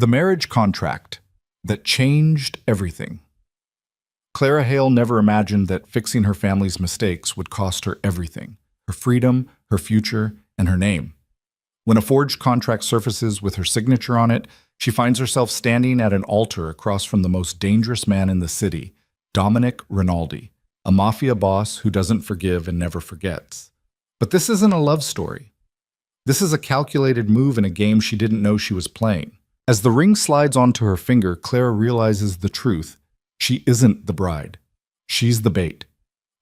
The marriage contract that changed everything. Clara Hale never imagined that fixing her family's mistakes would cost her everything: her freedom, her future, and her name. When a forged contract surfaces with her signature on it, she finds herself standing at an altar across from the most dangerous man in the city, Dominic Rinaldi, a mafia boss who doesn't forgive and never forgets. But this isn't a love story. This is a calculated move in a game she didn't know she was playing. As the ring slides onto her finger, Clara realizes the truth. She isn't the bride. She's the bait.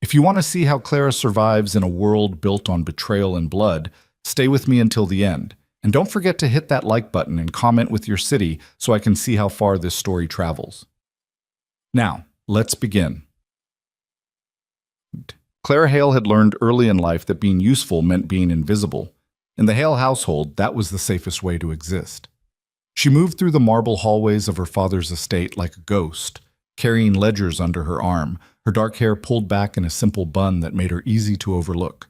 If you want to see how Clara survives in a world built on betrayal and blood, stay with me until the end. And don't forget to hit that like button and comment with your city so I can see how far this story travels. Now, let's begin. Clara Hale had learned early in life that being useful meant being invisible. In the Hale household, that was the safest way to exist. She moved through the marble hallways of her father's estate like a ghost, carrying ledgers under her arm, her dark hair pulled back in a simple bun that made her easy to overlook.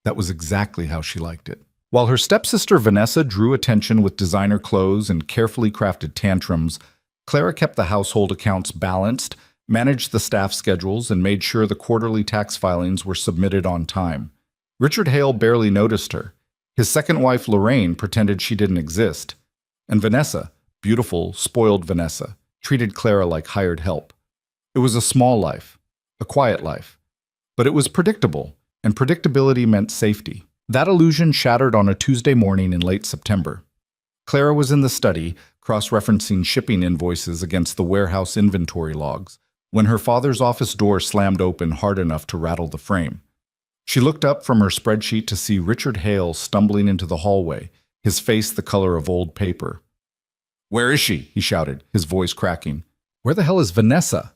That was exactly how she liked it. While her stepsister Vanessa drew attention with designer clothes and carefully crafted tantrums, Clara kept the household accounts balanced, managed the staff schedules, and made sure the quarterly tax filings were submitted on time. Richard Hale barely noticed her. His second wife, Lorraine, pretended she didn't exist. And Vanessa, beautiful, spoiled Vanessa, treated Clara like hired help. It was a small life, a quiet life. But it was predictable, and predictability meant safety. That illusion shattered on a Tuesday morning in late September. Clara was in the study, cross-referencing shipping invoices against the warehouse inventory logs, when her father's office door slammed open hard enough to rattle the frame. She looked up from her spreadsheet to see Richard Hale stumbling into the hallway, his face the color of old paper. "Where is she?" he shouted, his voice cracking. "Where the hell is Vanessa?"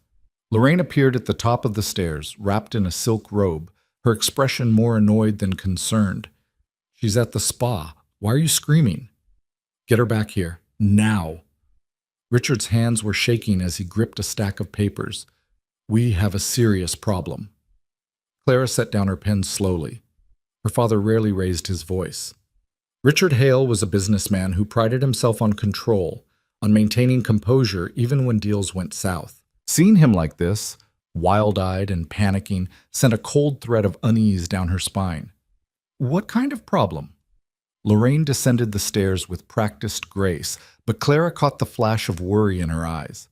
Lorraine appeared at the top of the stairs, wrapped in a silk robe, her expression more annoyed than concerned. "She's at the spa. Why are you screaming?" "Get her back here. Now." Richard's hands were shaking as he gripped a stack of papers. "We have a serious problem." Clara set down her pen slowly. Her father rarely raised his voice. Richard Hale was a businessman who prided himself on control, on maintaining composure even when deals went south. Seeing him like this, wild-eyed and panicking, sent a cold thread of unease down her spine. "What kind of problem?" Lorraine descended the stairs with practiced grace, but Clara caught the flash of worry in her eyes.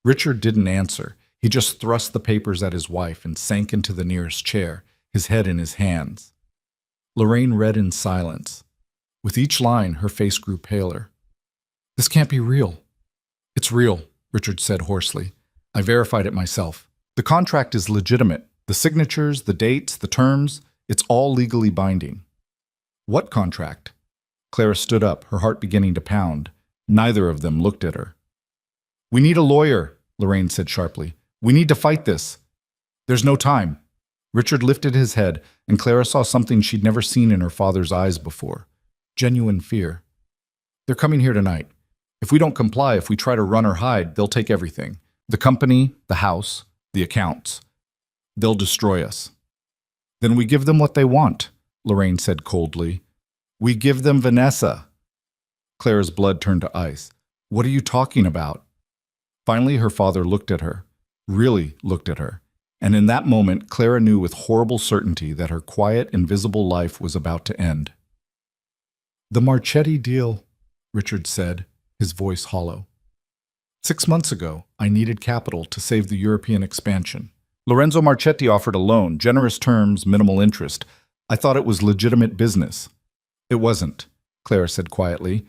Richard didn't answer. He just thrust the papers at his wife and sank into the nearest chair, his head in his hands. Lorraine read in silence. With each line, her face grew paler. "This can't be real." "It's real," Richard said hoarsely. "I verified it myself. The contract is legitimate. The signatures, the dates, the terms, it's all legally binding." "What contract?" Clara stood up, her heart beginning to pound. Neither of them looked at her. "We need a lawyer," Lorraine said sharply. "We need to fight this." "There's no time." Richard lifted his head, and Clara saw something she'd never seen in her father's eyes before. Genuine fear. "They're coming here tonight. If we don't comply, if we try to run or hide, they'll take everything. The company, the house, the accounts. They'll destroy us." "Then we give them what they want," Lorraine said coldly. "We give them Vanessa." Clara's blood turned to ice. "What are you talking about?" Finally, her father looked at her, really looked at her. And in that moment, Clara knew with horrible certainty that her quiet, invisible life was about to end. "The Marchetti deal," Richard said, his voice hollow. 6 months ago, I needed capital to save the European expansion. Lorenzo Marchetti offered a loan, generous terms, minimal interest. I thought it was legitimate business. "It wasn't," Clara said quietly.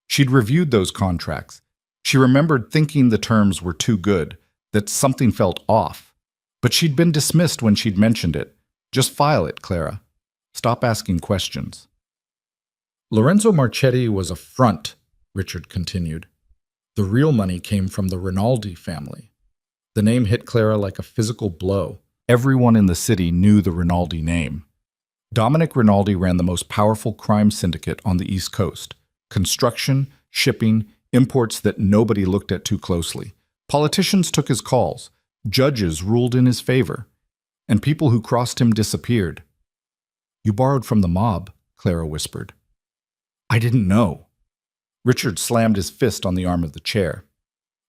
She'd reviewed those contracts. She remembered thinking the terms were too good, that something felt off. But she'd been dismissed when she'd mentioned it. "Just file it, Clara. Stop asking questions." "Lorenzo Marchetti was a front," Richard continued. "The real money came from the Rinaldi family." The name hit Clara like a physical blow. Everyone in the city knew the Rinaldi name. Dominic Rinaldi ran the most powerful crime syndicate on the East Coast. Construction, shipping, imports that nobody looked at too closely. Politicians took his calls. Judges ruled in his favor. And people who crossed him disappeared. "You borrowed from the mob," Clara whispered. "I didn't know." Richard slammed his fist on the arm of the chair.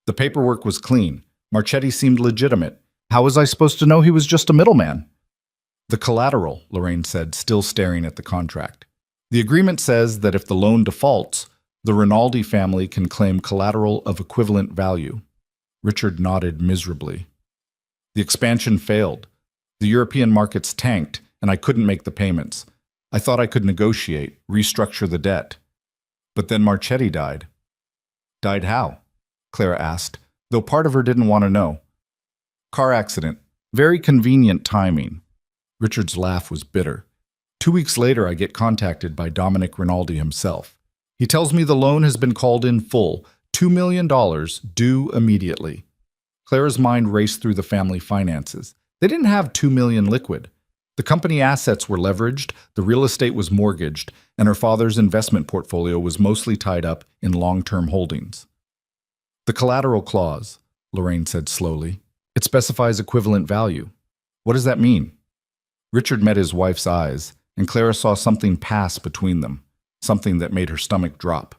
The paperwork was clean. Marchetti seemed legitimate. How was I supposed to know he was just a middleman? The collateral, Lorraine said, still staring at the contract. The agreement says that if the loan defaults, the Rinaldi family can claim collateral of equivalent value. Richard nodded miserably. The expansion failed. The European markets tanked, and I couldn't make the payments. I thought I could negotiate, restructure the debt. But then Marchetti died. Died how? Clara asked, though part of her didn't want to know. Car accident. Very convenient timing. Richard's laugh was bitter. 2 weeks later, I get contacted by Dominic Rinaldi himself. He tells me the loan has been called in full, $2 million, due immediately. Clara's mind raced through the family finances. They didn't have $2 million liquid. The company assets were leveraged, the real estate was mortgaged, and her father's investment portfolio was mostly tied up in long-term holdings. The collateral clause, Lorraine said slowly. It specifies equivalent value. What does that mean? Richard met his wife's eyes, and Clara saw something pass between them, something that made her stomach drop.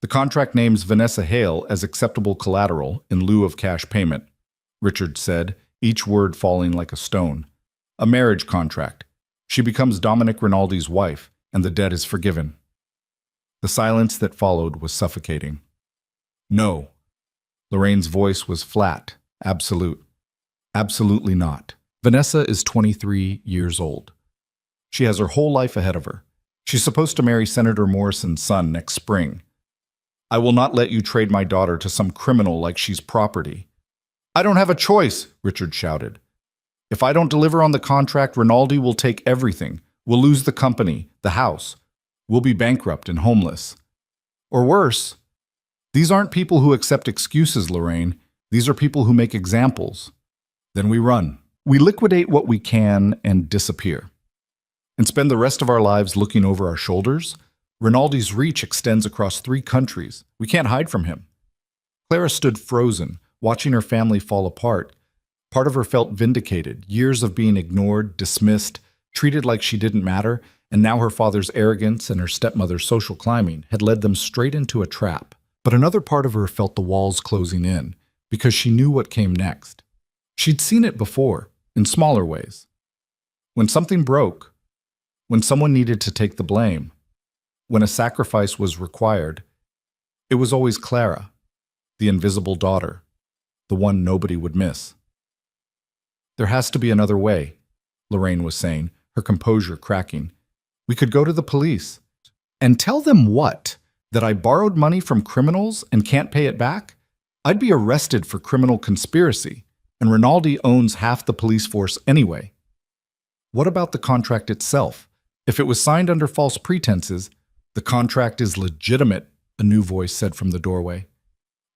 The contract names Vanessa Hale as acceptable collateral in lieu of cash payment, Richard said, each word falling like a stone. A marriage contract. She becomes Dominic Rinaldi's wife, and the debt is forgiven. The silence that followed was suffocating. No. Lorraine's voice was flat, absolute. Absolutely not. Vanessa is 23 years old. She has her whole life ahead of her. She's supposed to marry Senator Morrison's son next spring. I will not let you trade my daughter to some criminal like she's property. I don't have a choice, Richard shouted. If I don't deliver on the contract, Rinaldi will take everything. We'll lose the company, the house. We'll be bankrupt and homeless. Or worse. These aren't people who accept excuses, Lorraine. These are people who make examples. Then we run. We liquidate what we can and disappear. And spend the rest of our lives looking over our shoulders? Rinaldi's reach extends across 3 countries. We can't hide from him. Clara stood frozen, watching her family fall apart. Part of her felt vindicated, years of being ignored, dismissed, treated like she didn't matter, and now her father's arrogance and her stepmother's social climbing had led them straight into a trap. But another part of her felt the walls closing in, because she knew what came next. She'd seen it before, in smaller ways. When something broke, when someone needed to take the blame, when a sacrifice was required, it was always Clara, the invisible daughter, the one nobody would miss. There has to be another way, Lorraine was saying, her composure cracking. We could go to the police. And tell them what? That I borrowed money from criminals and can't pay it back? I'd be arrested for criminal conspiracy, and Rinaldi owns half the police force anyway. What about the contract itself? If it was signed under false pretenses, the contract is legitimate, a new voice said from the doorway.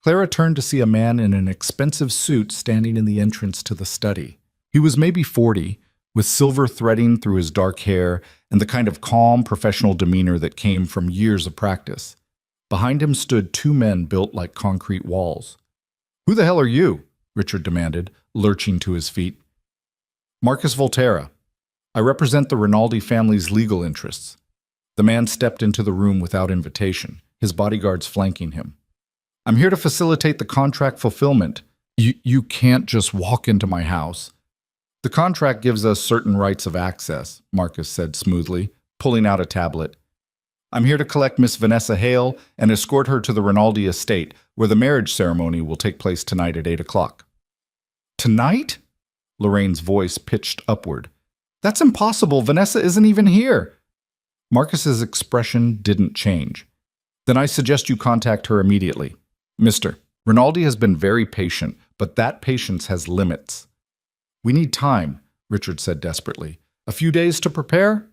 Clara turned to see a man in an expensive suit standing in the entrance to the study. He was maybe 40, with silver threading through his dark hair and the kind of calm, professional demeanor that came from years of practice. Behind him stood 2 men built like concrete walls. Who the hell are you? Richard demanded, lurching to his feet. Marcus Volterra. I represent the Rinaldi family's legal interests. The man stepped into the room without invitation, his bodyguards flanking him. I'm here to facilitate the contract fulfillment. You can't just walk into my house. The contract gives us certain rights of access, Marcus said smoothly, pulling out a tablet. I'm here to collect Miss Vanessa Hale and escort her to the Rinaldi estate, where the marriage ceremony will take place tonight at 8 o'clock. Tonight? Lorraine's voice pitched upward. That's impossible. Vanessa isn't even here. Marcus's expression didn't change. Then I suggest you contact her immediately. Mister, Rinaldi has been very patient, but that patience has limits. We need time, Richard said desperately. A few days to prepare?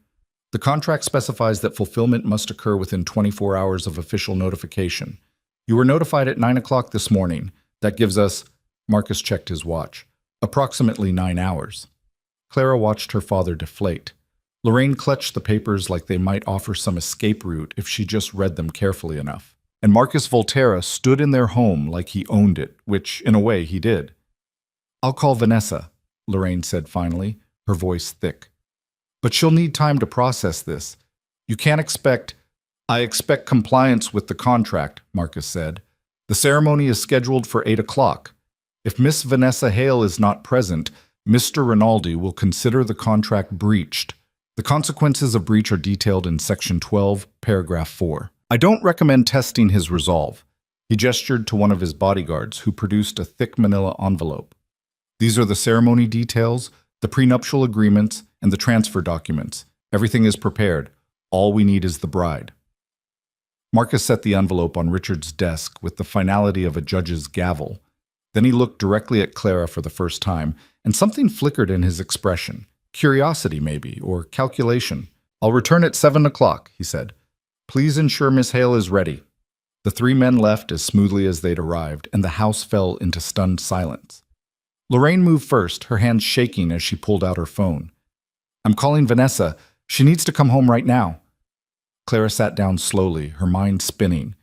The contract specifies that fulfillment must occur within 24 hours of official notification. You were notified at 9 o'clock this morning. That gives us, Marcus checked his watch, approximately 9 hours. Clara watched her father deflate. Lorraine clutched the papers like they might offer some escape route if she just read them carefully enough. And Marcus Volterra stood in their home like he owned it, which, in a way, he did. I'll call Vanessa, Lorraine said finally, her voice thick. But she'll need time to process this. You can't expect... I expect compliance with the contract, Marcus said. The ceremony is scheduled for 8 o'clock. If Miss Vanessa Hale is not present, Mr. Rinaldi will consider the contract breached. The consequences of breach are detailed in Section 12, Paragraph 4. I don't recommend testing his resolve. He gestured to one of his bodyguards, who produced a thick manila envelope. These are the ceremony details, the prenuptial agreements, and the transfer documents. Everything is prepared. All we need is the bride. Marcus set the envelope on Richard's desk with the finality of a judge's gavel. Then he looked directly at Clara for the first time, and something flickered in his expression. Curiosity, maybe, or calculation. I'll return at 7 o'clock, he said. Please ensure Miss Hale is ready. The three men left as smoothly as they'd arrived, and the house fell into stunned silence. Lorraine moved first, her hands shaking as she pulled out her phone. I'm calling Vanessa. She needs to come home right now. Clara sat down slowly, her mind spinning.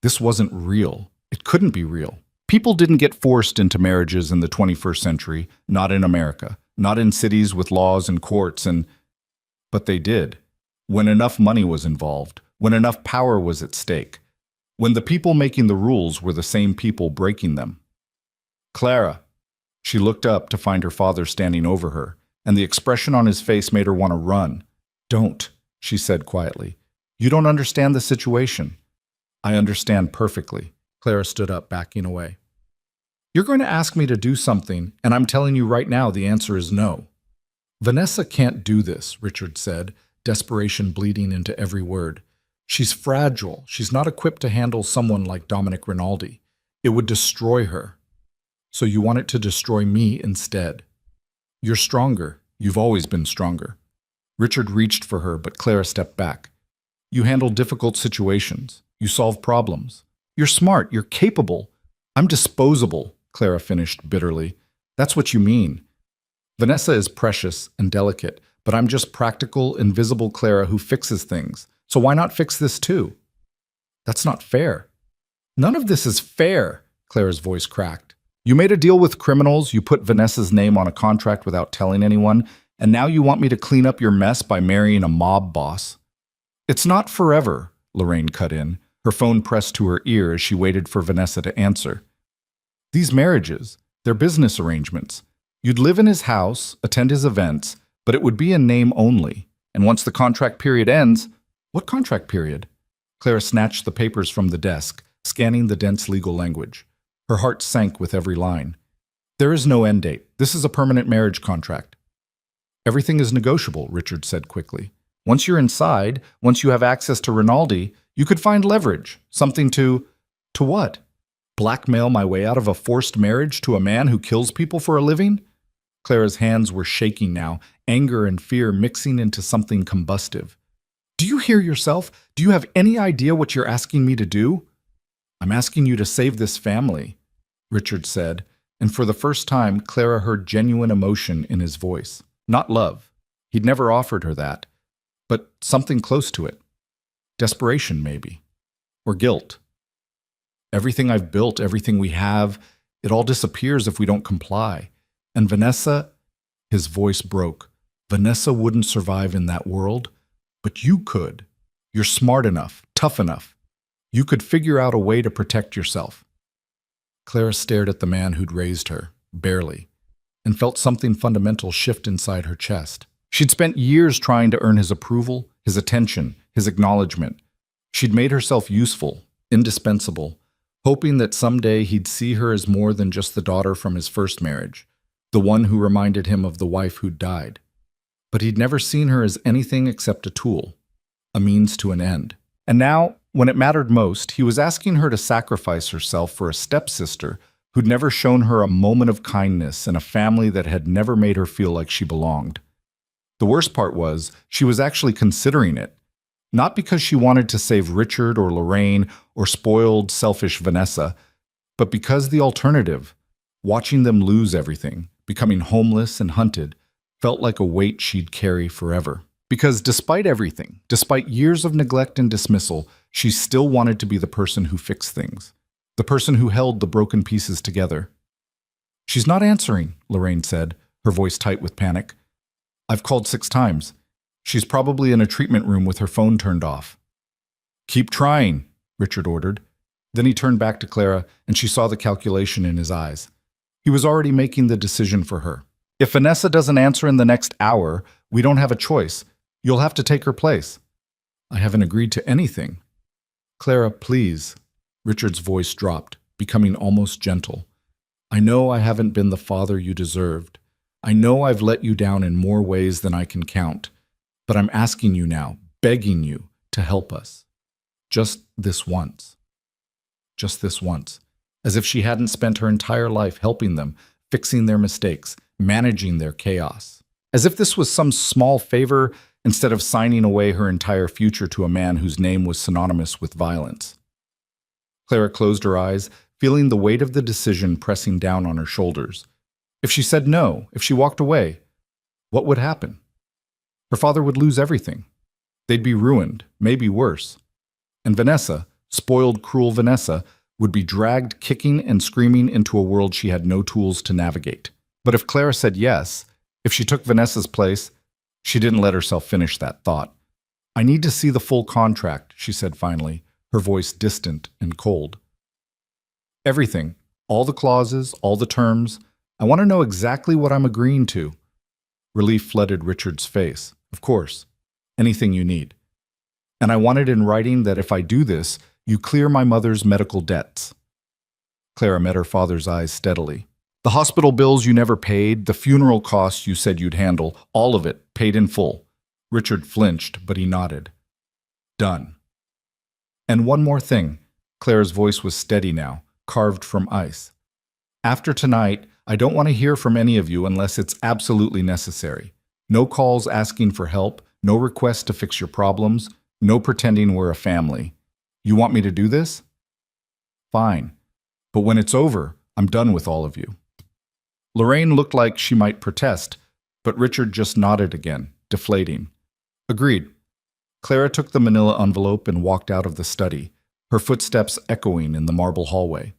This wasn't real. It couldn't be real. People didn't get forced into marriages in the 21st century, not in America, not in cities with laws and courts, but they did. When enough money was involved, when enough power was at stake, when the people making the rules were the same people breaking them. Clara. She looked up to find her father standing over her, and the expression on his face made her want to run. Don't, she said quietly. You don't understand the situation. I understand perfectly. Clara stood up, backing away. You're going to ask me to do something, and I'm telling you right now the answer is no. Vanessa can't do this, Richard said, desperation bleeding into every word. She's fragile. She's not equipped to handle someone like Dominic Rinaldi. It would destroy her. So you want it to destroy me instead. You're stronger. You've always been stronger. Richard reached for her, but Clara stepped back. You handle difficult situations. You solve problems. You're smart. You're capable. I'm disposable, Clara finished bitterly. That's what you mean. Vanessa is precious and delicate, but I'm just practical, invisible Clara who fixes things. So why not fix this too? That's not fair. None of this is fair, Clara's voice cracked. You made a deal with criminals, you put Vanessa's name on a contract without telling anyone, and now you want me to clean up your mess by marrying a mob boss. It's not forever, Lorraine cut in, her phone pressed to her ear as she waited for Vanessa to answer. These marriages, they're business arrangements. You'd live in his house, attend his events, but it would be in name only. And once the contract period ends, what contract period? Clara snatched the papers from the desk, scanning the dense legal language. Her heart sank with every line. There is no end date. This is a permanent marriage contract. Everything is negotiable, Richard said quickly. Once you're inside, once you have access to Rinaldi, you could find leverage, something to what? Blackmail my way out of a forced marriage to a man who kills people for a living? Clara's hands were shaking now, anger and fear mixing into something combustive. Do you hear yourself? Do you have any idea what you're asking me to do? I'm asking you to save this family, Richard said, and for the first time, Clara heard genuine emotion in his voice. Not love. He'd never offered her that. But something close to it. Desperation, maybe. Or guilt. Everything I've built, everything we have, it all disappears if we don't comply. And Vanessa, his voice broke. Vanessa wouldn't survive in that world, but you could. You're smart enough, tough enough. You could figure out a way to protect yourself. Clara stared at the man who'd raised her, barely, and felt something fundamental shift inside her chest. She'd spent years trying to earn his approval, his attention, his acknowledgement. She'd made herself useful, indispensable, hoping that someday he'd see her as more than just the daughter from his first marriage, the one who reminded him of the wife who'd died. But he'd never seen her as anything except a tool, a means to an end. And now, when it mattered most, he was asking her to sacrifice herself for a stepsister who'd never shown her a moment of kindness and a family that had never made her feel like she belonged. The worst part was, she was actually considering it. Not because she wanted to save Richard or Lorraine or spoiled, selfish Vanessa, but because the alternative, watching them lose everything, becoming homeless and hunted, felt like a weight she'd carry forever. Because despite everything, despite years of neglect and dismissal, she still wanted to be the person who fixed things, the person who held the broken pieces together. She's not answering, Lorraine said, her voice tight with panic. I've called 6 times. She's probably in a treatment room with her phone turned off. Keep trying, Richard ordered. Then he turned back to Clara, and she saw the calculation in his eyes. He was already making the decision for her. If Vanessa doesn't answer in the next hour, we don't have a choice. You'll have to take her place. I haven't agreed to anything. Clara, please. Richard's voice dropped, becoming almost gentle. I know I haven't been the father you deserved. I know I've let you down in more ways than I can count. But I'm asking you now, begging you, to help us. Just this once. Just this once. As if she hadn't spent her entire life helping them, fixing their mistakes, managing their chaos. As if this was some small favor instead of signing away her entire future to a man whose name was synonymous with violence. Clara closed her eyes, feeling the weight of the decision pressing down on her shoulders. If she said no, if she walked away, what would happen? Her father would lose everything. They'd be ruined, maybe worse. And Vanessa, spoiled, cruel Vanessa, would be dragged kicking and screaming into a world she had no tools to navigate. But if Clara said yes, if she took Vanessa's place, she didn't let herself finish that thought. I need to see the full contract, she said finally, her voice distant and cold. Everything, all the clauses, all the terms. I want to know exactly what I'm agreeing to. Relief flooded Richard's face. Of course, anything you need. And I want it in writing that if I do this, you clear my mother's medical debts. Clara met her father's eyes steadily. The hospital bills you never paid, the funeral costs you said you'd handle, all of it, paid in full. Richard flinched, but he nodded. Done. And one more thing. Clara's voice was steady now, carved from ice. After tonight, I don't want to hear from any of you unless it's absolutely necessary. No calls asking for help, no requests to fix your problems, no pretending we're a family. You want me to do this? Fine. But when it's over, I'm done with all of you. Lorraine looked like she might protest, but Richard just nodded again, deflating. Agreed. Clara took the manila envelope and walked out of the study, her footsteps echoing in the marble hallway.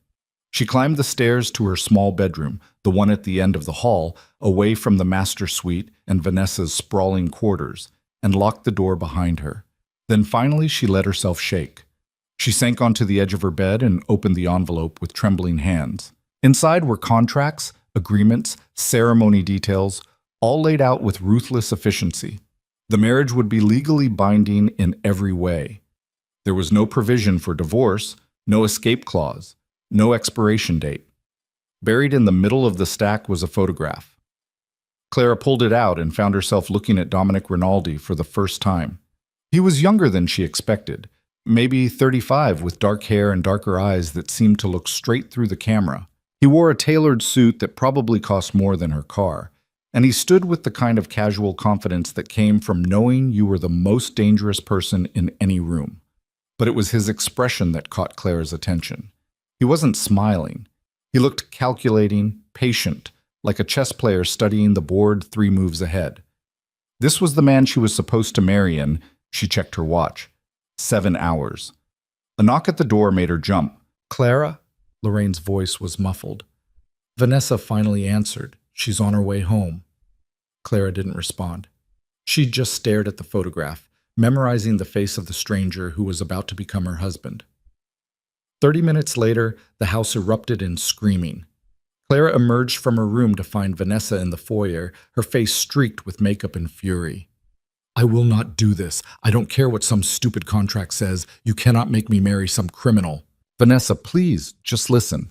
She climbed the stairs to her small bedroom, the one at the end of the hall, away from the master suite and Vanessa's sprawling quarters, and locked the door behind her. Then finally she let herself shake. She sank onto the edge of her bed and opened the envelope with trembling hands. Inside were contracts, agreements, ceremony details, all laid out with ruthless efficiency. The marriage would be legally binding in every way. There was no provision for divorce, no escape clause, no expiration date. Buried in the middle of the stack was a photograph. Clara pulled it out and found herself looking at Dominic Rinaldi for the first time. He was younger than she expected, maybe 35 with dark hair and darker eyes that seemed to look straight through the camera. He wore a tailored suit that probably cost more than her car, and he stood with the kind of casual confidence that came from knowing you were the most dangerous person in any room. But it was his expression that caught Clara's attention. He wasn't smiling. He looked calculating, patient, like a chess player studying the board 3 moves ahead. This was the man she was supposed to marry in, she checked her watch, 7 hours. A knock at the door made her jump. Clara? Lorraine's voice was muffled. Vanessa finally answered. She's on her way home. Clara didn't respond. She just stared at the photograph, memorizing the face of the stranger who was about to become her husband. 30 minutes later, the house erupted in screaming. Clara emerged from her room to find Vanessa in the foyer, her face streaked with makeup and fury. I will not do this. I don't care what some stupid contract says. You cannot make me marry some criminal. Vanessa, please, just listen.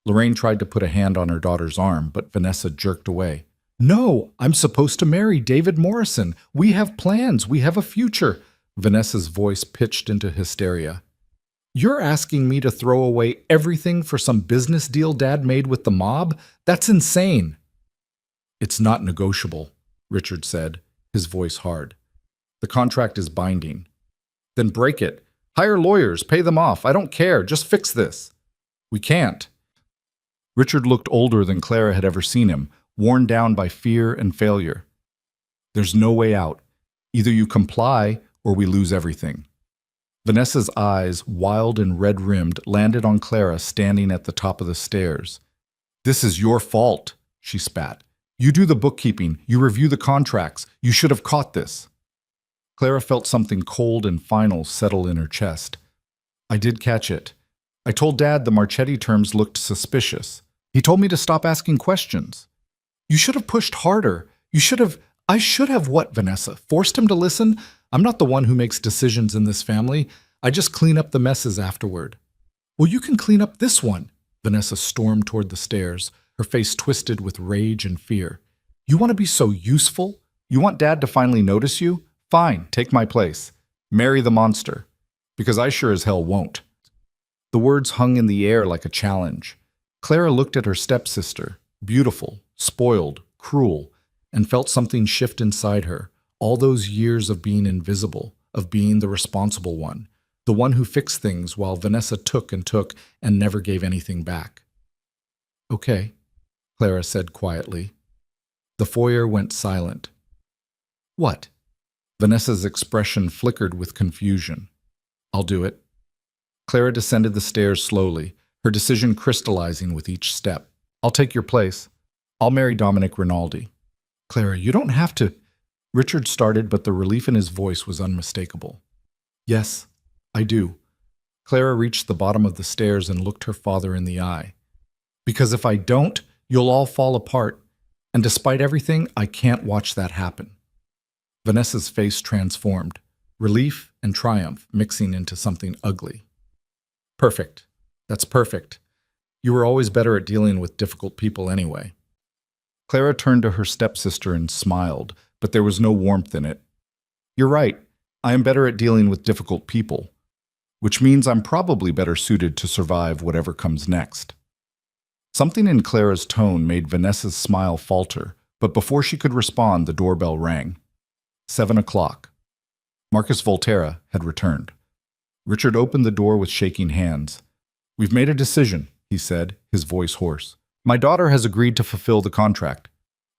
Lorraine tried to put a hand on her daughter's arm, but Vanessa jerked away. No, I'm supposed to marry David Morrison. We have plans. We have a future. Vanessa's voice pitched into hysteria. You're asking me to throw away everything for some business deal Dad made with the mob? That's insane. It's not negotiable, Richard said, his voice hard. The contract is binding. Then break it. Hire lawyers, pay them off. I don't care. Just fix this. We can't. Richard looked older than Clara had ever seen him, worn down by fear and failure. There's no way out. Either you comply or we lose everything. Vanessa's eyes, wild and red-rimmed, landed on Clara standing at the top of the stairs. This is your fault, she spat. You do the bookkeeping. You review the contracts. You should have caught this. Clara felt something cold and final settle in her chest. I did catch it. I told Dad the Marchetti terms looked suspicious. He told me to stop asking questions. You should have pushed harder. I should have what, Vanessa? Forced him to listen? I'm not the one who makes decisions in this family. I just clean up the messes afterward. Well, you can clean up this one. Vanessa stormed toward the stairs, her face twisted with rage and fear. You want to be so useful? You want Dad to finally notice you? Fine, take my place. Marry the monster. Because I sure as hell won't. The words hung in the air like a challenge. Clara looked at her stepsister, beautiful, spoiled, cruel, and felt something shift inside her. All those years of being invisible, of being the responsible one, the one who fixed things while Vanessa took and never gave anything back. Okay, Clara said quietly. The foyer went silent. What? Vanessa's expression flickered with confusion. I'll do it. Clara descended the stairs slowly, her decision crystallizing with each step. I'll take your place. I'll marry Dominic Rinaldi. Clara, you don't have to. Richard started, but the relief in his voice was unmistakable. Yes, I do. Clara reached the bottom of the stairs and looked her father in the eye. Because if I don't, you'll all fall apart. And despite everything, I can't watch that happen. Vanessa's face transformed, relief and triumph mixing into something ugly. Perfect. That's perfect. You were always better at dealing with difficult people anyway. Clara turned to her stepsister and smiled, but there was no warmth in it. You're right. I am better at dealing with difficult people, which means I'm probably better suited to survive whatever comes next. Something in Clara's tone made Vanessa's smile falter, but before she could respond, the doorbell rang. 7 o'clock. Marcus Volterra had returned. Richard opened the door with shaking hands. We've made a decision, he said, his voice hoarse. My daughter has agreed to fulfill the contract.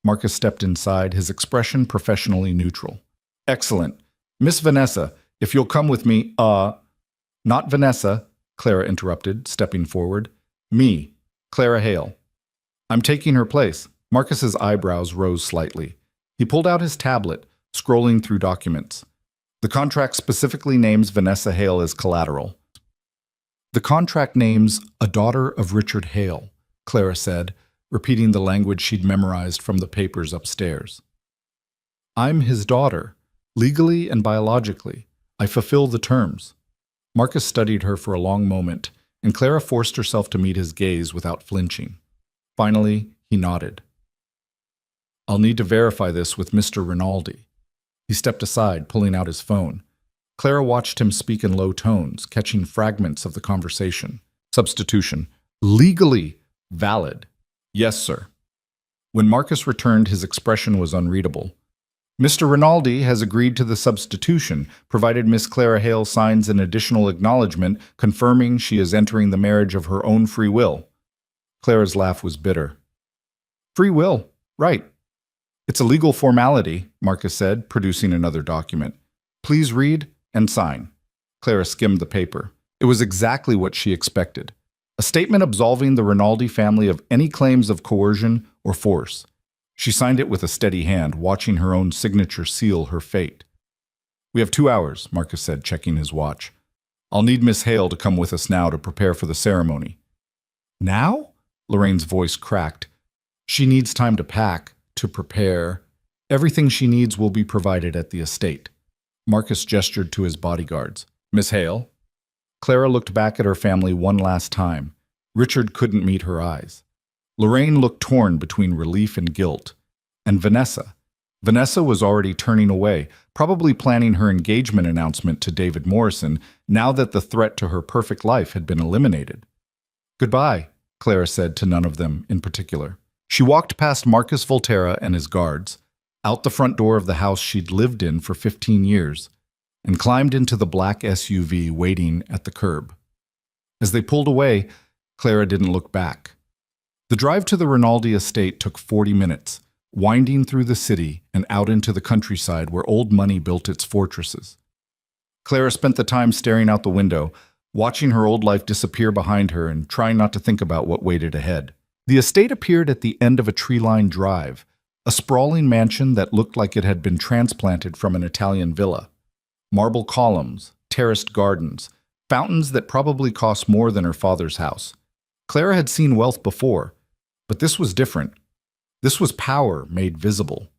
Marcus stepped inside, his expression professionally neutral. Excellent. Miss Vanessa, if you'll come with me, Not Vanessa, Clara interrupted, stepping forward. Me, Clara Hale. I'm taking her place. Marcus's eyebrows rose slightly. He pulled out his tablet, scrolling through documents. The contract specifically names Vanessa Hale as collateral. The contract names a daughter of Richard Hale, Clara said, repeating the language she'd memorized from the papers upstairs. I'm his daughter, legally and biologically. I fulfill the terms. Marcus studied her for a long moment, and Clara forced herself to meet his gaze without flinching. Finally, he nodded. I'll need to verify this with Mr. Rinaldi. He stepped aside, pulling out his phone. Clara watched him speak in low tones, catching fragments of the conversation. Substitution. Legally valid. Yes, sir. When Marcus returned, his expression was unreadable. Mr. Rinaldi has agreed to the substitution, provided Miss Clara Hale signs an additional acknowledgement confirming she is entering the marriage of her own free will. Clara's laugh was bitter. Free will, right. It's a legal formality, Marcus said, producing another document. Please read and sign. Clara skimmed the paper. It was exactly what she expected. A statement absolving the Rinaldi family of any claims of coercion or force. She signed it with a steady hand, watching her own signature seal her fate. We have 2 hours, Marcus said, checking his watch. I'll need Miss Hale to come with us now to prepare for the ceremony. Now? Lorraine's voice cracked. She needs time to pack, to prepare. Everything she needs will be provided at the estate. Marcus gestured to his bodyguards. Miss Hale? Clara looked back at her family one last time. Richard couldn't meet her eyes. Lorraine looked torn between relief and guilt. And Vanessa. Vanessa was already turning away, probably planning her engagement announcement to David Morrison now that the threat to her perfect life had been eliminated. Goodbye, Clara said to none of them in particular. She walked past Marcus Volterra and his guards, out the front door of the house she'd lived in for 15 years, and climbed into the black SUV waiting at the curb. As they pulled away, Clara didn't look back. The drive to the Rinaldi estate took 40 minutes, winding through the city and out into the countryside where old money built its fortresses. Clara spent the time staring out the window, watching her old life disappear behind her and trying not to think about what waited ahead. The estate appeared at the end of a tree-lined drive, a sprawling mansion that looked like it had been transplanted from an Italian villa. Marble columns, terraced gardens, Fountains that probably cost more than her father's house. Clara had seen wealth before, but this was different. This was power made visible.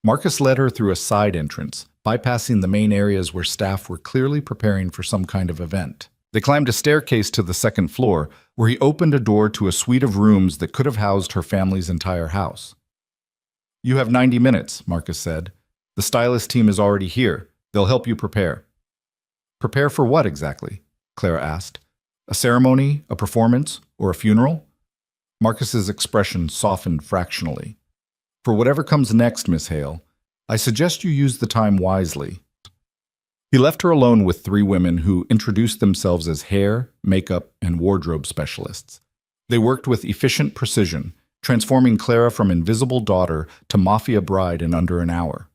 Marcus led her through a side entrance, bypassing the main areas where staff were clearly preparing for some kind of event. They climbed a staircase to the second floor, where he opened a door to a suite of rooms that could have housed her family's entire house. "You have 90 minutes," Marcus said. "The stylist team is already here. They'll help you prepare." "Prepare for what exactly?" Clara asked. "A ceremony, a performance, or a funeral?" Marcus's expression softened fractionally. "For whatever comes next, Miss Hale, I suggest you use the time wisely." He left her alone with three women who introduced themselves as hair, makeup, and wardrobe specialists. They worked with efficient precision, transforming Clara from invisible daughter to mafia bride in under an hour.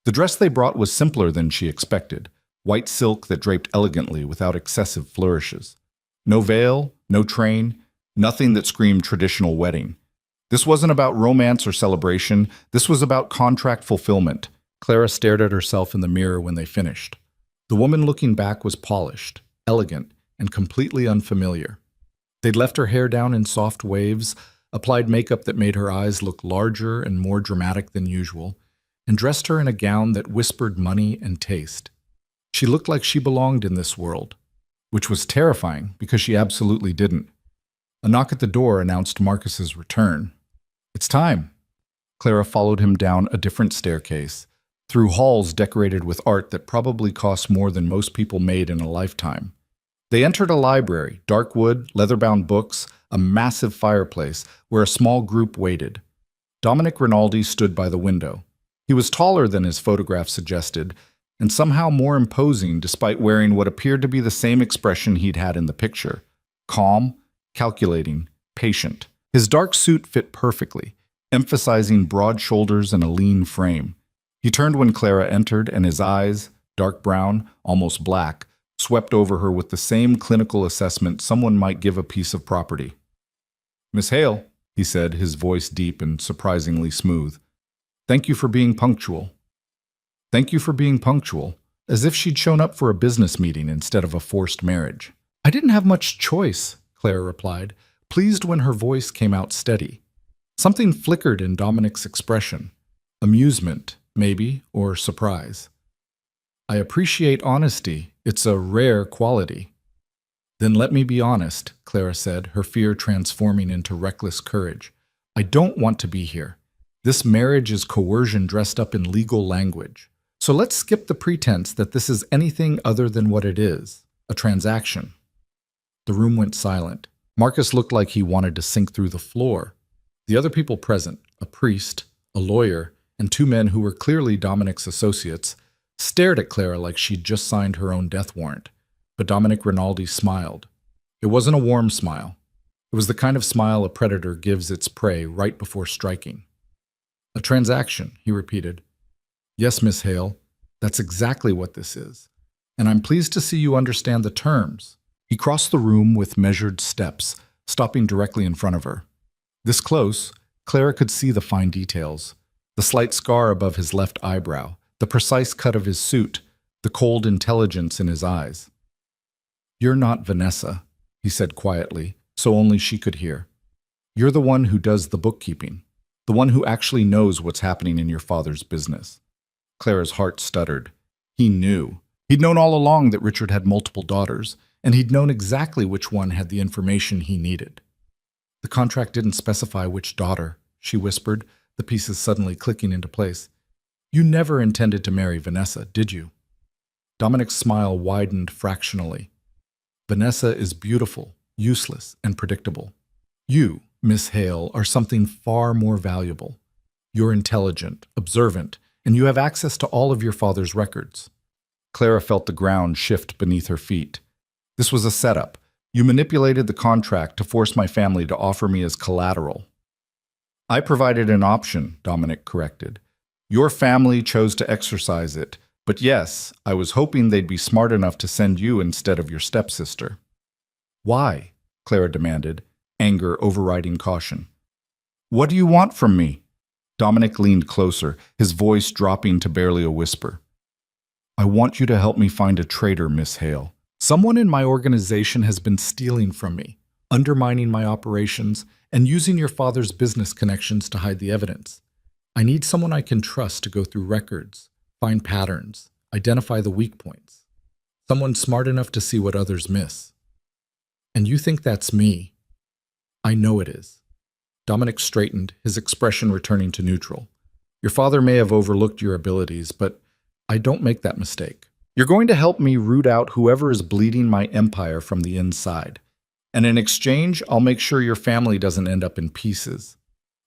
The dress they brought was simpler than she expected, white silk that draped elegantly without excessive flourishes. No veil, no train, nothing that screamed traditional wedding. This wasn't about romance or celebration, this was about contract fulfillment. Clara stared at herself in the mirror when they finished. The woman looking back was polished, elegant, and completely unfamiliar. They'd left her hair down in soft waves, applied makeup that made her eyes look larger and more dramatic than usual, and dressed her in a gown that whispered money and taste. She looked like she belonged in this world, which was terrifying because she absolutely didn't. A knock at the door announced Marcus's return. "It's time." Clara followed him down a different staircase, through halls decorated with art that probably cost more than most people made in a lifetime. They entered a library, dark wood, leather-bound books, a massive fireplace where a small group waited. Dominic Rinaldi stood by the window. He was taller than his photograph suggested, and somehow more imposing despite wearing what appeared to be the same expression he'd had in the picture. Calm, calculating, patient. His dark suit fit perfectly, emphasizing broad shoulders and a lean frame. He turned when Clara entered, and his eyes, dark brown, almost black, swept over her with the same clinical assessment someone might give a piece of property. "Miss Hale," he said, his voice deep and surprisingly smooth. "Thank you for being punctual." "Thank you for being punctual," as if she'd shown up for a business meeting instead of a forced marriage. "I didn't have much choice," Clara replied, pleased when her voice came out steady. Something flickered in Dominic's expression. Amusement, maybe, or surprise. "I appreciate honesty. It's a rare quality." "Then let me be honest," Clara said, her fear transforming into reckless courage. "I don't want to be here. This marriage is coercion dressed up in legal language. So let's skip the pretense that this is anything other than what it is, a transaction." The room went silent. Marcus looked like he wanted to sink through the floor. The other people present, a priest, a lawyer, and two men who were clearly Dominic's associates, stared at Clara like she'd just signed her own death warrant. But Dominic Rinaldi smiled. It wasn't a warm smile. It was the kind of smile a predator gives its prey right before striking. "A transaction," he repeated. "Yes, Miss Hale, that's exactly what this is. And I'm pleased to see you understand the terms." He crossed the room with measured steps, stopping directly in front of her. This close, Clara could see the fine details. The slight scar above his left eyebrow, the precise cut of his suit, the cold intelligence in his eyes. "You're not Vanessa," he said quietly, so only she could hear. "You're the one who does the bookkeeping, the one who actually knows what's happening in your father's business." Clara's heart stuttered. He knew. He'd known all along that Richard had multiple daughters, and he'd known exactly which one had the information he needed. "The contract didn't specify which daughter," she whispered, the pieces suddenly clicking into place. "You never intended to marry Vanessa, did you?" Dominic's smile widened fractionally. "Vanessa is beautiful, useless, and predictable. You, Miss Hale, are something far more valuable. You're intelligent, observant, and you have access to all of your father's records." Clara felt the ground shift beneath her feet. "This was a setup. You manipulated the contract to force my family to offer me as collateral." "I provided an option," Dominic corrected. "Your family chose to exercise it, but yes, I was hoping they'd be smart enough to send you instead of your stepsister." "Why?" Clara demanded, anger overriding caution. "What do you want from me?" Dominic leaned closer, his voice dropping to barely a whisper. "I want you to help me find a traitor, Miss Hale. Someone in my organization has been stealing from me, undermining my operations, and using your father's business connections to hide the evidence. I need someone I can trust to go through records, find patterns, identify the weak points. Someone smart enough to see what others miss. And you think that's me? I know it is. Dominic straightened, his expression returning to neutral. Your father may have overlooked your abilities, but I don't make that mistake. You're going to help me root out whoever is bleeding my empire from the inside. And in exchange, I'll make sure your family doesn't end up in pieces.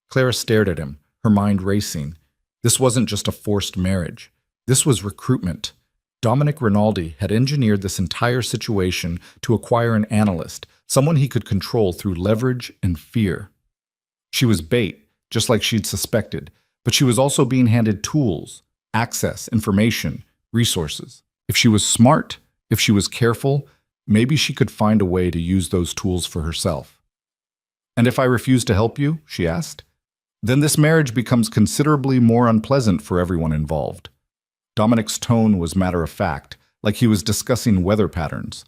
Clara stared at him, her mind racing. This wasn't just a forced marriage. This was recruitment. Dominic Rinaldi had engineered this entire situation to acquire an analyst, someone he could control through leverage and fear. She was bait, just like she'd suspected, but she was also being handed tools, access, information, resources. If she was smart, if she was careful, maybe she could find a way to use those tools for herself. And if I refuse to help you, she asked, then this marriage becomes considerably more unpleasant for everyone involved. Dominic's tone was matter-of-fact, like he was discussing weather patterns.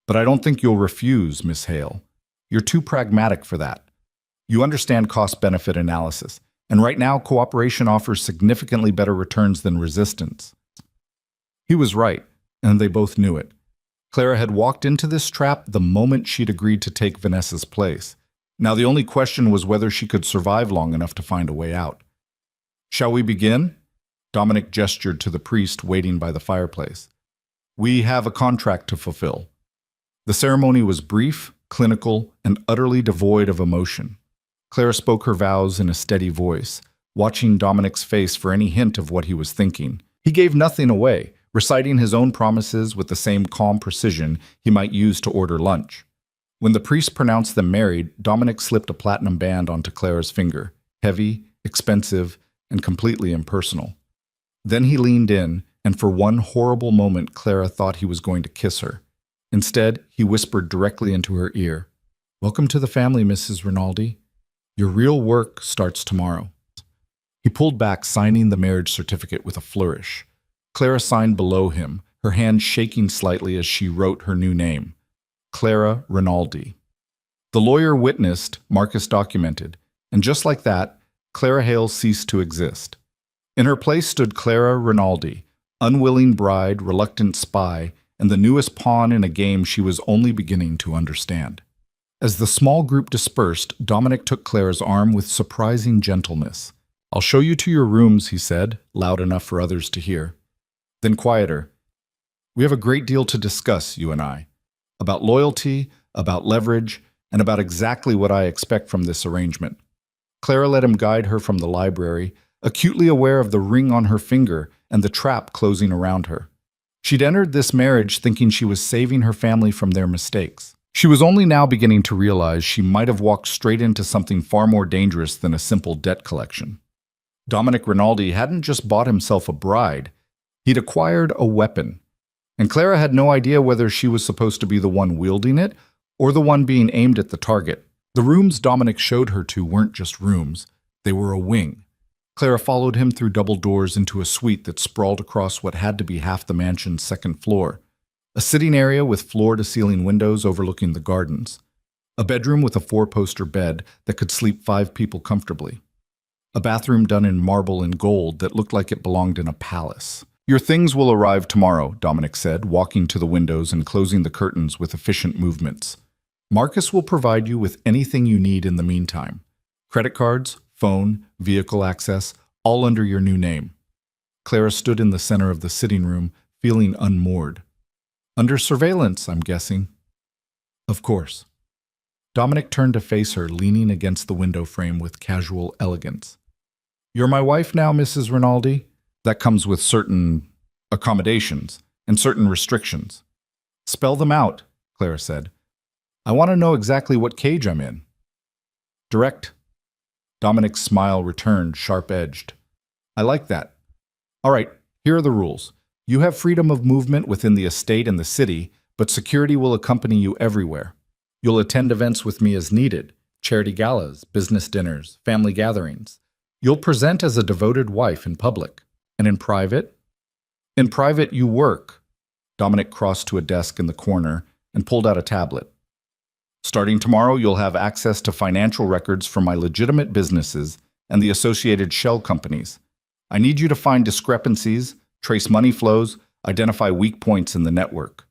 But I don't think you'll refuse, Miss Hale. You're too pragmatic for that. You understand cost-benefit analysis, and right now cooperation offers significantly better returns than resistance. He was right, and they both knew it. Clara had walked into this trap the moment she'd agreed to take Vanessa's place. Now the only question was whether she could survive long enough to find a way out. Shall we begin? Dominic gestured to the priest waiting by the fireplace. We have a contract to fulfill. The ceremony was brief, clinical, and utterly devoid of emotion. Clara spoke her vows in a steady voice, watching Dominic's face for any hint of what he was thinking. He gave nothing away, reciting his own promises with the same calm precision he might use to order lunch. When the priest pronounced them married, Dominic slipped a platinum band onto Clara's finger, heavy, expensive, and completely impersonal. Then he leaned in, and for one horrible moment Clara thought he was going to kiss her. Instead, he whispered directly into her ear, "Welcome to the family, Mrs. Rinaldi. Your real work starts tomorrow." He pulled back, signing the marriage certificate with a flourish. Clara signed below him, her hand shaking slightly as she wrote her new name, Clara Rinaldi. The lawyer witnessed, Marcus documented, and just like that, Clara Hale ceased to exist. In her place stood Clara Rinaldi, unwilling bride, reluctant spy, and the newest pawn in a game she was only beginning to understand. As the small group dispersed, Dominic took Clara's arm with surprising gentleness. "I'll show you to your rooms," he said, loud enough for others to hear. Then quieter, "We have a great deal to discuss, you and I, about loyalty, about leverage, and about exactly what I expect from this arrangement." Clara let him guide her from the library, acutely aware of the ring on her finger and the trap closing around her. She'd entered this marriage thinking she was saving her family from their mistakes. She was only now beginning to realize she might have walked straight into something far more dangerous than a simple debt collection. Dominic Rinaldi hadn't just bought himself a bride, he'd acquired a weapon. And Clara had no idea whether she was supposed to be the one wielding it or the one being aimed at the target. The rooms Dominic showed her to weren't just rooms, they were a wing. Clara followed him through double doors into a suite that sprawled across what had to be half the mansion's second floor. A sitting area with floor-to-ceiling windows overlooking the gardens. A bedroom with a four-poster bed that could sleep 5 people comfortably. A bathroom done in marble and gold that looked like it belonged in a palace. "Your things will arrive tomorrow," Dominic said, walking to the windows and closing the curtains with efficient movements. "Marcus will provide you with anything you need in the meantime. Credit cards, phone, vehicle access, all under your new name." Clara stood in the center of the sitting room, feeling unmoored. "Under surveillance, I'm guessing." "Of course." Dominic turned to face her, leaning against the window frame with casual elegance. "You're my wife now, Mrs. Rinaldi. That comes with certain accommodations and certain restrictions." "Spell them out," Clara said. "I want to know exactly what cage I'm in." "Direct." Dominic's smile returned, sharp-edged. "I like that. All right, here are the rules. You have freedom of movement within the estate and the city, but security will accompany you everywhere. You'll attend events with me as needed, charity galas, business dinners, family gatherings. You'll present as a devoted wife in public. And in private? In private, you work. Dominic crossed to a desk in the corner and pulled out a tablet. Starting tomorrow, you'll have access to financial records from my legitimate businesses and the associated shell companies. I need you to find discrepancies, trace money flows, identify weak points in the network.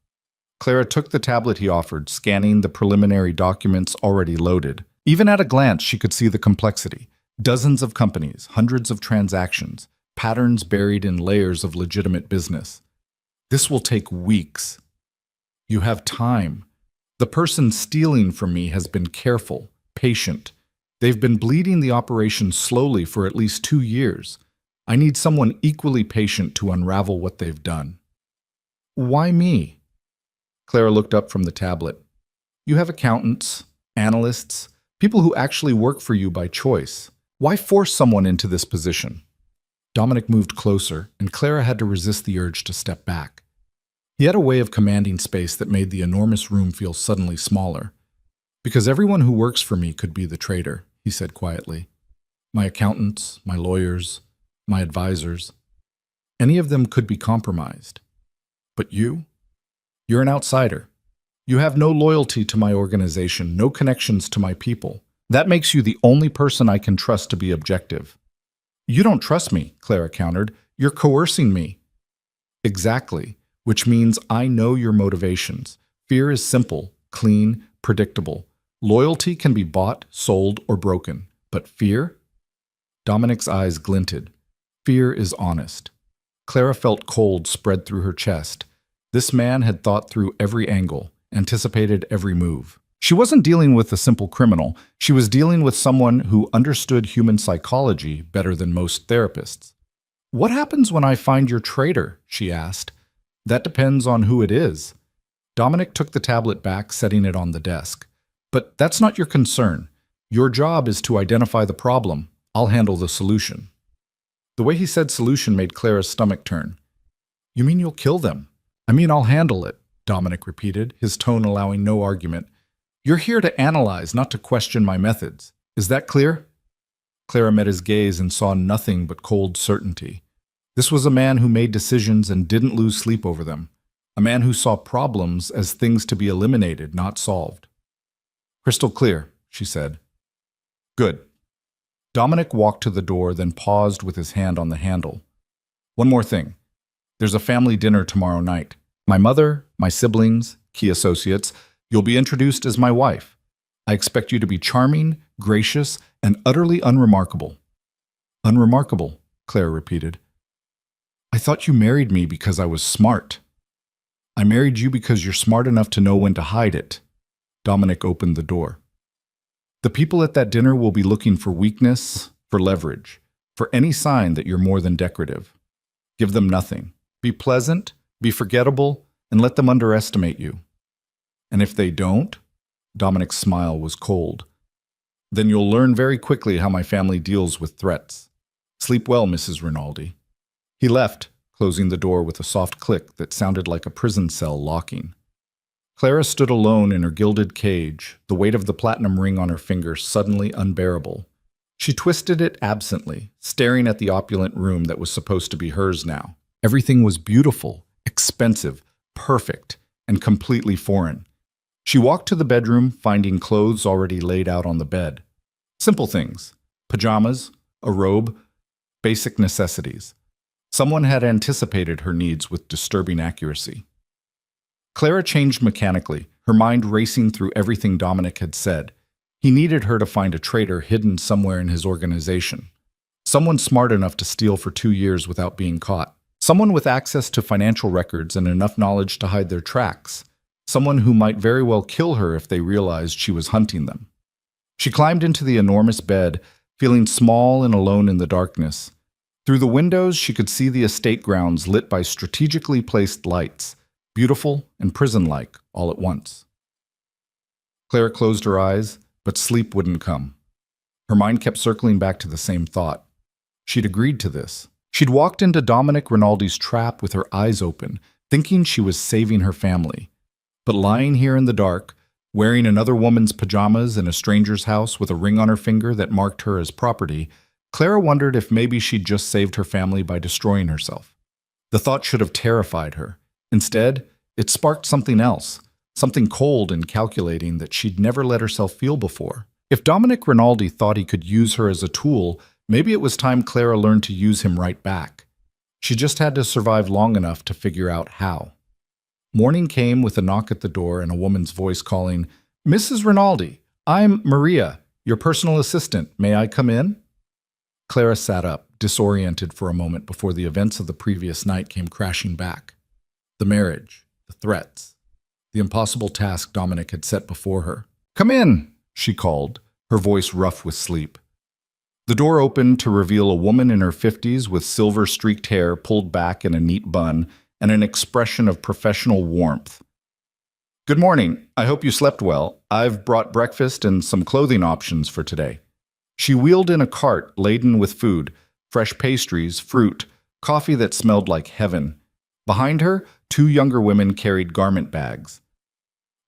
Clara took the tablet he offered, scanning the preliminary documents already loaded. Even at a glance, she could see the complexity. Dozens of companies, hundreds of transactions, patterns buried in layers of legitimate business. This will take weeks. You have time. The person stealing from me has been careful, patient. They've been bleeding the operation slowly for at least 2 years. I need someone equally patient to unravel what they've done. Why me? Clara looked up from the tablet. You have accountants, analysts, people who actually work for you by choice. Why force someone into this position? Dominic moved closer, and Clara had to resist the urge to step back. He had a way of commanding space that made the enormous room feel suddenly smaller. Because everyone who works for me could be the traitor, he said quietly. My accountants, my lawyers, my advisors. Any of them could be compromised. But you? You're an outsider. You have no loyalty to my organization, no connections to my people. That makes you the only person I can trust to be objective. You don't trust me, Clara countered. You're coercing me. Exactly, which means I know your motivations. Fear is simple, clean, predictable. Loyalty can be bought, sold, or broken. But fear? Dominic's eyes glinted. Fear is honest. Clara felt cold spread through her chest. This man had thought through every angle, anticipated every move. She wasn't dealing with a simple criminal. She was dealing with someone who understood human psychology better than most therapists. What happens when I find your traitor? She asked. That depends on who it is. Dominic took the tablet back, setting it on the desk. But that's not your concern. Your job is to identify the problem. I'll handle the solution. The way he said solution made Clara's stomach turn. You mean you'll kill them? I mean I'll handle it, Dominic repeated, his tone allowing no argument. You're here to analyze, not to question my methods. Is that clear? Clara met his gaze and saw nothing but cold certainty. This was a man who made decisions and didn't lose sleep over them. A man who saw problems as things to be eliminated, not solved. Crystal clear, she said. Good. Dominic walked to the door, then paused with his hand on the handle. One more thing. There's a family dinner tomorrow night. My mother, my siblings, key associates. You'll be introduced as my wife. I expect you to be charming, gracious, and utterly unremarkable. Unremarkable, Claire repeated. I thought you married me because I was smart. I married you because you're smart enough to know when to hide it. Dominic opened the door. The people at that dinner will be looking for weakness, for leverage, for any sign that you're more than decorative. Give them nothing. Be pleasant, be forgettable, and let them underestimate you. And if they don't, Dominic's smile was cold, then you'll learn very quickly how my family deals with threats. Sleep well, Mrs. Rinaldi. He left, closing the door with a soft click that sounded like a prison cell locking. Clara stood alone in her gilded cage, the weight of the platinum ring on her finger suddenly unbearable. She twisted it absently, staring at the opulent room that was supposed to be hers now. Everything was beautiful, expensive, perfect, and completely foreign. She walked to the bedroom, finding clothes already laid out on the bed. Simple things. Pajamas, a robe, basic necessities. Someone had anticipated her needs with disturbing accuracy. Clara changed mechanically, her mind racing through everything Dominic had said. He needed her to find a traitor hidden somewhere in his organization. Someone smart enough to steal for 2 years without being caught. Someone with access to financial records and enough knowledge to hide their tracks. Someone who might very well kill her if they realized she was hunting them. She climbed into the enormous bed, feeling small and alone in the darkness. Through the windows, she could see the estate grounds lit by strategically placed lights, beautiful and prison-like all at once. Clara closed her eyes, but sleep wouldn't come. Her mind kept circling back to the same thought. She'd agreed to this. She'd walked into Dominic Rinaldi's trap with her eyes open, thinking she was saving her family. But lying here in the dark, wearing another woman's pajamas in a stranger's house with a ring on her finger that marked her as property, Clara wondered if maybe she'd just saved her family by destroying herself. The thought should have terrified her. Instead, It sparked something else, something cold and calculating that she'd never let herself feel before. If Dominic Rinaldi thought he could use her as a tool, maybe it was time Clara learned to use him right back. She just had to survive long enough to figure out how. Morning came with a knock at the door and a woman's voice calling, "Mrs. Rinaldi, I'm Maria, your personal assistant. May I come in?" Clara sat up, disoriented for a moment before the events of the previous night came crashing back. The marriage, the threats, the impossible task Dominic had set before her. "Come in," she called, her voice rough with sleep. The door opened to reveal a woman in her 50s with silver-streaked hair pulled back in a neat bun and an expression of professional warmth. "Good morning. I hope you slept well. I've brought breakfast and some clothing options for today." She wheeled in a cart laden with food, fresh pastries, fruit, coffee that smelled like heaven. Behind her, two younger women carried garment bags.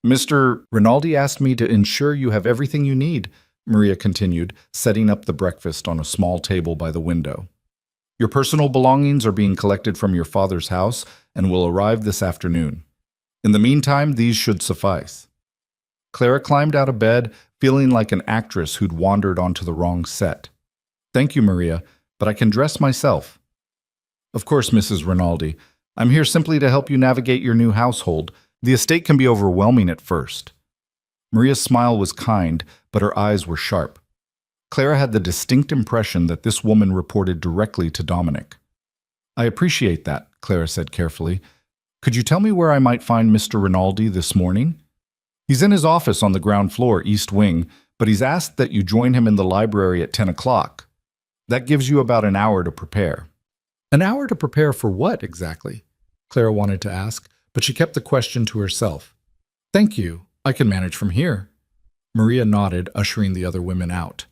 "Mr. Rinaldi asked me to ensure you have everything you need," Maria continued, setting up the breakfast on a small table by the window. "Your personal belongings are being collected from your father's house and will arrive this afternoon. In the meantime, these should suffice." Clara climbed out of bed, feeling like an actress who'd wandered onto the wrong set. "Thank you, Maria, but I can dress myself." "Of course, Mrs. Rinaldi. I'm here simply to help you navigate your new household. The estate can be overwhelming at first." Maria's smile was kind, but her eyes were sharp. Clara had the distinct impression that this woman reported directly to Dominic. "I appreciate that," Clara said carefully. "Could you tell me where I might find Mr. Rinaldi this morning?" "He's in his office on the ground floor, East Wing, but he's asked that you join him in the library at 10 o'clock. That gives you about an hour to prepare." "An hour to prepare for what, exactly?" Clara wanted to ask, but she kept the question to herself. "Thank you. I can manage from here." Maria nodded, ushering the other women out.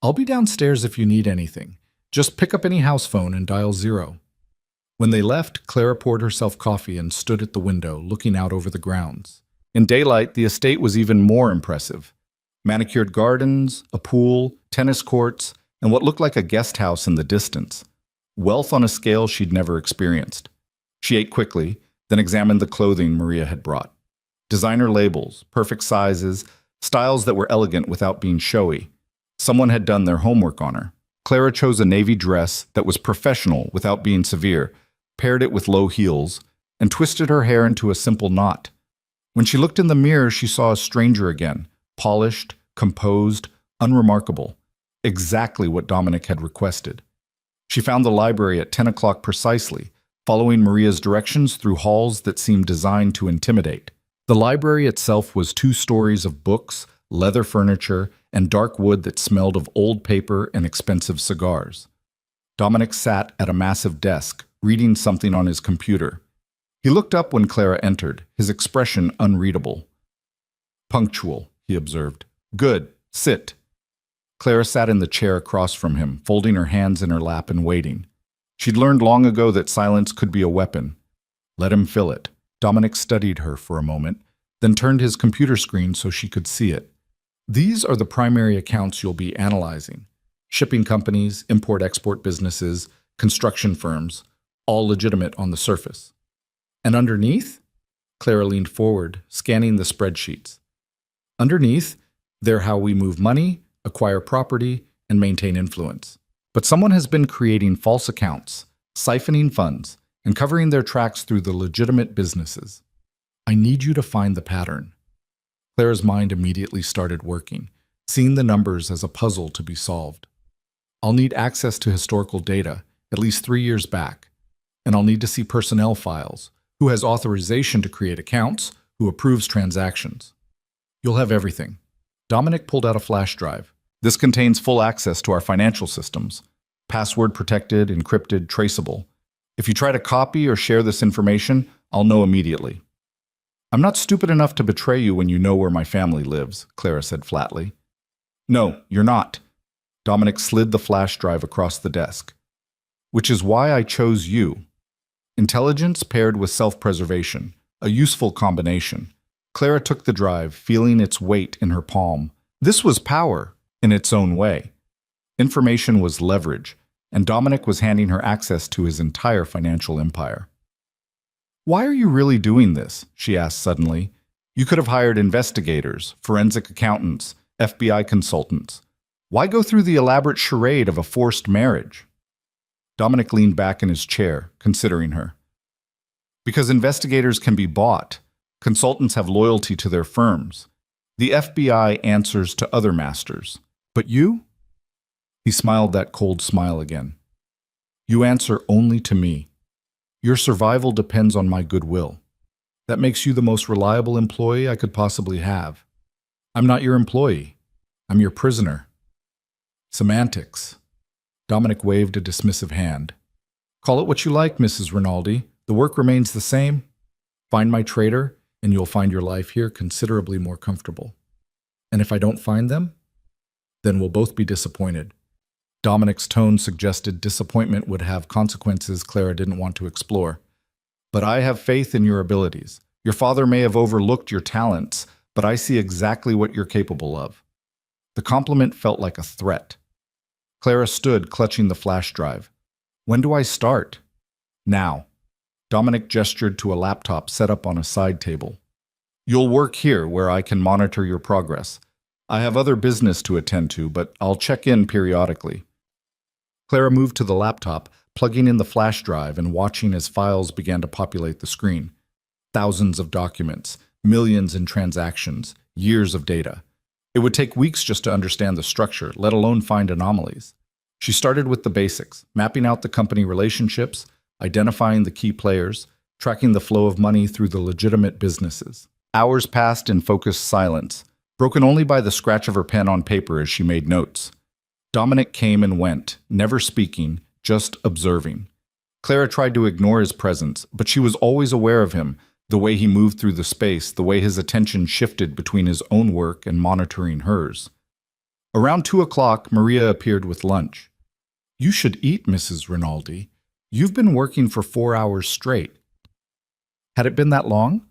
"I'll be downstairs if you need anything. Just pick up any house phone and dial 0. When they left, Clara poured herself coffee and stood at the window, looking out over the grounds. In daylight, the estate was even more impressive. Manicured gardens, a pool, tennis courts, and what looked like a guest house in the distance. Wealth on a scale she'd never experienced. She ate quickly, then examined the clothing Maria had brought. Designer labels, perfect sizes, styles that were elegant without being showy. Someone had done their homework on her. Clara chose a navy dress that was professional without being severe, paired it with low heels, and twisted her hair into a simple knot. When she looked in the mirror, she saw a stranger again, polished, composed, unremarkable. Exactly what Dominic had requested. She found the library at 10 o'clock precisely, following Maria's directions through halls that seemed designed to intimidate. The library itself was 2 stories of books, leather furniture, and dark wood that smelled of old paper and expensive cigars. Dominic sat at a massive desk, reading something on his computer. He looked up when Clara entered, his expression unreadable. "Punctual," he observed. "Good. Sit." Clara sat in the chair across from him, folding her hands in her lap and waiting. She'd learned long ago that silence could be a weapon. Let him fill it. Dominic studied her for a moment, then turned his computer screen so she could see it. "These are the primary accounts you'll be analyzing. Shipping companies, import-export businesses, construction firms, all legitimate on the surface. And underneath?" Clara leaned forward, scanning the spreadsheets. "Underneath, they're how we move money, acquire property, and maintain influence. But someone has been creating false accounts, siphoning funds, and covering their tracks through the legitimate businesses. I need you to find the pattern." Clara's mind immediately started working, seeing the numbers as a puzzle to be solved. "I'll need access to historical data, at least 3 years back. And I'll need to see personnel files, who has authorization to create accounts, who approves transactions. You'll have everything." Dominic pulled out a flash drive. "This contains full access to our financial systems. Password protected, encrypted, traceable. If you try to copy or share this information, I'll know immediately." "I'm not stupid enough to betray you when you know where my family lives," Clara said flatly. "No, you're not." Dominic slid the flash drive across the desk. "Which is why I chose you. Intelligence paired with self-preservation, a useful combination." Clara took the drive, feeling its weight in her palm. This was power, in its own way. Information was leverage, and Dominic was handing her access to his entire financial empire. Why are you really doing this? She asked suddenly. You could have hired investigators, forensic accountants, FBI consultants. Why go through the elaborate charade of a forced marriage? Dominic leaned back in his chair, considering her. Because investigators can be bought. Consultants have loyalty to their firms. The FBI answers to other masters. But you? He smiled that cold smile again. You answer only to me. Your survival depends on my goodwill. That makes you the most reliable employee I could possibly have. I'm not your employee. I'm your prisoner. Semantics. Dominic waved a dismissive hand. Call it what you like, Mrs. Rinaldi. The work remains the same. Find my traitor, and you'll find your life here considerably more comfortable. And if I don't find them, then we'll both be disappointed. Dominic's tone suggested disappointment would have consequences Clara didn't want to explore. But I have faith in your abilities. Your father may have overlooked your talents, but I see exactly what you're capable of. The compliment felt like a threat. Clara stood, clutching the flash drive. When do I start? Now. Dominic gestured to a laptop set up on a side table. You'll work here, where I can monitor your progress. I have other business to attend to, but I'll check in periodically. Clara moved to the laptop, plugging in the flash drive and watching as files began to populate the screen. Thousands of documents, millions in transactions, years of data. It would take weeks just to understand the structure, let alone find anomalies. She started with the basics, mapping out the company relationships, identifying the key players, tracking the flow of money through the legitimate businesses. Hours passed in focused silence, broken only by the scratch of her pen on paper as she made notes. Dominic came and went, never speaking, just observing. Clara tried to ignore his presence, but she was always aware of him, the way he moved through the space, the way his attention shifted between his own work and monitoring hers. Around 2 o'clock, Maria appeared with lunch. You should eat, Mrs. Rinaldi. You've been working for 4 hours straight. Had it been that long?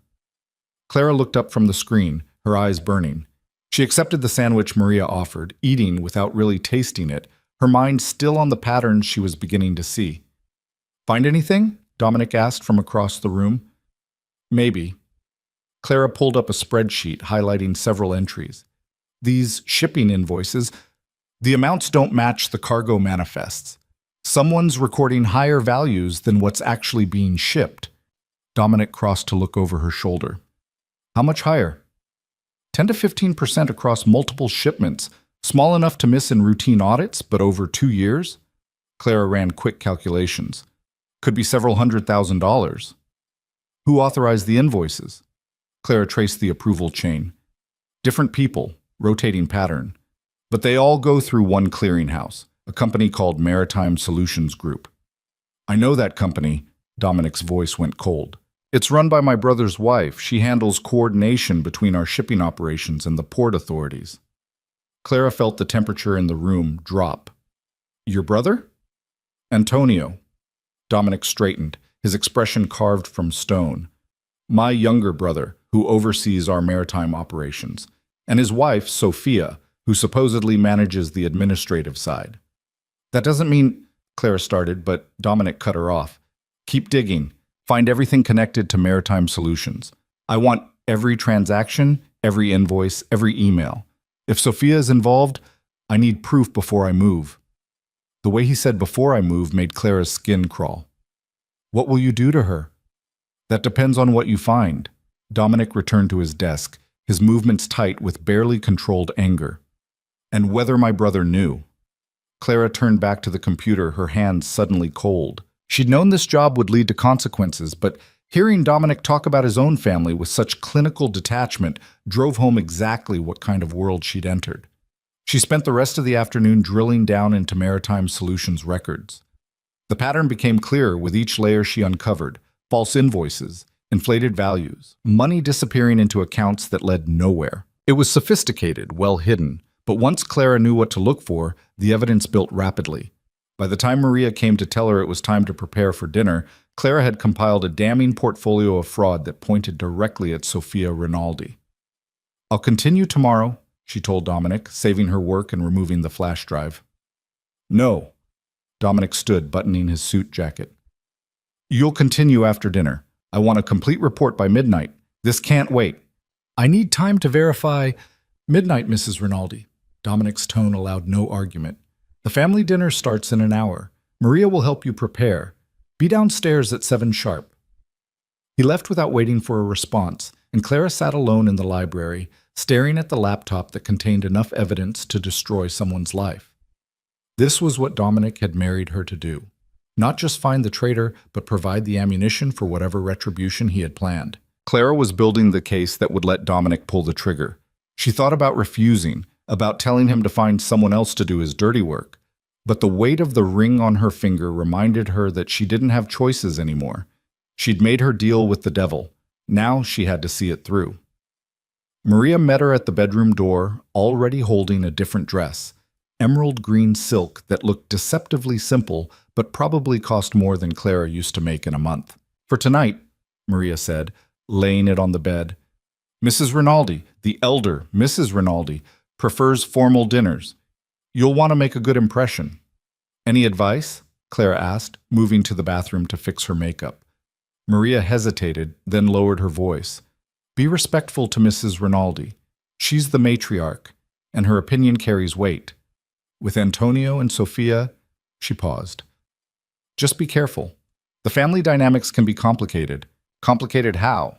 Clara looked up from the screen, her eyes burning. She accepted the sandwich Maria offered, eating without really tasting it, her mind still on the patterns she was beginning to see. Find anything? Dominic asked from across the room. Maybe. Clara pulled up a spreadsheet highlighting several entries. These shipping invoices, the amounts don't match the cargo manifests. Someone's recording higher values than what's actually being shipped. Dominic crossed to look over her shoulder. How much higher? 10 to 15% across multiple shipments, small enough to miss in routine audits, but over 2 years? Clara ran quick calculations. Could be several $100,000. Who authorized the invoices? Clara traced the approval chain. Different people, rotating pattern. But they all go through one clearinghouse, a company called Maritime Solutions Group. I know that company. Dominic's voice went cold. It's run by my brother's wife. She handles coordination between our shipping operations and the port authorities. Clara felt the temperature in the room drop. Your brother? Antonio. Dominic straightened, his expression carved from stone. My younger brother, who oversees our maritime operations, and his wife, Sophia, who supposedly manages the administrative side. That doesn't mean, Clara started, but Dominic cut her off. Keep digging. Find everything connected to Maritime Solutions. I want every transaction, every invoice, every email. If Sophia is involved, I need proof before I move. The way he said before I move made Clara's skin crawl. What will you do to her? That depends on what you find. Dominic returned to his desk, his movements tight with barely controlled anger. And whether my brother knew. Clara turned back to the computer, her hands suddenly cold. She'd known this job would lead to consequences, but hearing Dominic talk about his own family with such clinical detachment drove home exactly what kind of world she'd entered. She spent the rest of the afternoon drilling down into Maritime Solutions records. The pattern became clearer with each layer she uncovered: false invoices, inflated values, money disappearing into accounts that led nowhere. It was sophisticated, well hidden, but once Clara knew what to look for, the evidence built rapidly. By the time Maria came to tell her it was time to prepare for dinner, Clara had compiled a damning portfolio of fraud that pointed directly at Sophia Rinaldi. I'll continue tomorrow, she told Dominic, saving her work and removing the flash drive. No. Dominic stood, buttoning his suit jacket. You'll continue after dinner. I want a complete report by midnight. This can't wait. I need time to verify. Midnight, Mrs. Rinaldi. Dominic's tone allowed no argument. The family dinner starts in an hour. Maria will help you prepare. Be downstairs at 7 sharp. He left without waiting for a response, and Clara sat alone in the library, staring at the laptop that contained enough evidence to destroy someone's life. This was what Dominic had married her to do. Not just find the traitor, but provide the ammunition for whatever retribution he had planned. Clara was building the case that would let Dominic pull the trigger. She thought about refusing, about telling him to find someone else to do his dirty work. But the weight of the ring on her finger reminded her that she didn't have choices anymore. She'd made her deal with the devil. Now she had to see it through. Maria met her at the bedroom door, already holding a different dress. Emerald green silk that looked deceptively simple, but probably cost more than Clara used to make in a month. For tonight, Maria said, laying it on the bed. Mrs. Rinaldi, the elder Mrs. Rinaldi, prefers formal dinners. You'll want to make a good impression. Any advice? Clara asked, moving to the bathroom to fix her makeup. Maria hesitated, then lowered her voice. Be respectful to Mrs. Rinaldi. She's the matriarch, and her opinion carries weight. With Antonio and Sophia, she paused. Just be careful. The family dynamics can be complicated. Complicated how?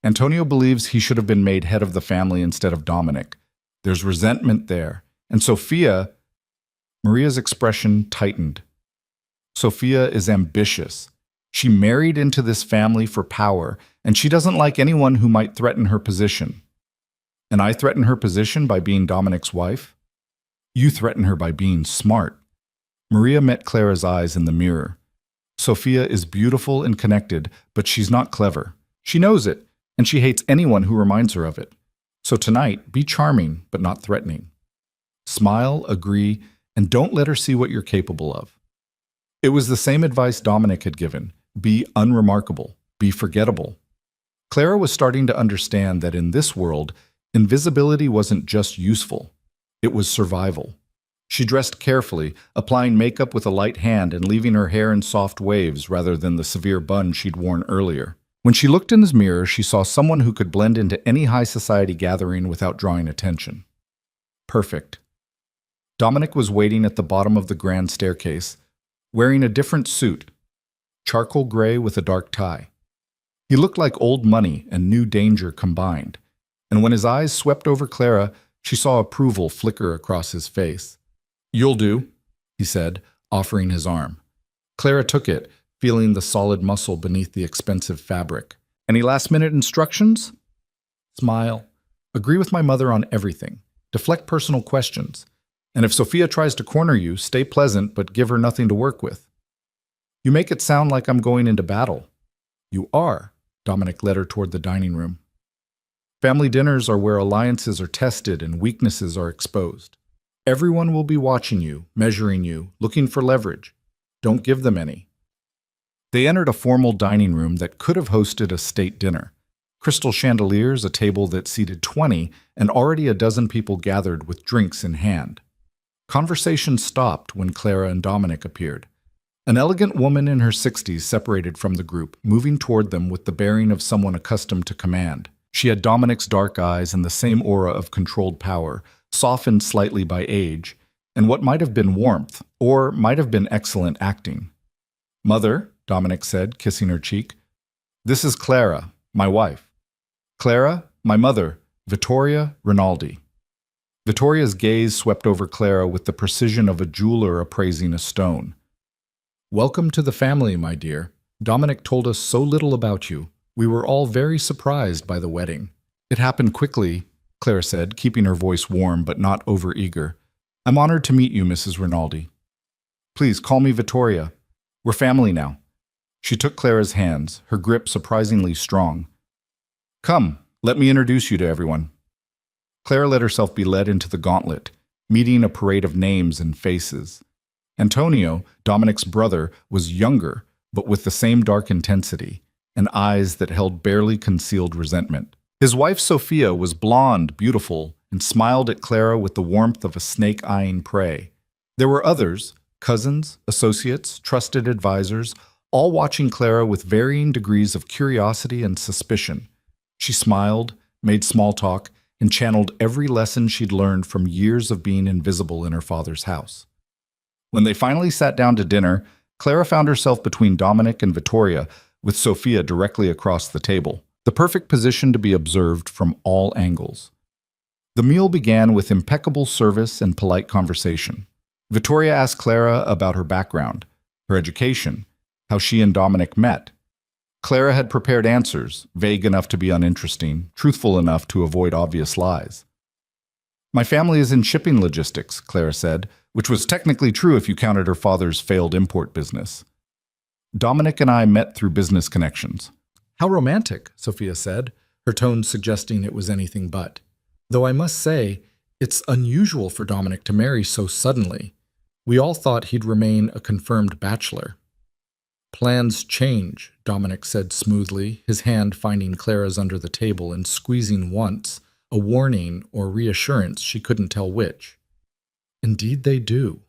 Antonio believes he should have been made head of the family instead of Dominic. There's resentment there. And Sophia, Maria's expression tightened. Sophia is ambitious. She married into this family for power, and she doesn't like anyone who might threaten her position. And I threaten her position by being Dominic's wife? You threaten her by being smart. Maria met Clara's eyes in the mirror. Sophia is beautiful and connected, but she's not clever. She knows it, and she hates anyone who reminds her of it. So tonight, be charming, but not threatening. Smile, agree, and don't let her see what you're capable of. It was the same advice Dominic had given. Be unremarkable. Be forgettable. Clara was starting to understand that in this world, invisibility wasn't just useful. It was survival. She dressed carefully, applying makeup with a light hand and leaving her hair in soft waves rather than the severe bun she'd worn earlier. When she looked in the mirror, she saw someone who could blend into any high society gathering without drawing attention. Perfect. Dominic was waiting at the bottom of the grand staircase, wearing a different suit, charcoal gray with a dark tie. He looked like old money and new danger combined, and when his eyes swept over Clara, she saw approval flicker across his face. You'll do, he said, offering his arm. Clara took it, feeling the solid muscle beneath the expensive fabric. Any last-minute instructions? Smile. Agree with my mother on everything. Deflect personal questions. And if Sophia tries to corner you, stay pleasant, but give her nothing to work with. You make it sound like I'm going into battle. You are, Dominic led her toward the dining room. Family dinners are where alliances are tested and weaknesses are exposed. Everyone will be watching you, measuring you, looking for leverage. Don't give them any. They entered a formal dining room that could have hosted a state dinner. Crystal chandeliers, a table that seated 20, and already a dozen people gathered with drinks in hand. Conversation stopped when Clara and Dominic appeared. An elegant woman in her 60s separated from the group, moving toward them with the bearing of someone accustomed to command. She had Dominic's dark eyes and the same aura of controlled power, softened slightly by age, and what might have been warmth, or might have been excellent acting. Mother, Dominic said, kissing her cheek. This is Clara, my wife. Clara, my mother, Vittoria Rinaldi. Vittoria's gaze swept over Clara with the precision of a jeweler appraising a stone. Welcome to the family, my dear. Dominic told us so little about you. We were all very surprised by the wedding. It happened quickly, Clara said, keeping her voice warm but not overeager. I'm honored to meet you, Mrs. Rinaldi. Please call me Vittoria. We're family now. She took Clara's hands, her grip surprisingly strong. Come, let me introduce you to everyone. Clara let herself be led into the gauntlet, meeting a parade of names and faces. Antonio, Dominic's brother, was younger, but with the same dark intensity, and eyes that held barely concealed resentment. His wife Sophia was blonde, beautiful, and smiled at Clara with the warmth of a snake eyeing prey. There were others, cousins, associates, trusted advisors, all watching Clara with varying degrees of curiosity and suspicion. She smiled, made small talk, and channeled every lesson she'd learned from years of being invisible in her father's house. When they finally sat down to dinner, Clara found herself between Dominic and Vittoria, with Sophia directly across the table, the perfect position to be observed from all angles. The meal began with impeccable service and polite conversation. Vittoria asked Clara about her background, her education, how she and Dominic met. Clara had prepared answers, vague enough to be uninteresting, truthful enough to avoid obvious lies. "My family is in shipping logistics," Clara said, which was technically true if you counted her father's failed import business. "Dominic and I met through business connections." "How romantic," Sophia said, her tone suggesting it was anything but. "Though I must say, it's unusual for Dominic to marry so suddenly. We all thought he'd remain a confirmed bachelor." "Plans change," Dominic said smoothly, his hand finding Clara's under the table and squeezing once, a warning or reassurance she couldn't tell which. "Indeed they do."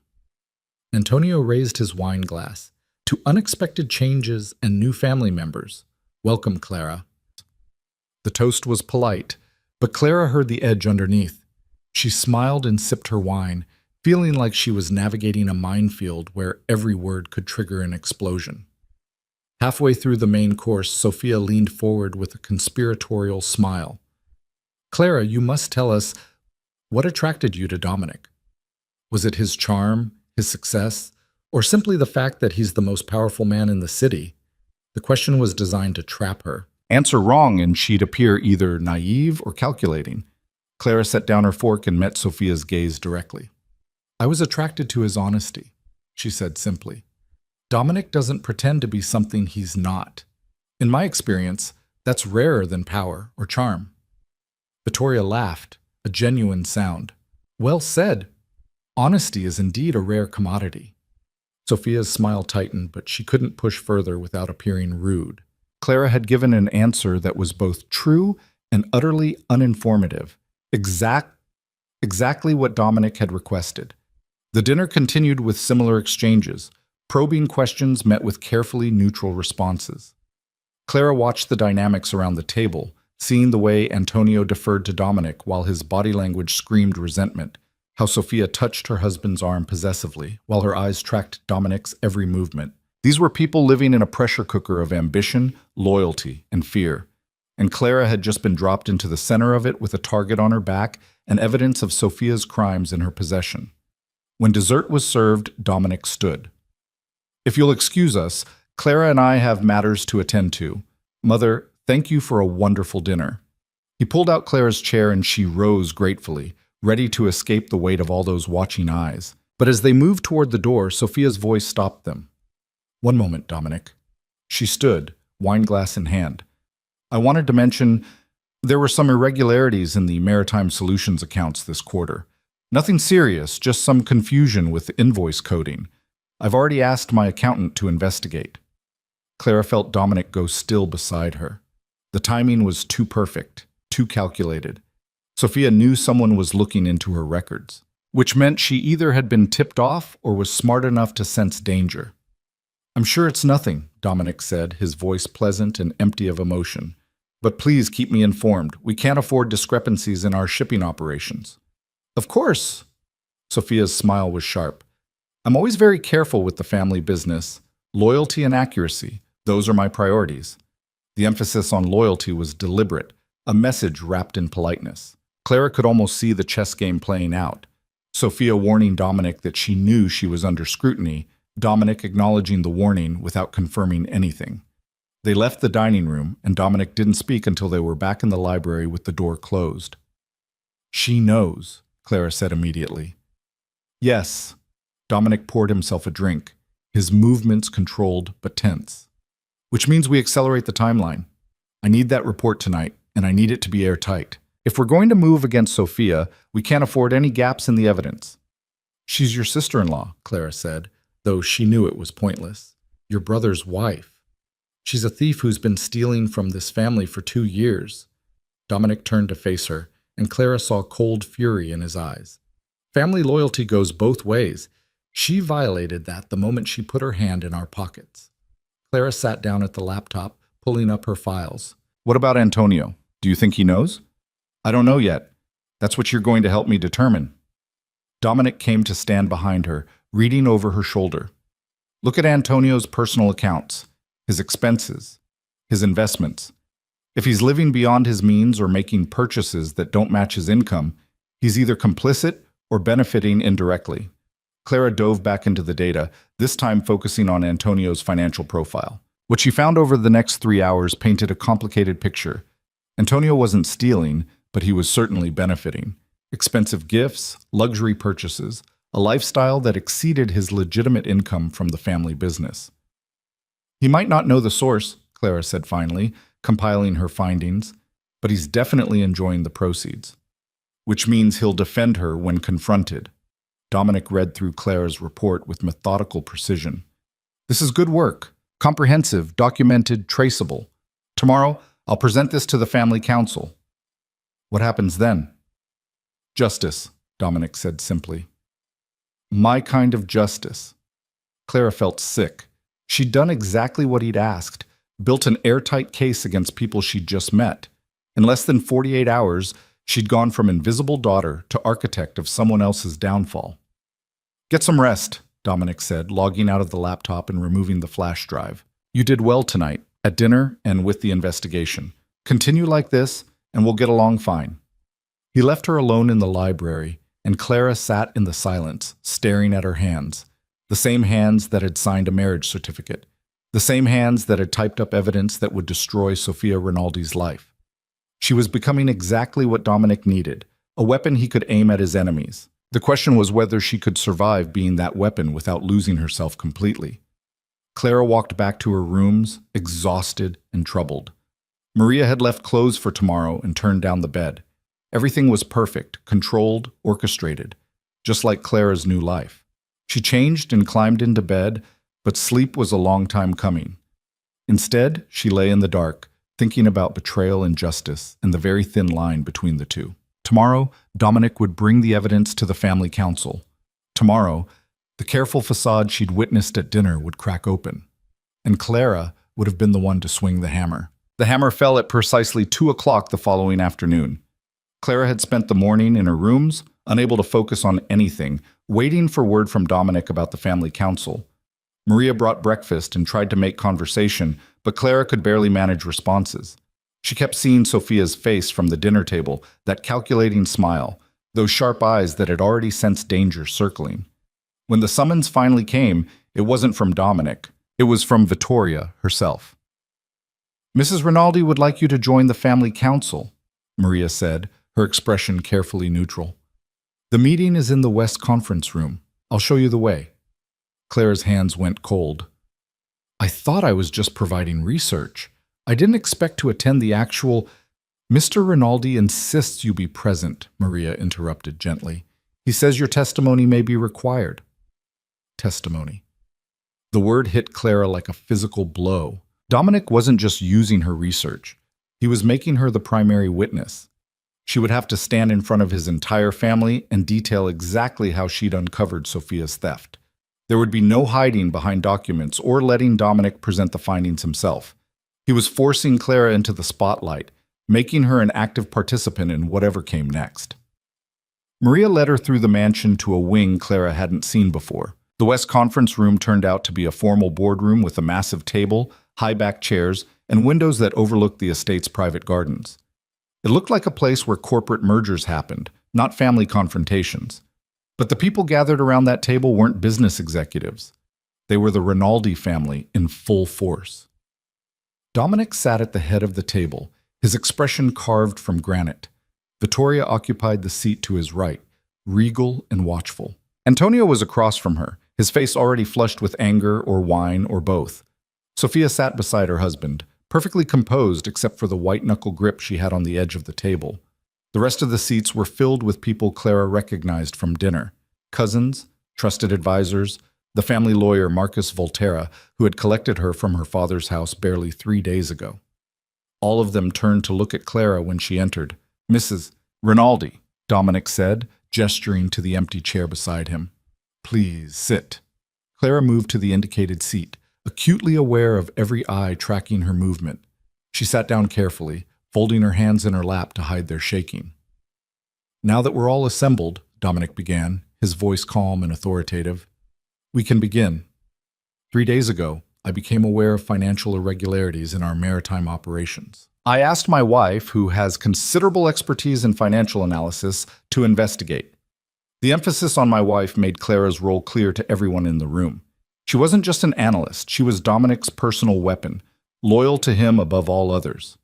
Antonio raised his wine glass. "To unexpected changes and new family members. Welcome, Clara." The toast was polite, but Clara heard the edge underneath. She smiled and sipped her wine, feeling like she was navigating a minefield where every word could trigger an explosion. Halfway through the main course, Sophia leaned forward with a conspiratorial smile. "Clara, you must tell us, what attracted you to Dominic? Was it his charm, his success, or simply the fact that he's the most powerful man in the city?" The question was designed to trap her. Answer wrong and she'd appear either naive or calculating. Clara set down her fork and met Sophia's gaze directly. "I was attracted to his honesty," she said simply. "Dominic doesn't pretend to be something he's not. In my experience, that's rarer than power or charm." Vittoria laughed, a genuine sound. "Well said. Honesty is indeed a rare commodity." Sophia's smile tightened, but she couldn't push further without appearing rude. Clara had given an answer that was both true and utterly uninformative. Exactly what Dominic had requested. The dinner continued with similar exchanges. Probing questions met with carefully neutral responses. Clara watched the dynamics around the table, seeing the way Antonio deferred to Dominic while his body language screamed resentment, how Sophia touched her husband's arm possessively while her eyes tracked Dominic's every movement. These were people living in a pressure cooker of ambition, loyalty, and fear, and Clara had just been dropped into the center of it with a target on her back and evidence of Sophia's crimes in her possession. When dessert was served, Dominic stood. "If you'll excuse us, Clara and I have matters to attend to. Mother, thank you for a wonderful dinner." He pulled out Clara's chair and she rose gratefully, ready to escape the weight of all those watching eyes. But as they moved toward the door, Sophia's voice stopped them. "One moment, Dominic." She stood, wineglass in hand. "I wanted to mention there were some irregularities in the Maritime Solutions accounts this quarter. Nothing serious, just some confusion with invoice coding. I've already asked my accountant to investigate." Clara felt Dominic go still beside her. The timing was too perfect, too calculated. Sophia knew someone was looking into her records, which meant she either had been tipped off or was smart enough to sense danger. "I'm sure it's nothing," Dominic said, his voice pleasant and empty of emotion. "But please keep me informed. We can't afford discrepancies in our shipping operations." "Of course." Sophia's smile was sharp. "I'm always very careful with the family business. Loyalty and accuracy, those are my priorities." The emphasis on loyalty was deliberate, a message wrapped in politeness. Clara could almost see the chess game playing out. Sophia warning Dominic that she knew she was under scrutiny, Dominic acknowledging the warning without confirming anything. They left the dining room, and Dominic didn't speak until they were back in the library with the door closed. "She knows," Clara said immediately. "Yes." Dominic poured himself a drink, his movements controlled but tense. "Which means we accelerate the timeline. I need that report tonight, and I need it to be airtight. If we're going to move against Sophia, we can't afford any gaps in the evidence." "She's your sister-in-law," Clara said, though she knew it was pointless. "Your brother's wife. She's a thief who's been stealing from this family for 2 years." Dominic turned to face her, and Clara saw cold fury in his eyes. Family loyalty goes both ways. She violated that the moment she put her hand in our pockets. Clara sat down at the laptop, pulling up her files. What about Antonio? Do you think he knows? I don't know yet. That's what you're going to help me determine. Dominic came to stand behind her, reading over her shoulder. Look at Antonio's personal accounts, his expenses, his investments. If he's living beyond his means or making purchases that don't match his income, he's either complicit or benefiting indirectly. Clara dove back into the data, this time focusing on Antonio's financial profile. What she found over the next 3 hours painted a complicated picture. Antonio wasn't stealing, but he was certainly benefiting. Expensive gifts, luxury purchases, a lifestyle that exceeded his legitimate income from the family business. He might not know the source, Clara said finally, compiling her findings, but he's definitely enjoying the proceeds. Which means he'll defend her when confronted. Dominic read through Clara's report with methodical precision. This is good work. Comprehensive, documented, traceable. Tomorrow, I'll present this to the family council. What happens then? Justice, Dominic said simply. My kind of justice. Clara felt sick. She'd done exactly what he'd asked, built an airtight case against people she'd just met. In less than 48 hours, she'd gone from invisible daughter to architect of someone else's downfall. Get some rest, Dominic said, logging out of the laptop and removing the flash drive. You did well tonight, at dinner and with the investigation. Continue like this, and we'll get along fine. He left her alone in the library, and Clara sat in the silence, staring at her hands. The same hands that had signed a marriage certificate. The same hands that had typed up evidence that would destroy Sofia Rinaldi's life. She was becoming exactly what Dominic needed, a weapon he could aim at his enemies. The question was whether she could survive being that weapon without losing herself completely. Clara walked back to her rooms, exhausted and troubled. Maria had left clothes for tomorrow and turned down the bed. Everything was perfect, controlled, orchestrated, just like Clara's new life. She changed and climbed into bed, but sleep was a long time coming. Instead, she lay in the dark, thinking about betrayal and justice and the very thin line between the two. Tomorrow, Dominic would bring the evidence to the family council. Tomorrow, the careful facade she'd witnessed at dinner would crack open. And Clara would have been the one to swing the hammer. The hammer fell at precisely 2 o'clock the following afternoon. Clara had spent the morning in her rooms, unable to focus on anything, waiting for word from Dominic about the family council. Maria brought breakfast and tried to make conversation, but Clara could barely manage responses. She kept seeing Sofia's face from the dinner table, that calculating smile, those sharp eyes that had already sensed danger circling. When the summons finally came, it wasn't from Dominic. It was from Vittoria herself. Mrs. Rinaldi would like you to join the family council, Maria said, her expression carefully neutral. The meeting is in the West Conference Room. I'll show you the way. Clara's hands went cold. I thought I was just providing research. I didn't expect to attend the actual— Mr. Rinaldi insists you be present, Maria interrupted gently. He says your testimony may be required. Testimony. The word hit Clara like a physical blow. Dominic wasn't just using her research. He was making her the primary witness. She would have to stand in front of his entire family and detail exactly how she'd uncovered Sofia's theft. There would be no hiding behind documents or letting Dominic present the findings himself. He was forcing Clara into the spotlight, making her an active participant in whatever came next. Maria led her through the mansion to a wing Clara hadn't seen before. The West Conference Room turned out to be a formal boardroom with a massive table, high-backed chairs, and windows that overlooked the estate's private gardens. It looked like a place where corporate mergers happened, not family confrontations. But the people gathered around that table weren't business executives. They were the Rinaldi family in full force. Dominic sat at the head of the table, his expression carved from granite. Vittoria occupied the seat to his right, regal and watchful. Antonio was across from her, his face already flushed with anger or wine or both. Sofia sat beside her husband, perfectly composed except for the white-knuckle grip she had on the edge of the table. The rest of the seats were filled with people Clara recognized from dinner. Cousins, trusted advisors, the family lawyer Marcus Volterra, who had collected her from her father's house barely 3 days ago. All of them turned to look at Clara when she entered. Mrs. Rinaldi, Dominic said, gesturing to the empty chair beside him. Please sit. Clara moved to the indicated seat, acutely aware of every eye tracking her movement. She sat down carefully, folding her hands in her lap to hide their shaking. "Now that we're all assembled," Dominic began, his voice calm and authoritative, "we can begin. 3 days ago, I became aware of financial irregularities in our maritime operations. I asked my wife, who has considerable expertise in financial analysis, to investigate. The emphasis on my wife made Clara's role clear to everyone in the room. She wasn't just an analyst, she was Dominic's personal weapon, loyal to him above all others.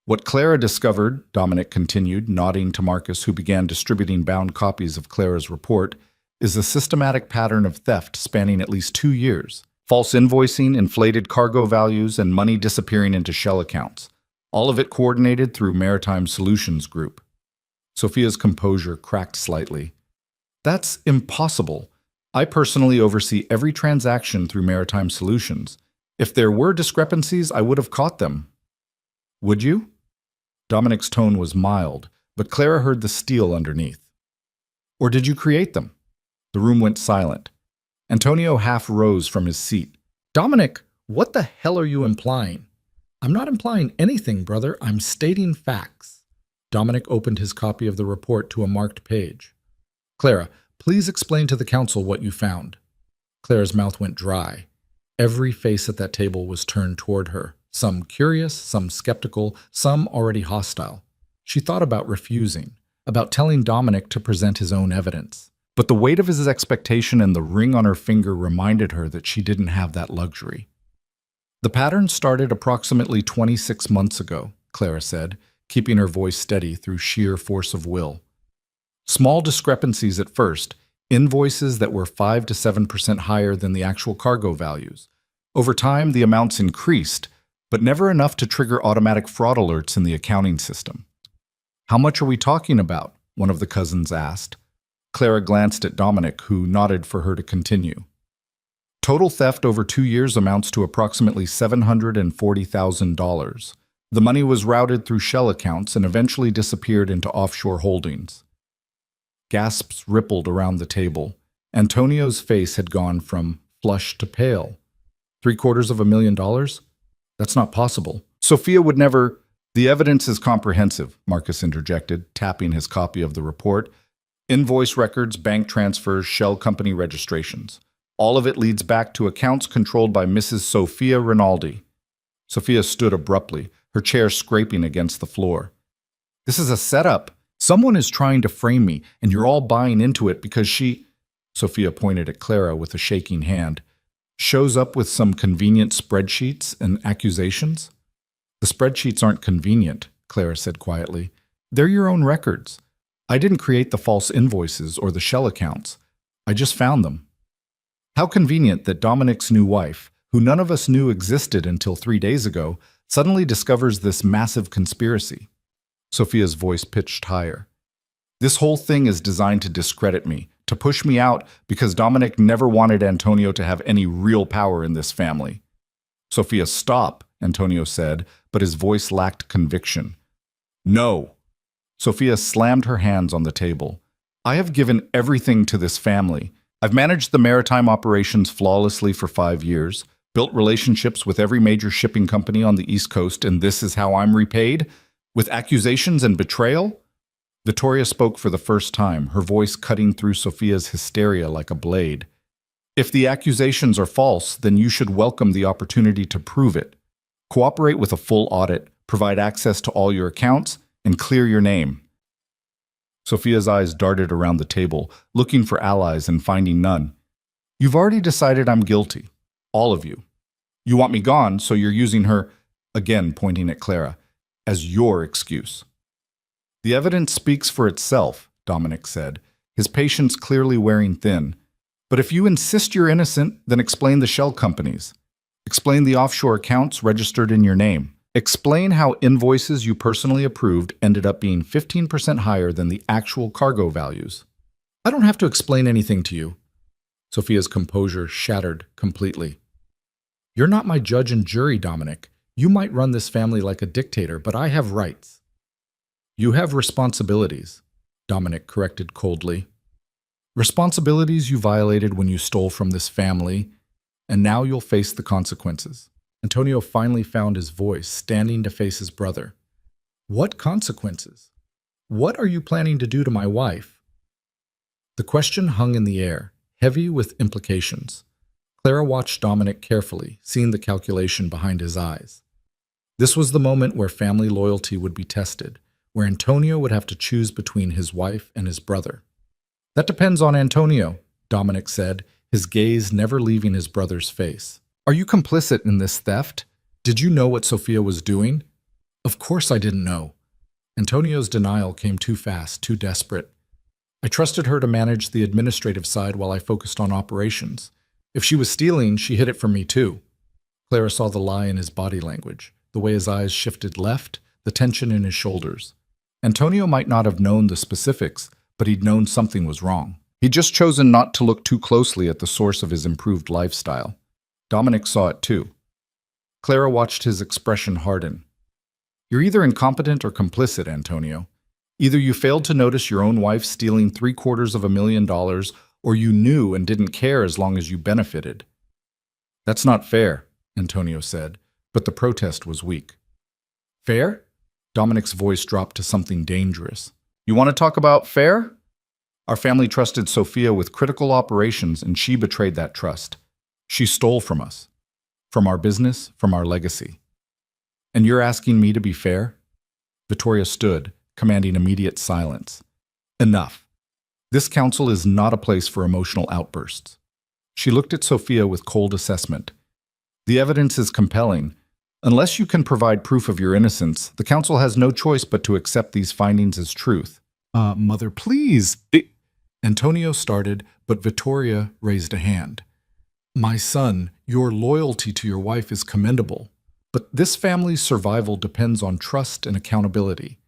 What Clara discovered," Dominic continued, nodding to Marcus, who began distributing bound copies of Clara's report, "is a systematic pattern of theft spanning at least 2 years. False invoicing, inflated cargo values, and money disappearing into shell accounts. All of it coordinated through Maritime Solutions Group." Sophia's composure cracked slightly. "That's impossible. I personally oversee every transaction through Maritime Solutions. If there were discrepancies, I would have caught them." "Would you?" Dominic's tone was mild, but Clara heard the steel underneath. "Or did you create them?" The room went silent. Antonio half rose from his seat. "Dominic, what the hell are you implying?" "I'm not implying anything, brother. I'm stating facts." Dominic opened his copy of the report to a marked page. "Clara, please explain to the council what you found." Clara's mouth went dry. Every face at that table was turned toward her, some curious, some skeptical, some already hostile. She thought about refusing, about telling Dominic to present his own evidence. But the weight of his expectation and the ring on her finger reminded her that she didn't have that luxury. "The pattern started approximately 26 months ago," Clara said, keeping her voice steady through sheer force of will. "Small discrepancies at first, invoices that were 5 to 7% higher than the actual cargo values. Over time, the amounts increased, but never enough to trigger automatic fraud alerts in the accounting system." "How much are we talking about?" one of the cousins asked. Clara glanced at Dominic, who nodded for her to continue. "Total theft over 2 years amounts to approximately $740,000. The money was routed through shell accounts and eventually disappeared into offshore holdings." Gasps rippled around the table. Antonio's face had gone from flushed to pale. $750,000? That's not possible. Sophia would never— "The evidence is comprehensive," Marcus interjected, tapping his copy of the report. "Invoice records, bank transfers, shell company registrations. All of it leads back to accounts controlled by Mrs. Sophia Rinaldi." Sophia stood abruptly, her chair scraping against the floor. "This is a setup. Someone is trying to frame me, and you're all buying into it because she—" Sophia pointed at Clara with a shaking hand. "Shows up with some convenient spreadsheets and accusations?" "The spreadsheets aren't convenient," Clara said quietly. "They're your own records. I didn't create the false invoices or the shell accounts. I just found them." How convenient that Dominic's new wife, who none of us knew existed until 3 days ago, suddenly discovers this massive conspiracy. Sophia's voice pitched higher. "This whole thing is designed to discredit me, to push me out, because Dominic never wanted Antonio to have any real power in this family." "Sophia, stop," Antonio said, but his voice lacked conviction. "No." Sophia slammed her hands on the table. "I have given everything to this family. I've managed the maritime operations flawlessly for 5 years, built relationships with every major shipping company on the East Coast, and this is how I'm repaid? With accusations and betrayal?" Vittoria spoke for the first time, her voice cutting through Sophia's hysteria like a blade. "If the accusations are false, then you should welcome the opportunity to prove it. Cooperate with a full audit, provide access to all your accounts, and clear your name." Sophia's eyes darted around the table, looking for allies and finding none. "You've already decided I'm guilty. All of you. You want me gone, so you're using her," again pointing at Clara, "as your excuse." "The evidence speaks for itself," Dominic said, his patience clearly wearing thin. "But if you insist you're innocent, then explain the shell companies. Explain the offshore accounts registered in your name. Explain how invoices you personally approved ended up being 15% higher than the actual cargo values." "I don't have to explain anything to you." Sophia's composure shattered completely. "You're not my judge and jury, Dominic. You might run this family like a dictator, but I have rights." "You have responsibilities," Dominic corrected coldly. "Responsibilities you violated when you stole from this family and now you'll face the consequences. Antonio finally found his voice, standing to face his brother. What consequences? What are you planning to do to my wife? The question hung in the air, heavy with implications. Clara watched Dominic carefully, seeing the calculation behind his eyes. This was the moment where family loyalty would be tested, where Antonio would have to choose between his wife and his brother. That depends on Antonio, Dominic said, his gaze never leaving his brother's face. Are you complicit in this theft? Did you know what Sofia was doing? Of course I didn't know. Antonio's denial came too fast, too desperate. I trusted her to manage the administrative side while I focused on operations. If she was stealing, she hid it from me too. Clara saw the lie in his body language, the way his eyes shifted left, the tension in his shoulders. Antonio might not have known the specifics, but he'd known something was wrong. He'd just chosen not to look too closely at the source of his improved lifestyle. Dominic saw it too. Clara watched his expression harden. You're either incompetent or complicit, Antonio. Either you failed to notice your own wife stealing $750,000, or you knew and didn't care as long as you benefited. That's not fair, Antonio said, but the protest was weak. Fair? Dominic's voice dropped to something dangerous. You want to talk about fair? Our family trusted Sofia with critical operations, and she betrayed that trust. She stole from us, from our business, from our legacy. And you're asking me to be fair? Vittoria stood, commanding immediate silence. Enough. This council is not a place for emotional outbursts. She looked at Sofia with cold assessment. The evidence is compelling. Unless you can provide proof of your innocence, the council has no choice but to accept these findings as truth. Mother, please. Antonio started, but Vittoria raised a hand. My son, your loyalty to your wife is commendable, but this family's survival depends on trust and accountability.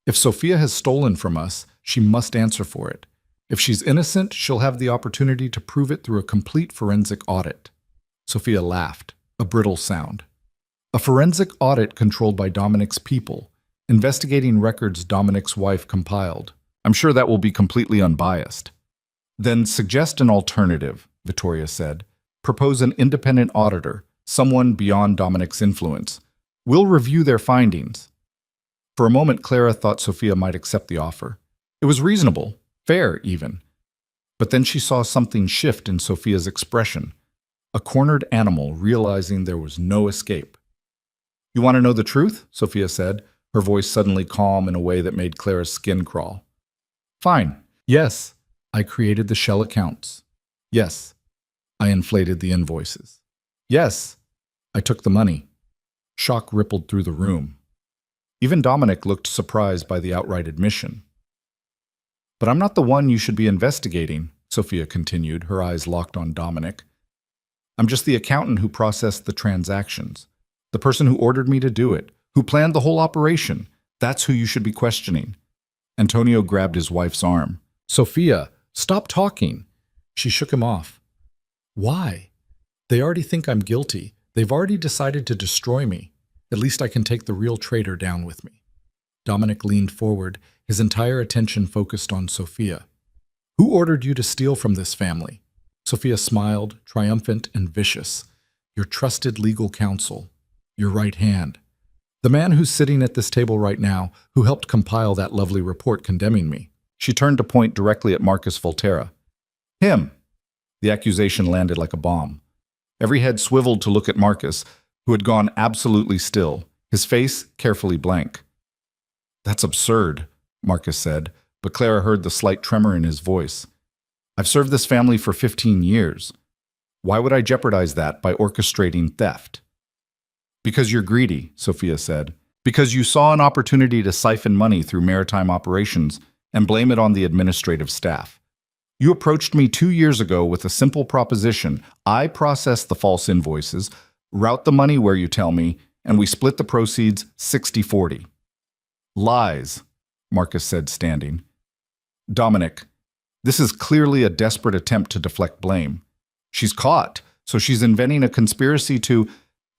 If Sofia has stolen from us, she must answer for it. If she's innocent, she'll have the opportunity to prove it through a complete forensic audit. Sofia laughed, a brittle sound. A forensic audit controlled by Dominic's people, investigating records Dominic's wife compiled. I'm sure that will be completely unbiased. Then suggest an alternative, Vittoria said. Propose an independent auditor, someone beyond Dominic's influence. We'll review their findings. For a moment, Clara thought Sofia might accept the offer. It was reasonable, fair even. But then she saw something shift in Sofia's expression, a cornered animal realizing there was no escape. You want to know the truth? Sofia said, her voice suddenly calm in a way that made Clara's skin crawl. Fine. Yes, I created the shell accounts. Yes, I inflated the invoices. Yes, I took the money. Shock rippled through the room. Even Dominic looked surprised by the outright admission. But I'm not the one you should be investigating, Sofia continued, her eyes locked on Dominic. I'm just the accountant who processed the transactions, the person who ordered me to do it, who planned the whole operation. That's who you should be questioning. Antonio grabbed his wife's arm. Sofia, stop talking. She shook him off. Why? They already think I'm guilty. They've already decided to destroy me. At least I can take the real traitor down with me. Dominic leaned forward, his entire attention focused on Sofia. Who ordered you to steal from this family? Sofia smiled, triumphant and vicious. Your trusted legal counsel. Your right hand. The man who's sitting at this table right now, who helped compile that lovely report condemning me. She turned to point directly at Marcus Volterra. Him. The accusation landed like a bomb. Every head swiveled to look at Marcus, who had gone absolutely still, his face carefully blank. That's absurd, Marcus said, but Clara heard the slight tremor in his voice. I've served this family for 15 years. Why would I jeopardize that by orchestrating theft? Because you're greedy, Sofia said. Because you saw an opportunity to siphon money through maritime operations and blame it on the administrative staff. You approached me 2 years ago with a simple proposition. I process the false invoices, route the money where you tell me, and we split the proceeds 60-40. Lies, Marcus said, standing. Dominic, this is clearly a desperate attempt to deflect blame. She's caught, so she's inventing a conspiracy to...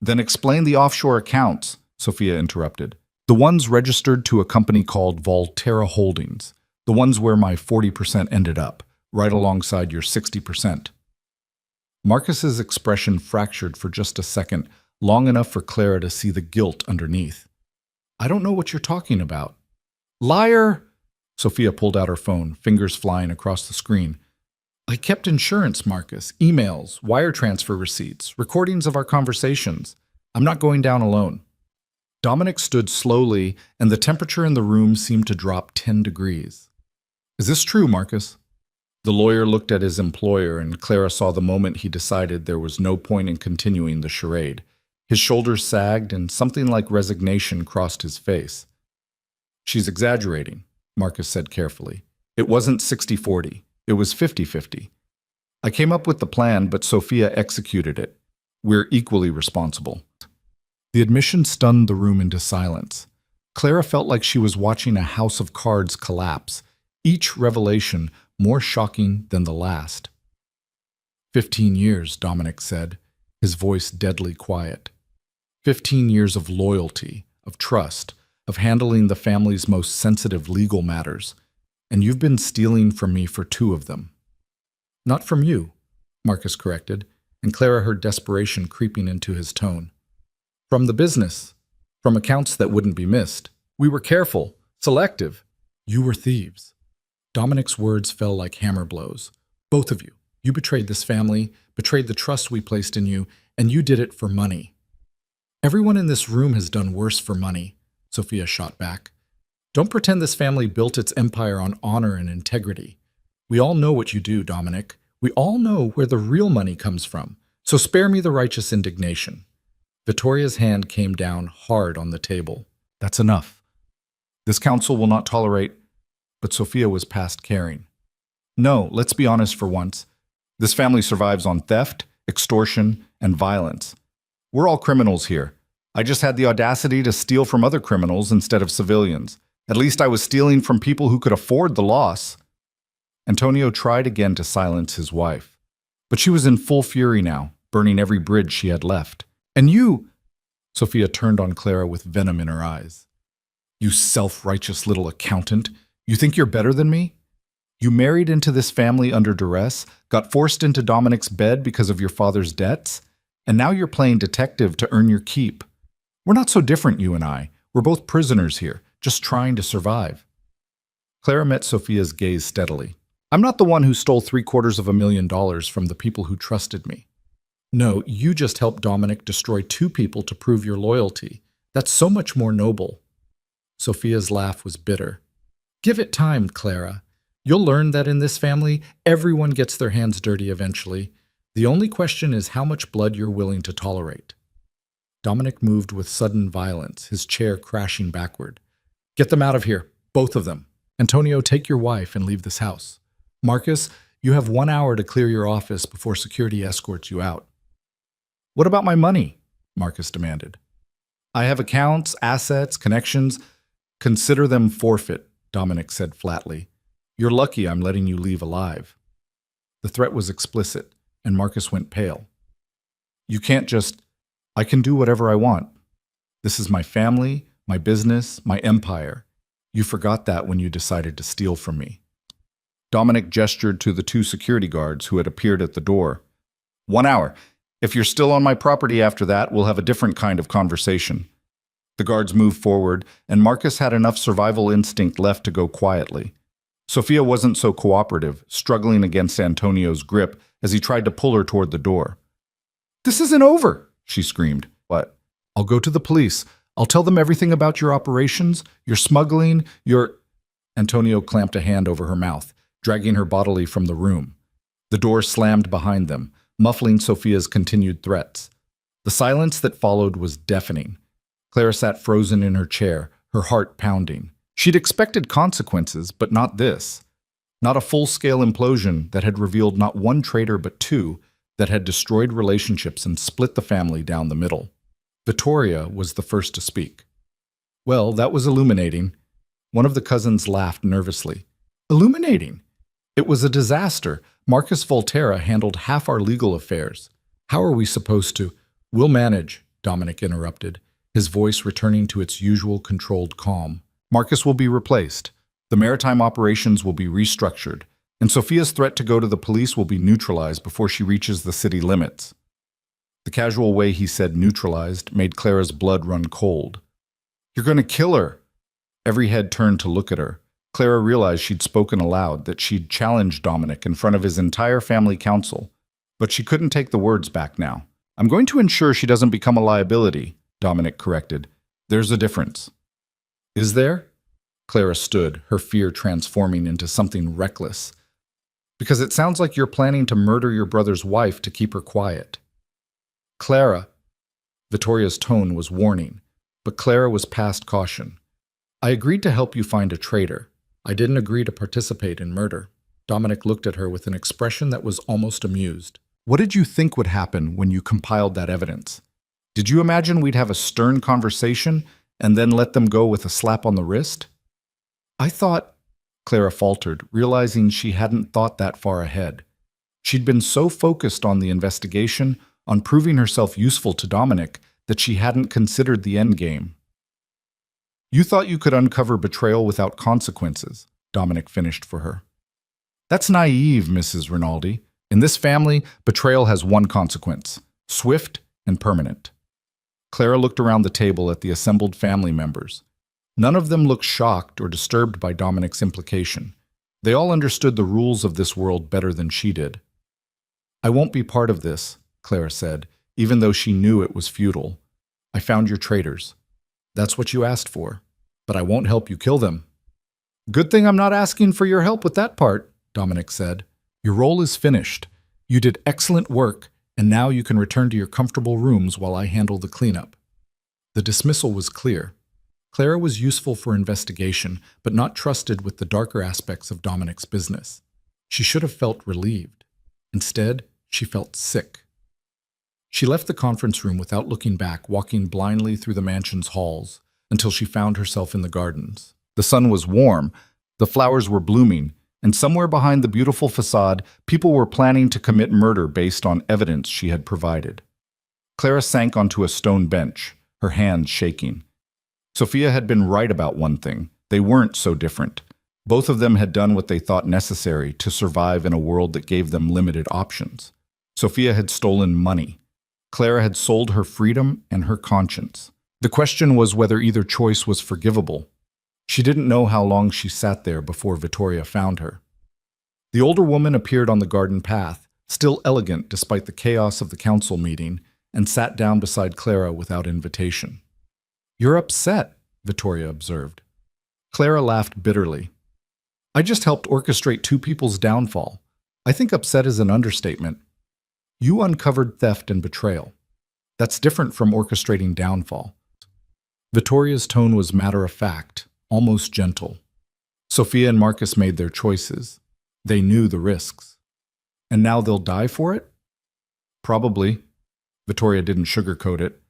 Then explain the offshore accounts, Sofia interrupted. The ones registered to a company called Volterra Holdings. The ones where my 40% ended up, right alongside your 60%. Marcus's expression fractured for just a second, long enough for Clara to see the guilt underneath. I don't know what you're talking about. Liar! Sophia pulled out her phone, fingers flying across the screen. I kept insurance, Marcus, emails, wire transfer receipts, recordings of our conversations. I'm not going down alone. Dominic stood slowly, and the temperature in the room seemed to drop 10 degrees. Is this true, Marcus? The lawyer looked at his employer, and Clara saw the moment he decided there was no point in continuing the charade. His shoulders sagged, and something like resignation crossed his face. She's exaggerating, Marcus said carefully. It wasn't 60-40. It was 50-50. I came up with the plan, but Sophia executed it. We're equally responsible. The admission stunned the room into silence. Clara felt like she was watching a house of cards collapse, each revelation more shocking than the last. 15 years, Dominic said, his voice deadly quiet. 15 years of loyalty, of trust, of handling the family's most sensitive legal matters, and you've been stealing from me for 2 of them. Not from you, Marcus corrected, and Clara heard desperation creeping into his tone. From the business, from accounts that wouldn't be missed. We were careful, selective. You were thieves. Dominic's words fell like hammer blows. Both of you. You betrayed this family, betrayed the trust we placed in you, and you did it for money. Everyone in this room has done worse for money, Sophia shot back. Don't pretend this family built its empire on honor and integrity. We all know what you do, Dominic. We all know where the real money comes from, so spare me the righteous indignation. Vittoria's hand came down hard on the table. That's enough. This council will not tolerate. But Sophia was past caring. No, let's be honest for once. This family survives on theft, extortion, and violence. We're all criminals here. I just had the audacity to steal from other criminals instead of civilians. At least I was stealing from people who could afford the loss. Antonio tried again to silence his wife. But she was in full fury now, burning every bridge she had left. And you... Sophia turned on Clara with venom in her eyes. You self-righteous little accountant. You think you're better than me? You married into this family under duress, got forced into Dominic's bed because of your father's debts, and now you're playing detective to earn your keep. We're not so different, you and I. We're both prisoners here, just trying to survive. Clara met Sophia's gaze steadily. I'm not the one who stole $750,000 from the people who trusted me. No, you just helped Dominic destroy 2 people to prove your loyalty. That's so much more noble. Sophia's laugh was bitter. Give it time, Clara. You'll learn that in this family, everyone gets their hands dirty eventually. The only question is how much blood you're willing to tolerate. Dominic moved with sudden violence, his chair crashing backward. Get them out of here, both of them. Antonio, take your wife and leave this house. Marcus, you have 1 hour to clear your office before security escorts you out. What about my money? Marcus demanded. I have accounts, assets, connections. Consider them forfeit, Dominic said flatly. You're lucky I'm letting you leave alive. The threat was explicit, and Marcus went pale. You can't just... I can do whatever I want. This is my family, my business, my empire. You forgot that when you decided to steal from me. Dominic gestured to the 2 security guards who had appeared at the door. 1 hour. If you're still on my property after that, we'll have a different kind of conversation. The guards moved forward, and Marcus had enough survival instinct left to go quietly. Sophia wasn't so cooperative, struggling against Antonio's grip as he tried to pull her toward the door. This isn't over, she screamed. What? I'll go to the police. I'll tell them everything about your operations, your smuggling, your... Antonio clamped a hand over her mouth, dragging her bodily from the room. The door slammed behind them, muffling Sophia's continued threats. The silence that followed was deafening. Clara sat frozen in her chair, her heart pounding. She'd expected consequences, but not this. Not a full-scale implosion that had revealed not 1 traitor but 2, that had destroyed relationships and split the family down the middle. Vittoria was the first to speak. Well, that was illuminating. One of the cousins laughed nervously. Illuminating? It was a disaster. Marcus Volterra handled half our legal affairs. How are we supposed to... We'll manage, Dominic interrupted, his voice returning to its usual controlled calm. Marcus will be replaced. The maritime operations will be restructured. and Sophia's threat to go to the police will be neutralized before she reaches the city limits. The casual way he said neutralized made Clara's blood run cold. You're going to kill her! Every head turned to look at her. Clara realized she'd spoken aloud, that she'd challenged Dominic in front of his entire family council. But she couldn't take the words back now. I'm going to ensure she doesn't become a liability, Dominic corrected. There's a difference. Is there? Clara stood, her fear transforming into something reckless. Because it sounds like you're planning to murder your brother's wife to keep her quiet. Clara. Vittoria's tone was warning, but Clara was past caution. I agreed to help you find a traitor. I didn't agree to participate in murder. Dominic looked at her with an expression that was almost amused. What did you think would happen when you compiled that evidence? Did you imagine we'd have a stern conversation and then let them go with a slap on the wrist? I thought, Clara faltered, realizing she hadn't thought that far ahead. She'd been so focused on the investigation, on proving herself useful to Dominic, that she hadn't considered the end game. You thought you could uncover betrayal without consequences, Dominic finished for her. That's naive, Mrs. Rinaldi. In this family, betrayal has one consequence, swift and permanent. Clara looked around the table at the assembled family members. None of them looked shocked or disturbed by Dominic's implication. They all understood the rules of this world better than she did. I won't be part of this, Clara said, even though she knew it was futile. I found your traitors. That's what you asked for, but I won't help you kill them. Good thing I'm not asking for your help with that part, Dominic said. Your role is finished. You did excellent work, and now you can return to your comfortable rooms while I handle the cleanup. The dismissal was clear. Clara was useful for investigation, but not trusted with the darker aspects of Dominic's business. She should have felt relieved. Instead, she felt sick. She left the conference room without looking back, walking blindly through the mansion's halls until she found herself in the gardens. The sun was warm, the flowers were blooming, and somewhere behind the beautiful facade, people were planning to commit murder based on evidence she had provided. Clara sank onto a stone bench, her hands shaking. Sophia had been right about one thing. They weren't so different. Both of them had done what they thought necessary to survive in a world that gave them limited options. Sophia had stolen money. Clara had sold her freedom and her conscience. The question was whether either choice was forgivable. She didn't know how long she sat there before Vittoria found her. The older woman appeared on the garden path, still elegant despite the chaos of the council meeting, and sat down beside Clara without invitation. You're upset, Vittoria observed. Clara laughed bitterly. I just helped orchestrate two people's downfall. I think upset is an understatement. You uncovered theft and betrayal. That's different from orchestrating downfall. Vittoria's tone was matter-of-fact, almost gentle. Sophia and Marcus made their choices. They knew the risks. And now they'll die for it? Probably. Vittoria didn't sugarcoat it.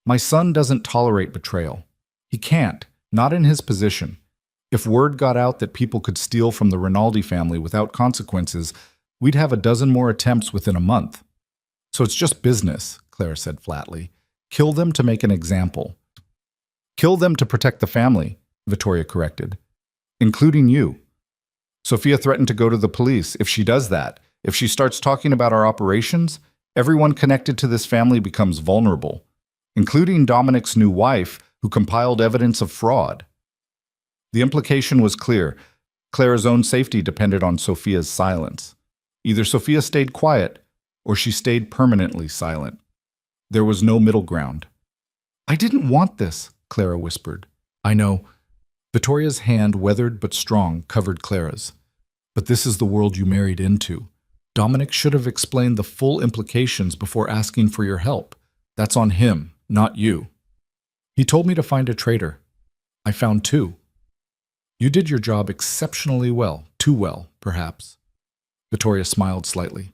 My son doesn't tolerate betrayal. He can't, not in his position. If word got out that people could steal from the Rinaldi family without consequences, we'd have a dozen more attempts within a month. So it's just business, Clara said flatly. Kill them to make an example. Kill them to protect the family, Vittoria corrected. Including you. Sophia threatened to go to the police. If she does that, if she starts talking about our operations, everyone connected to this family becomes vulnerable, including Dominic's new wife, who compiled evidence of fraud. The implication was clear. Clara's own safety depended on Sophia's silence. Either Sophia stayed quiet, or she stayed permanently silent. There was no middle ground. I didn't want this, Clara whispered. I know. Vittoria's hand, weathered but strong, covered Clara's. But this is the world you married into. Dominic should have explained the full implications before asking for your help. That's on him, not you. He told me to find a traitor. I found two. You did your job exceptionally well, too well, perhaps. Vittoria smiled slightly.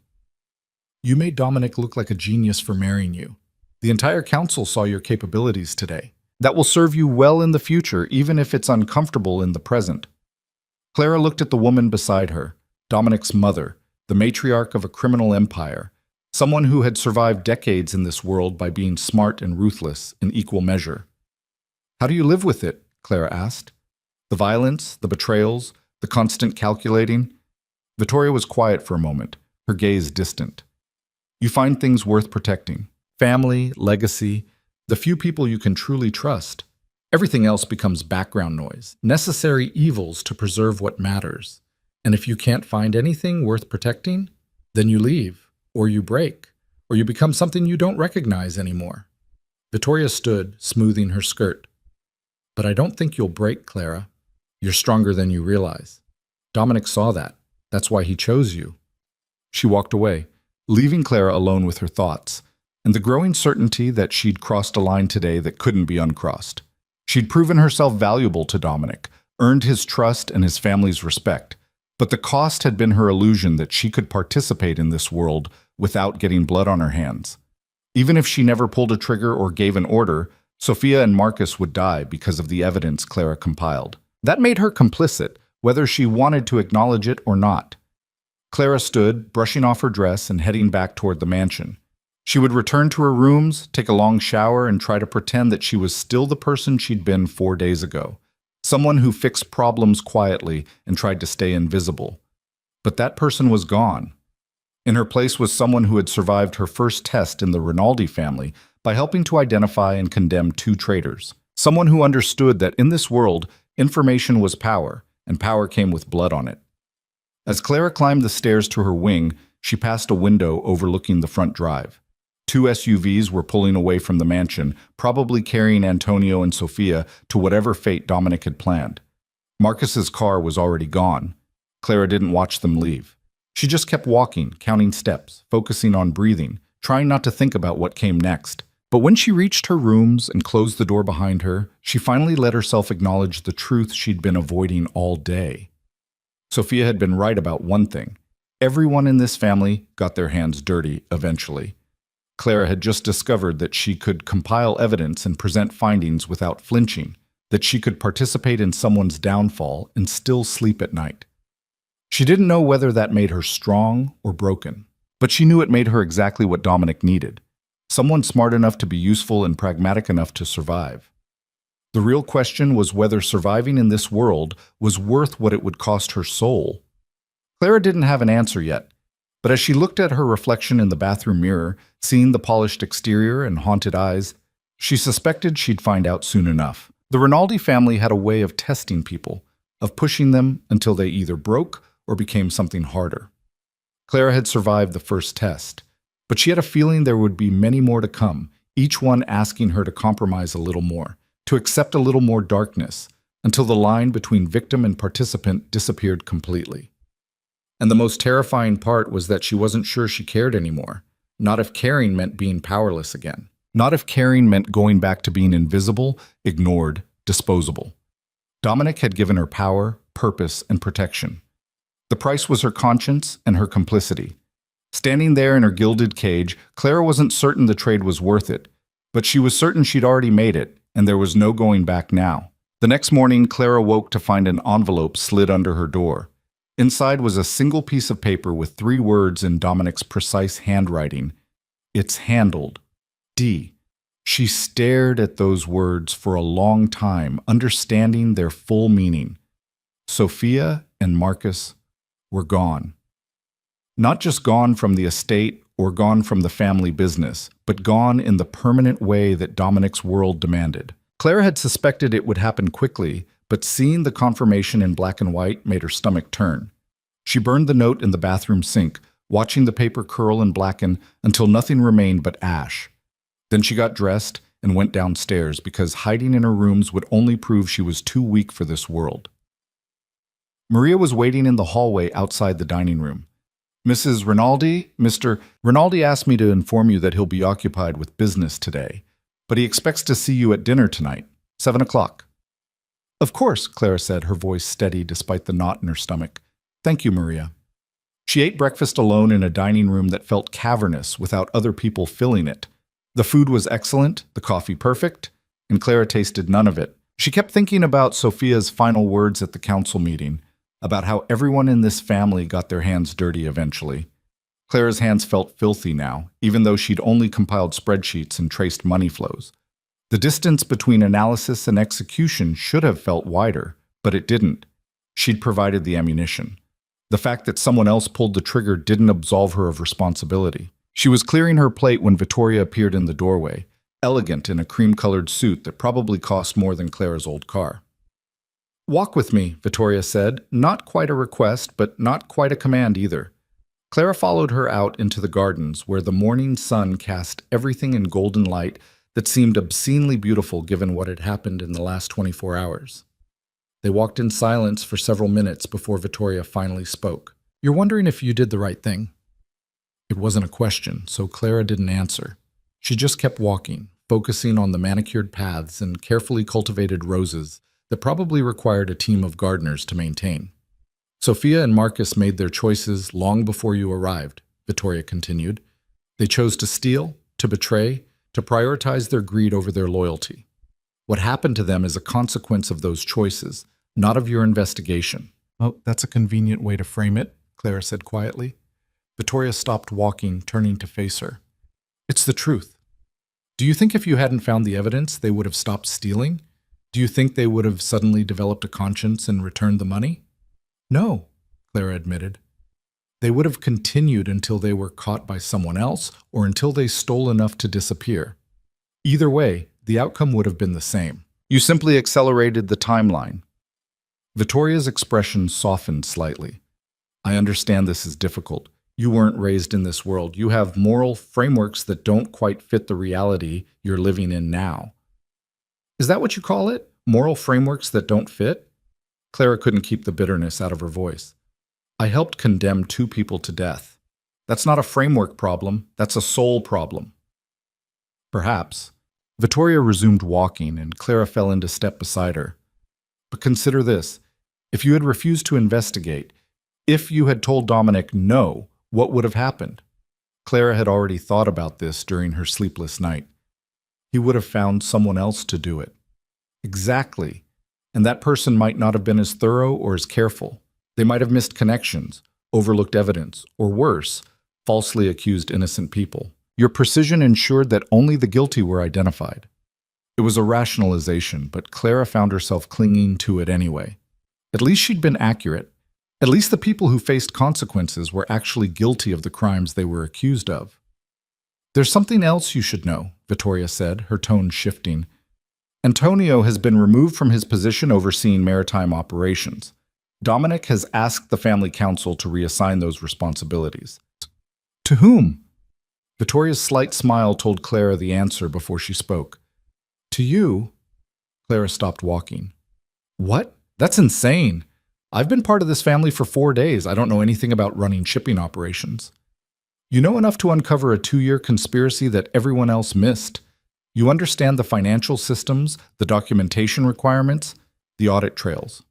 You made Dominic look like a genius for marrying you. The entire council saw your capabilities today. That will serve you well in the future, even if it's uncomfortable in the present. Clara looked at the woman beside her, Dominic's mother, the matriarch of a criminal empire, someone who had survived decades in this world by being smart and ruthless in equal measure. How do you live with it? Clara asked. The violence, the betrayals, the constant calculating. Vittoria was quiet for a moment, her gaze distant. You find things worth protecting. Family, legacy, the few people you can truly trust. Everything else becomes background noise, necessary evils to preserve what matters. And if you can't find anything worth protecting, then you leave, or you break, or you become something you don't recognize anymore. Vittoria stood, smoothing her skirt. But I don't think you'll break, Clara. You're stronger than you realize. Dominic saw that. That's why he chose you. She walked away, leaving Clara alone with her thoughts, and the growing certainty that she'd crossed a line today that couldn't be uncrossed. She'd proven herself valuable to Dominic, earned his trust and his family's respect, but the cost had been her illusion that she could participate in this world without getting blood on her hands. Even if she never pulled a trigger or gave an order, Sophia and Marcus would die because of the evidence Clara compiled. That made her complicit, whether she wanted to acknowledge it or not. Clara stood, brushing off her dress and heading back toward the mansion. She would return to her rooms, take a long shower, and try to pretend that she was still the person she'd been 4 days ago. Someone who fixed problems quietly and tried to stay invisible. But that person was gone. In her place was someone who had survived her first test in the Rinaldi family by helping to identify and condemn 2 traitors. Someone who understood that in this world, information was power, and power came with blood on it. As Clara climbed the stairs to her wing, she passed a window overlooking the front drive. 2 SUVs were pulling away from the mansion, probably carrying Antonio and Sophia to whatever fate Dominic had planned. Marcus's car was already gone. Clara didn't watch them leave. She just kept walking, counting steps, focusing on breathing, trying not to think about what came next. But when she reached her rooms and closed the door behind her, she finally let herself acknowledge the truth she'd been avoiding all day. Sophia had been right about one thing. Everyone in this family got their hands dirty eventually. Clara had just discovered that she could compile evidence and present findings without flinching, that she could participate in someone's downfall and still sleep at night. She didn't know whether that made her strong or broken, but she knew it made her exactly what Dominic needed. Someone smart enough to be useful and pragmatic enough to survive. The real question was whether surviving in this world was worth what it would cost her soul. Clara didn't have an answer yet, but as she looked at her reflection in the bathroom mirror, seeing the polished exterior and haunted eyes, she suspected she'd find out soon enough. The Rinaldi family had a way of testing people, of pushing them until they either broke or became something harder. Clara had survived the first test, but she had a feeling there would be many more to come, each one asking her to compromise a little more, to accept a little more darkness, until the line between victim and participant disappeared completely. And the most terrifying part was that she wasn't sure she cared anymore. Not if caring meant being powerless again. Not if caring meant going back to being invisible, ignored, disposable. Dominic had given her power, purpose, and protection. The price was her conscience and her complicity. Standing there in her gilded cage, Clara wasn't certain the trade was worth it, but she was certain she'd already made it, and there was no going back now. The next morning, Clara woke to find an envelope slid under her door. Inside was a single piece of paper with 3 words in Dominic's precise handwriting. It's handled. D. She stared at those words for a long time, understanding their full meaning. Sophia and Marcus were gone. Not just gone from the estate or gone from the family business, but gone in the permanent way that Dominic's world demanded. Clara had suspected it would happen quickly, but seeing the confirmation in black and white made her stomach turn. She burned the note in the bathroom sink, watching the paper curl and blacken until nothing remained but ash. Then she got dressed and went downstairs because hiding in her rooms would only prove she was too weak for this world. Maria was waiting in the hallway outside the dining room. Mrs. Rinaldi, Mr. Rinaldi asked me to inform you that he'll be occupied with business today, but he expects to see you at dinner tonight, 7 o'clock. Of course, Clara said, her voice steady despite the knot in her stomach. Thank you, Maria. She ate breakfast alone in a dining room that felt cavernous without other people filling it. The food was excellent, the coffee perfect, and Clara tasted none of it. She kept thinking about Sophia's final words at the council meeting, about how everyone in this family got their hands dirty eventually. Clara's hands felt filthy now, even though she'd only compiled spreadsheets and traced money flows. The distance between analysis and execution should have felt wider, but it didn't. She'd provided the ammunition. The fact that someone else pulled the trigger didn't absolve her of responsibility. She was clearing her plate when Vittoria appeared in the doorway, elegant in a cream-colored suit that probably cost more than Clara's old car. "Walk with me," Vittoria said, not quite a request, but not quite a command either. Clara followed her out into the gardens, where the morning sun cast everything in golden light that seemed obscenely beautiful given what had happened in the last 24 hours. They walked in silence for several minutes before Vittoria finally spoke. "You're wondering if you did the right thing?" It wasn't a question, so Clara didn't answer. She just kept walking, focusing on the manicured paths and carefully cultivated roses that probably required a team of gardeners to maintain. "Sophia and Marcus made their choices long before you arrived," Vittoria continued. "They chose to steal, to betray, to prioritize their greed over their loyalty. What happened to them is a consequence of those choices, not of your investigation." "Oh, that's a convenient way to frame it," Clara said quietly. Vittoria stopped walking, turning to face her. "It's the truth. Do you think if you hadn't found the evidence, they would have stopped stealing? Do you think they would have suddenly developed a conscience and returned the money?" "No," Clara admitted. "They would have continued until they were caught by someone else or until they stole enough to disappear. Either way, the outcome would have been the same. You simply accelerated the timeline." Vittoria's expression softened slightly. "I understand this is difficult. You weren't raised in this world. You have moral frameworks that don't quite fit the reality you're living in now." "Is that what you call it? Moral frameworks that don't fit?" Clara couldn't keep the bitterness out of her voice. "I helped condemn 2 people to death. That's not a framework problem, that's a soul problem." "Perhaps." Vittoria resumed walking, and Clara fell into step beside her. "But consider this. If you had refused to investigate, if you had told Dominic no, what would have happened?" Clara had already thought about this during her sleepless night. He would have found someone else to do it. Exactly. And that person might not have been as thorough or as careful. They might have missed connections, overlooked evidence, or worse, falsely accused innocent people. Your precision ensured that only the guilty were identified. It was a rationalization, but Clara found herself clinging to it anyway. At least she'd been accurate. At least the people who faced consequences were actually guilty of the crimes they were accused of. "There's something else you should know," Vittoria said, her tone shifting. "Antonio has been removed from his position overseeing maritime operations. Dominic has asked the family council to reassign those responsibilities." "To whom?" Vittoria's slight smile told Clara the answer before she spoke. "To you." Clara stopped walking. "What? That's insane. I've been part of this family for 4 days. I don't know anything about running shipping operations." "You know enough to uncover a 2-year conspiracy that everyone else missed. You understand the financial systems, the documentation requirements, the audit trails.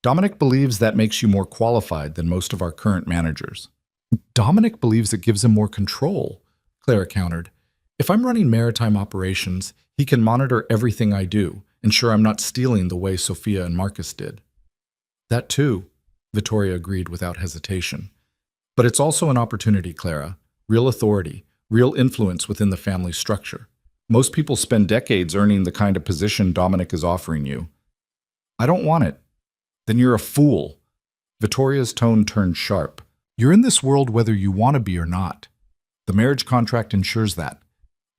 Dominic believes that makes you more qualified than most of our current managers." "Dominic believes it gives him more control," Clara countered. "If I'm running maritime operations, he can monitor everything I do, ensure I'm not stealing the way Sophia and Marcus did." "That too," Vittoria agreed without hesitation. "But it's also an opportunity, Clara. Real authority, real influence within the family structure. Most people spend decades earning the kind of position Dominic is offering you." "I don't want it." "Then you're a fool." Vittoria's tone turned sharp. "You're in this world whether you want to be or not. The marriage contract ensures that.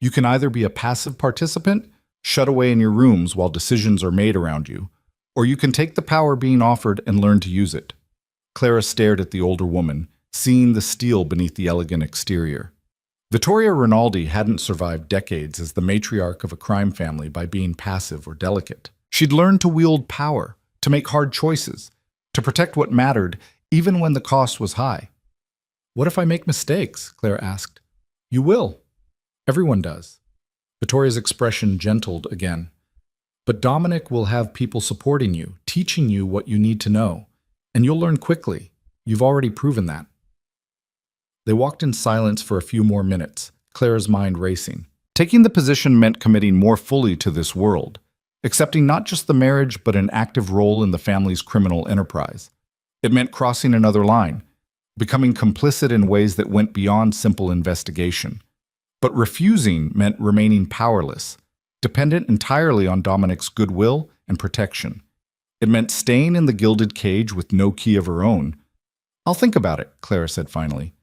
You can either be a passive participant, shut away in your rooms while decisions are made around you, or you can take the power being offered and learn to use it." Clara stared at the older woman, seeing the steel beneath the elegant exterior. Vittoria Rinaldi hadn't survived decades as the matriarch of a crime family by being passive or delicate. She'd learned to wield power, to make hard choices, to protect what mattered, even when the cost was high. "What if I make mistakes?" Clara asked. "You will. Everyone does." Vittoria's expression gentled again. "But Dominic will have people supporting you, teaching you what you need to know, and you'll learn quickly. You've already proven that." They walked in silence for a few more minutes, Clara's mind racing. Taking the position meant committing more fully to this world, accepting not just the marriage but an active role in the family's criminal enterprise. It meant crossing another line, becoming complicit in ways that went beyond simple investigation. But refusing meant remaining powerless, dependent entirely on Dominic's goodwill and protection. It meant staying in the gilded cage with no key of her own, I'll think about it, Clara said finally.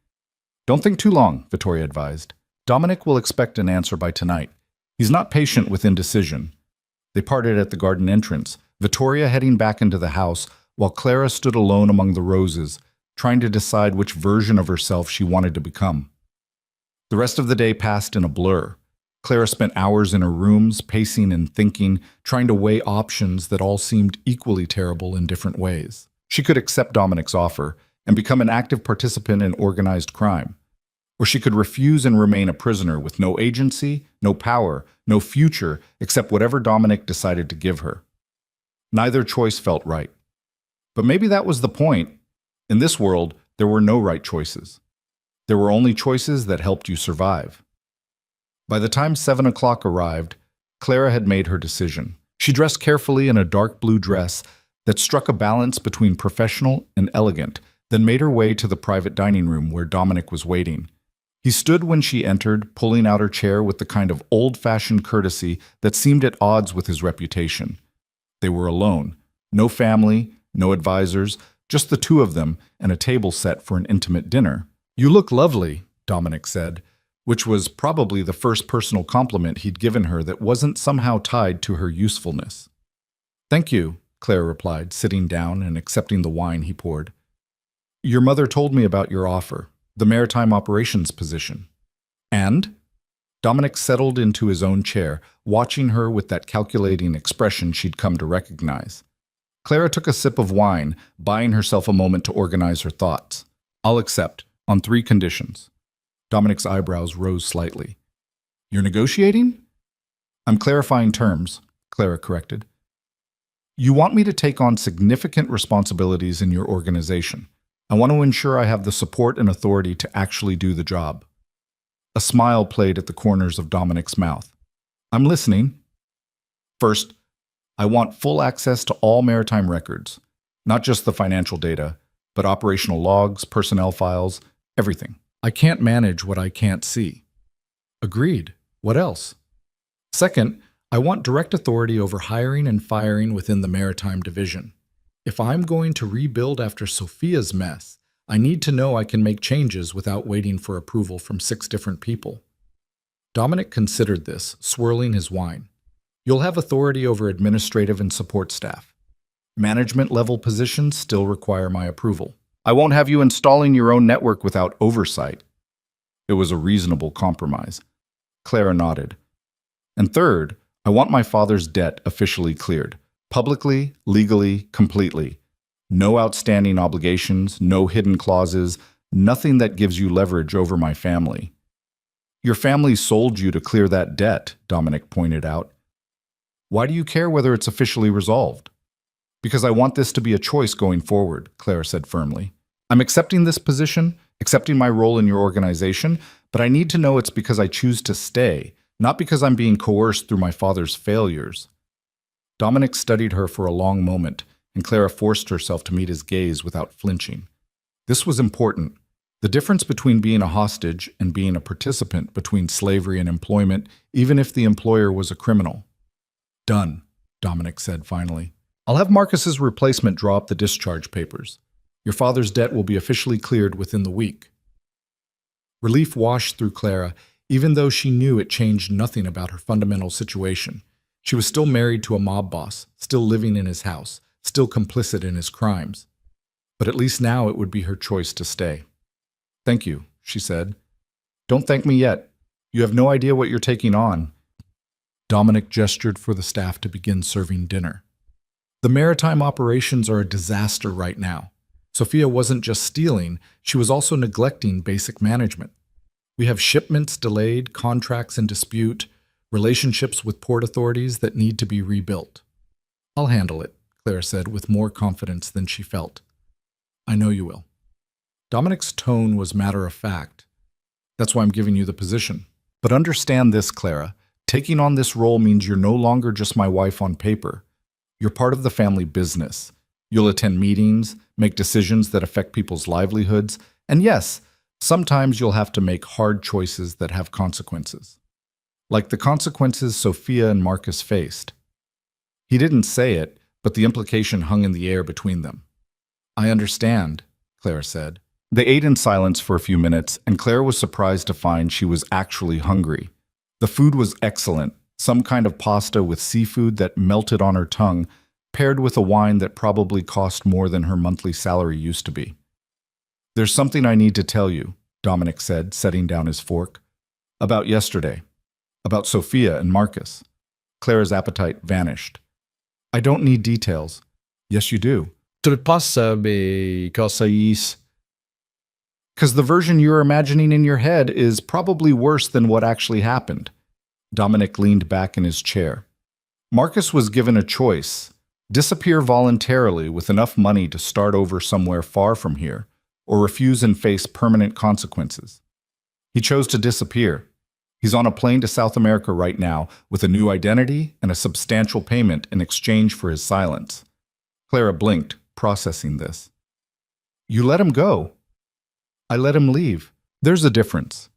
Don't think too long, Vittoria advised. Dominic will expect an answer by tonight. He's not patient with indecision. They parted at the garden entrance, Vittoria heading back into the house, while Clara stood alone among the roses, trying to decide which version of herself she wanted to become. The rest of the day passed in a blur. Clara spent hours in her rooms, pacing and thinking, trying to weigh options that all seemed equally terrible in different ways. She could accept Dominic's offer and become an active participant in organized crime. Or she could refuse and remain a prisoner with no agency, no power, no future, except whatever Dominic decided to give her. Neither choice felt right. But maybe that was the point. In this world, there were no right choices. There were only choices that helped you survive. By the time 7 o'clock arrived, Clara had made her decision. She dressed carefully in a dark blue dress that struck a balance between professional and elegant, then made her way to the private dining room where Dominic was waiting. He stood when she entered, pulling out her chair with the kind of old-fashioned courtesy that seemed at odds with his reputation. They were alone. No family, no advisors, just the two of them and a table set for an intimate dinner. "You look lovely," Dominic said, which was probably the first personal compliment he'd given her that wasn't somehow tied to her usefulness. "Thank you," Clara replied, sitting down and accepting the wine he poured. "Your mother told me about your offer, the maritime operations position." "And?" Dominic settled into his own chair, watching her with that calculating expression she'd come to recognize. Clara took a sip of wine, buying herself a moment to organize her thoughts. "I'll accept, on 3 conditions." Dominic's eyebrows rose slightly. "You're negotiating?" "I'm clarifying terms," Clara corrected. "You want me to take on significant responsibilities in your organization. I want to ensure I have the support and authority to actually do the job." A smile played at the corners of Dominic's mouth. "I'm listening." "First, I want full access to all maritime records, not just the financial data, but operational logs, personnel files, everything. I can't manage what I can't see." "Agreed. What else?" "Second, I want direct authority over hiring and firing within the maritime division. If I'm going to rebuild after Sophia's mess, I need to know I can make changes without waiting for approval from 6 different people." Dominic considered this, swirling his wine. "You'll have authority over administrative and support staff. Management-level positions still require my approval. I won't have you installing your own network without oversight." It was a reasonable compromise. Clara nodded. "And third, I want my father's debt officially cleared. Publicly, legally, completely. No outstanding obligations, no hidden clauses, nothing that gives you leverage over my family." "Your family sold you to clear that debt," Dominic pointed out. "Why do you care whether it's officially resolved?" "Because I want this to be a choice going forward," Clara said firmly. "I'm accepting this position, accepting my role in your organization, but I need to know it's because I choose to stay, not because I'm being coerced through my father's failures." Dominic studied her for a long moment, and Clara forced herself to meet his gaze without flinching. This was important. The difference between being a hostage and being a participant between slavery and employment, even if the employer was a criminal. "Done," Dominic said finally. "I'll have Marcus's replacement draw up the discharge papers. Your father's debt will be officially cleared within the week." Relief washed through Clara, even though she knew it changed nothing about her fundamental situation. She was still married to a mob boss, still living in his house, still complicit in his crimes. But at least now it would be her choice to stay. "Thank you," she said. "Don't thank me yet. You have no idea what you're taking on." Dominic gestured for the staff to begin serving dinner. "The maritime operations are a disaster right now. Sophia wasn't just stealing, she was also neglecting basic management. We have shipments delayed, contracts in dispute, relationships with port authorities that need to be rebuilt." "I'll handle it," Clara said with more confidence than she felt. "I know you will." Dominic's tone was matter-of-fact. "That's why I'm giving you the position. But understand this, Clara. Taking on this role means you're no longer just my wife on paper. You're part of the family business. You'll attend meetings, make decisions that affect people's livelihoods, and yes, sometimes you'll have to make hard choices that have consequences. Like the consequences Sophia and Marcus faced." He didn't say it, but the implication hung in the air between them. "I understand," Claire said. They ate in silence for a few minutes, and Claire was surprised to find she was actually hungry. The food was excellent, some kind of pasta with seafood that melted on her tongue, paired with a wine that probably cost more than her monthly salary used to be. "There's something I need to tell you," Dominic said, setting down his fork. "About yesterday. About Sophia and Marcus." Claire's appetite vanished. "I don't need details." "Yes, you do." Passa because "Because the version you're imagining in your head is probably worse than what actually happened." Dominic leaned back in his chair. Marcus was given a choice: disappear voluntarily with enough money to start over somewhere far from here, or refuse and face permanent consequences. He chose to disappear. He's on a plane to South America right now with a new identity and a substantial payment in exchange for his silence. Clara blinked, processing this. "You let him go." "I let him leave. There's a difference.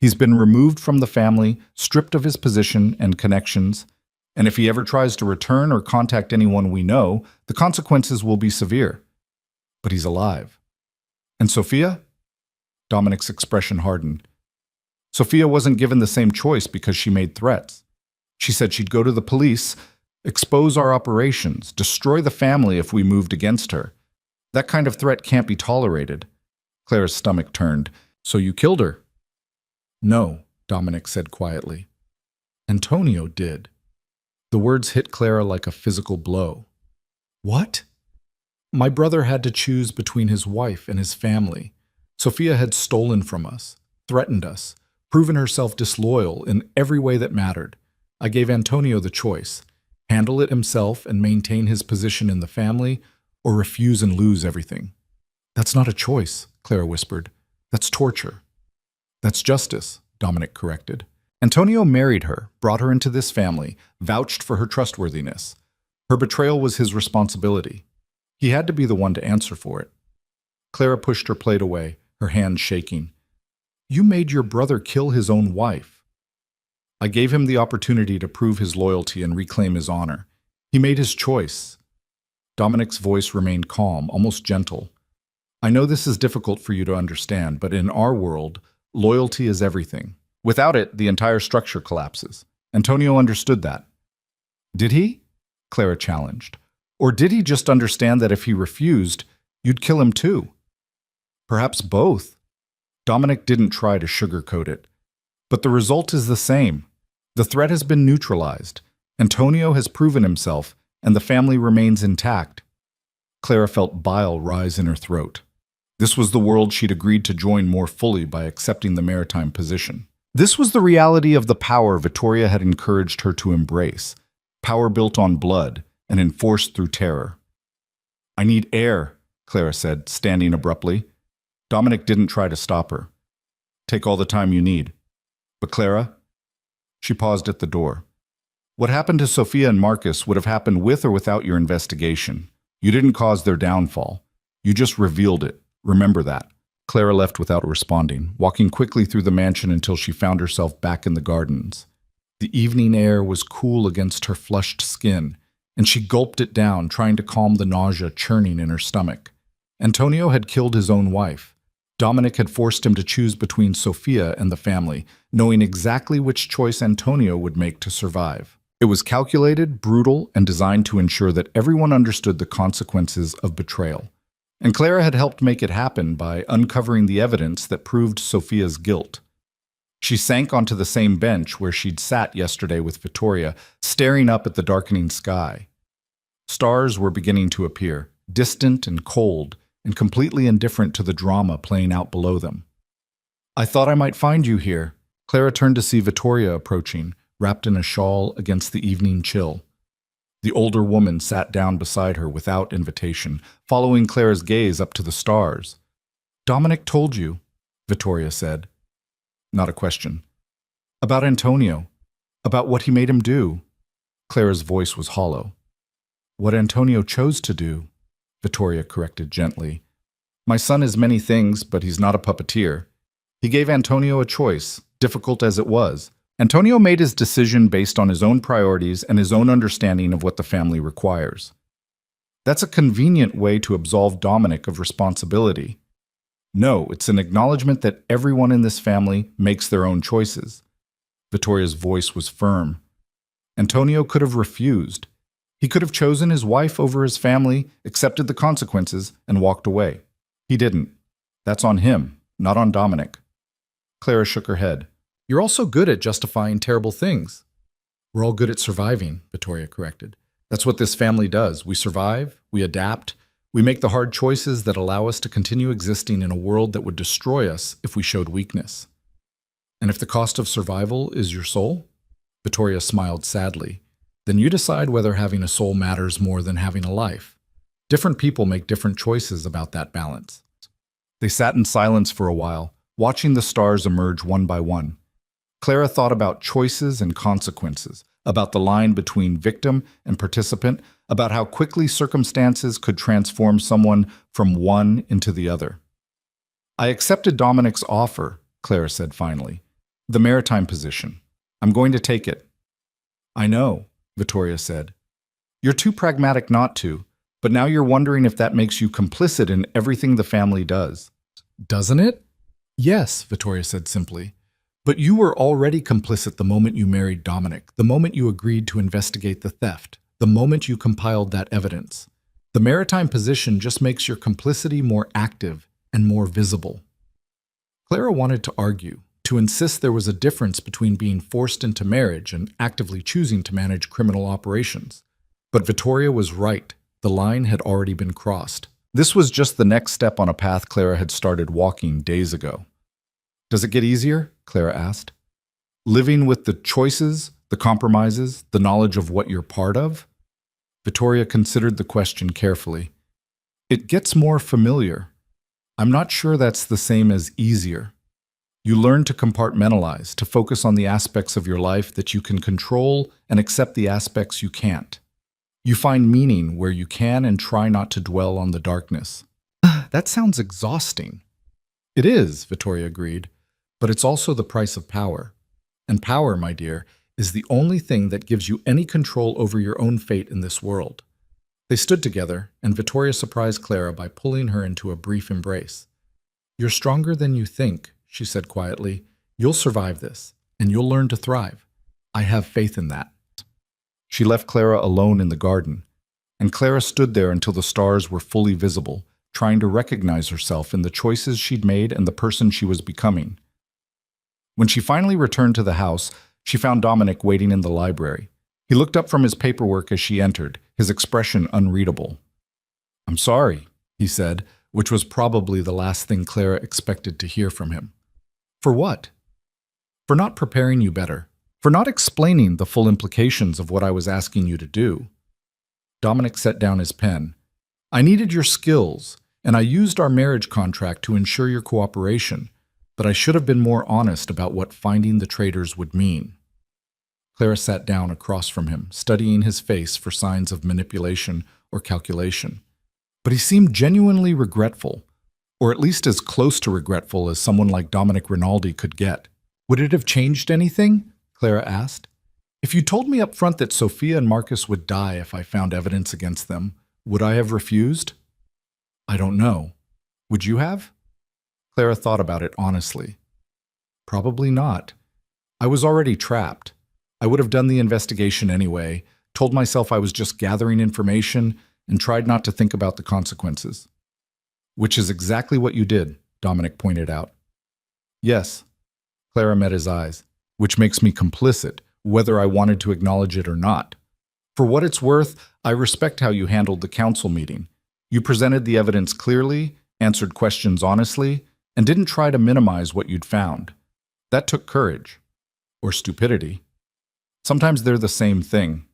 He's been removed from the family, stripped of his position and connections, and if he ever tries to return or contact anyone we know, the consequences will be severe. But he's alive." "And Sophia?" Dominic's expression hardened. "Sophia wasn't given the same choice because she made threats. She said she'd go to the police, expose our operations, destroy the family if we moved against her. That kind of threat can't be tolerated." Claire's stomach turned. "So you killed her?" "No," Dominic said quietly. "Antonio did." The words hit Clara like a physical blow. "What?" "My brother had to choose between his wife and his family. Sophia had stolen from us, threatened us, proven herself disloyal in every way that mattered. I gave Antonio the choice: handle it himself and maintain his position in the family, or refuse and lose everything." "That's not a choice," Clara whispered. "That's torture." "That's justice," Dominic corrected. "Antonio married her, brought her into this family, vouched for her trustworthiness. Her betrayal was his responsibility. He had to be the one to answer for it." Clara pushed her plate away, her hands shaking. "You made your brother kill his own wife." "I gave him the opportunity to prove his loyalty and reclaim his honor. He made his choice." Dominic's voice remained calm, almost gentle. "I know this is difficult for you to understand, but in our world, loyalty is everything. Without it, the entire structure collapses. Antonio understood that." "Did he?" Clara challenged. "Or did he just understand that if he refused, you'd kill him too?" "Perhaps both." Dominic didn't try to sugarcoat it. "But the result is the same. The threat has been neutralized. Antonio has proven himself, and the family remains intact." Clara felt bile rise in her throat. This was the world she'd agreed to join more fully by accepting the maritime position. This was the reality of the power Vittoria had encouraged her to embrace, power built on blood and enforced through terror. "I need air," Clara said, standing abruptly. Dominic didn't try to stop her. "Take all the time you need." "But Clara?" She paused at the door. "What happened to Sophia and Marcus would have happened with or without your investigation. You didn't cause their downfall. You just revealed it. Remember that." Clara left without responding, walking quickly through the mansion until she found herself back in the gardens. The evening air was cool against her flushed skin, and she gulped it down, trying to calm the nausea churning in her stomach. Antonio had killed his own wife. Dominic had forced him to choose between Sophia and the family, knowing exactly which choice Antonio would make to survive. It was calculated, brutal, and designed to ensure that everyone understood the consequences of betrayal. And Clara had helped make it happen by uncovering the evidence that proved Sophia's guilt. She sank onto the same bench where she'd sat yesterday with Vittoria, staring up at the darkening sky. Stars were beginning to appear, distant and cold, and completely indifferent to the drama playing out below them. "I thought I might find you here." Clara turned to see Vittoria approaching, wrapped in a shawl against the evening chill. The older woman sat down beside her without invitation, following Clara's gaze up to the stars. "Dominic told you," Vittoria said. Not a question. "About Antonio. About what he made him do." Clara's voice was hollow. "What Antonio chose to do," Vittoria corrected gently. "My son is many things, but he's not a puppeteer. He gave Antonio a choice, difficult as it was. Antonio made his decision based on his own priorities and his own understanding of what the family requires. That's a convenient way to absolve Dominic of responsibility. No, it's an acknowledgement that everyone in this family makes their own choices. Vittoria's voice was firm. Antonio could have refused. He could have chosen his wife over his family, accepted the consequences, and walked away. He didn't. That's on him, not on Dominic. Clara shook her head. You're also good at justifying terrible things. We're all good at surviving, Vittoria corrected. That's what this family does. We survive, we adapt, we make the hard choices that allow us to continue existing in a world that would destroy us if we showed weakness. And if the cost of survival is your soul? Vittoria smiled sadly. Then you decide whether having a soul matters more than having a life. Different people make different choices about that balance. They sat in silence for a while, watching the stars emerge one by one. Clara thought about choices and consequences, about the line between victim and participant, about how quickly circumstances could transform someone from one into the other. I accepted Dominic's offer, Clara said finally. The maritime position. I'm going to take it. I know, Vittoria said. You're too pragmatic not to, but now you're wondering if that makes you complicit in everything the family does. Doesn't it? Yes, Vittoria said simply. But you were already complicit the moment you married Dominic, the moment you agreed to investigate the theft, the moment you compiled that evidence. The maritime position just makes your complicity more active and more visible. Clara wanted to argue, to insist there was a difference between being forced into marriage and actively choosing to manage criminal operations. But Vittoria was right. The line had already been crossed. This was just the next step on a path Clara had started walking days ago. Does it get easier? Clara asked. Living with the choices, the compromises, the knowledge of what you're part of? Vittoria considered the question carefully. It gets more familiar. I'm not sure that's the same as easier. You learn to compartmentalize, to focus on the aspects of your life that you can control and accept the aspects you can't. You find meaning where you can and try not to dwell on the darkness. That sounds exhausting. It is, Vittoria agreed, but it's also the price of power. And power, my dear, is the only thing that gives you any control over your own fate in this world. They stood together, and Vittoria surprised Clara by pulling her into a brief embrace. You're stronger than you think, she said quietly. You'll survive this, and you'll learn to thrive. I have faith in that. She left Clara alone in the garden, and Clara stood there until the stars were fully visible, trying to recognize herself in the choices she'd made and the person she was becoming. When she finally returned to the house, she found Dominic waiting in the library. He looked up from his paperwork as she entered, his expression unreadable. I'm sorry, he said, which was probably the last thing Clara expected to hear from him. For what? For not preparing you better. For not explaining the full implications of what I was asking you to do. Dominic set down his pen. I needed your skills, and I used our marriage contract to ensure your cooperation, but I should have been more honest about what finding the traitors would mean. Clara sat down across from him, studying his face for signs of manipulation or calculation. But he seemed genuinely regretful, or at least as close to regretful as someone like Dominic Rinaldi could get. Would it have changed anything? Clara asked. If you told me up front that Sophia and Marcus would die if I found evidence against them, would I have refused? I don't know. Would you have? Clara thought about it honestly. Probably not. I was already trapped. I would have done the investigation anyway, told myself I was just gathering information, and tried not to think about the consequences. Which is exactly what you did, Dominic pointed out. Yes. Clara met his eyes. Which makes me complicit, whether I wanted to acknowledge it or not. For what it's worth, I respect how you handled the council meeting. You presented the evidence clearly, answered questions honestly, and didn't try to minimize what you'd found. That took courage. Or stupidity. Sometimes they're the same thing.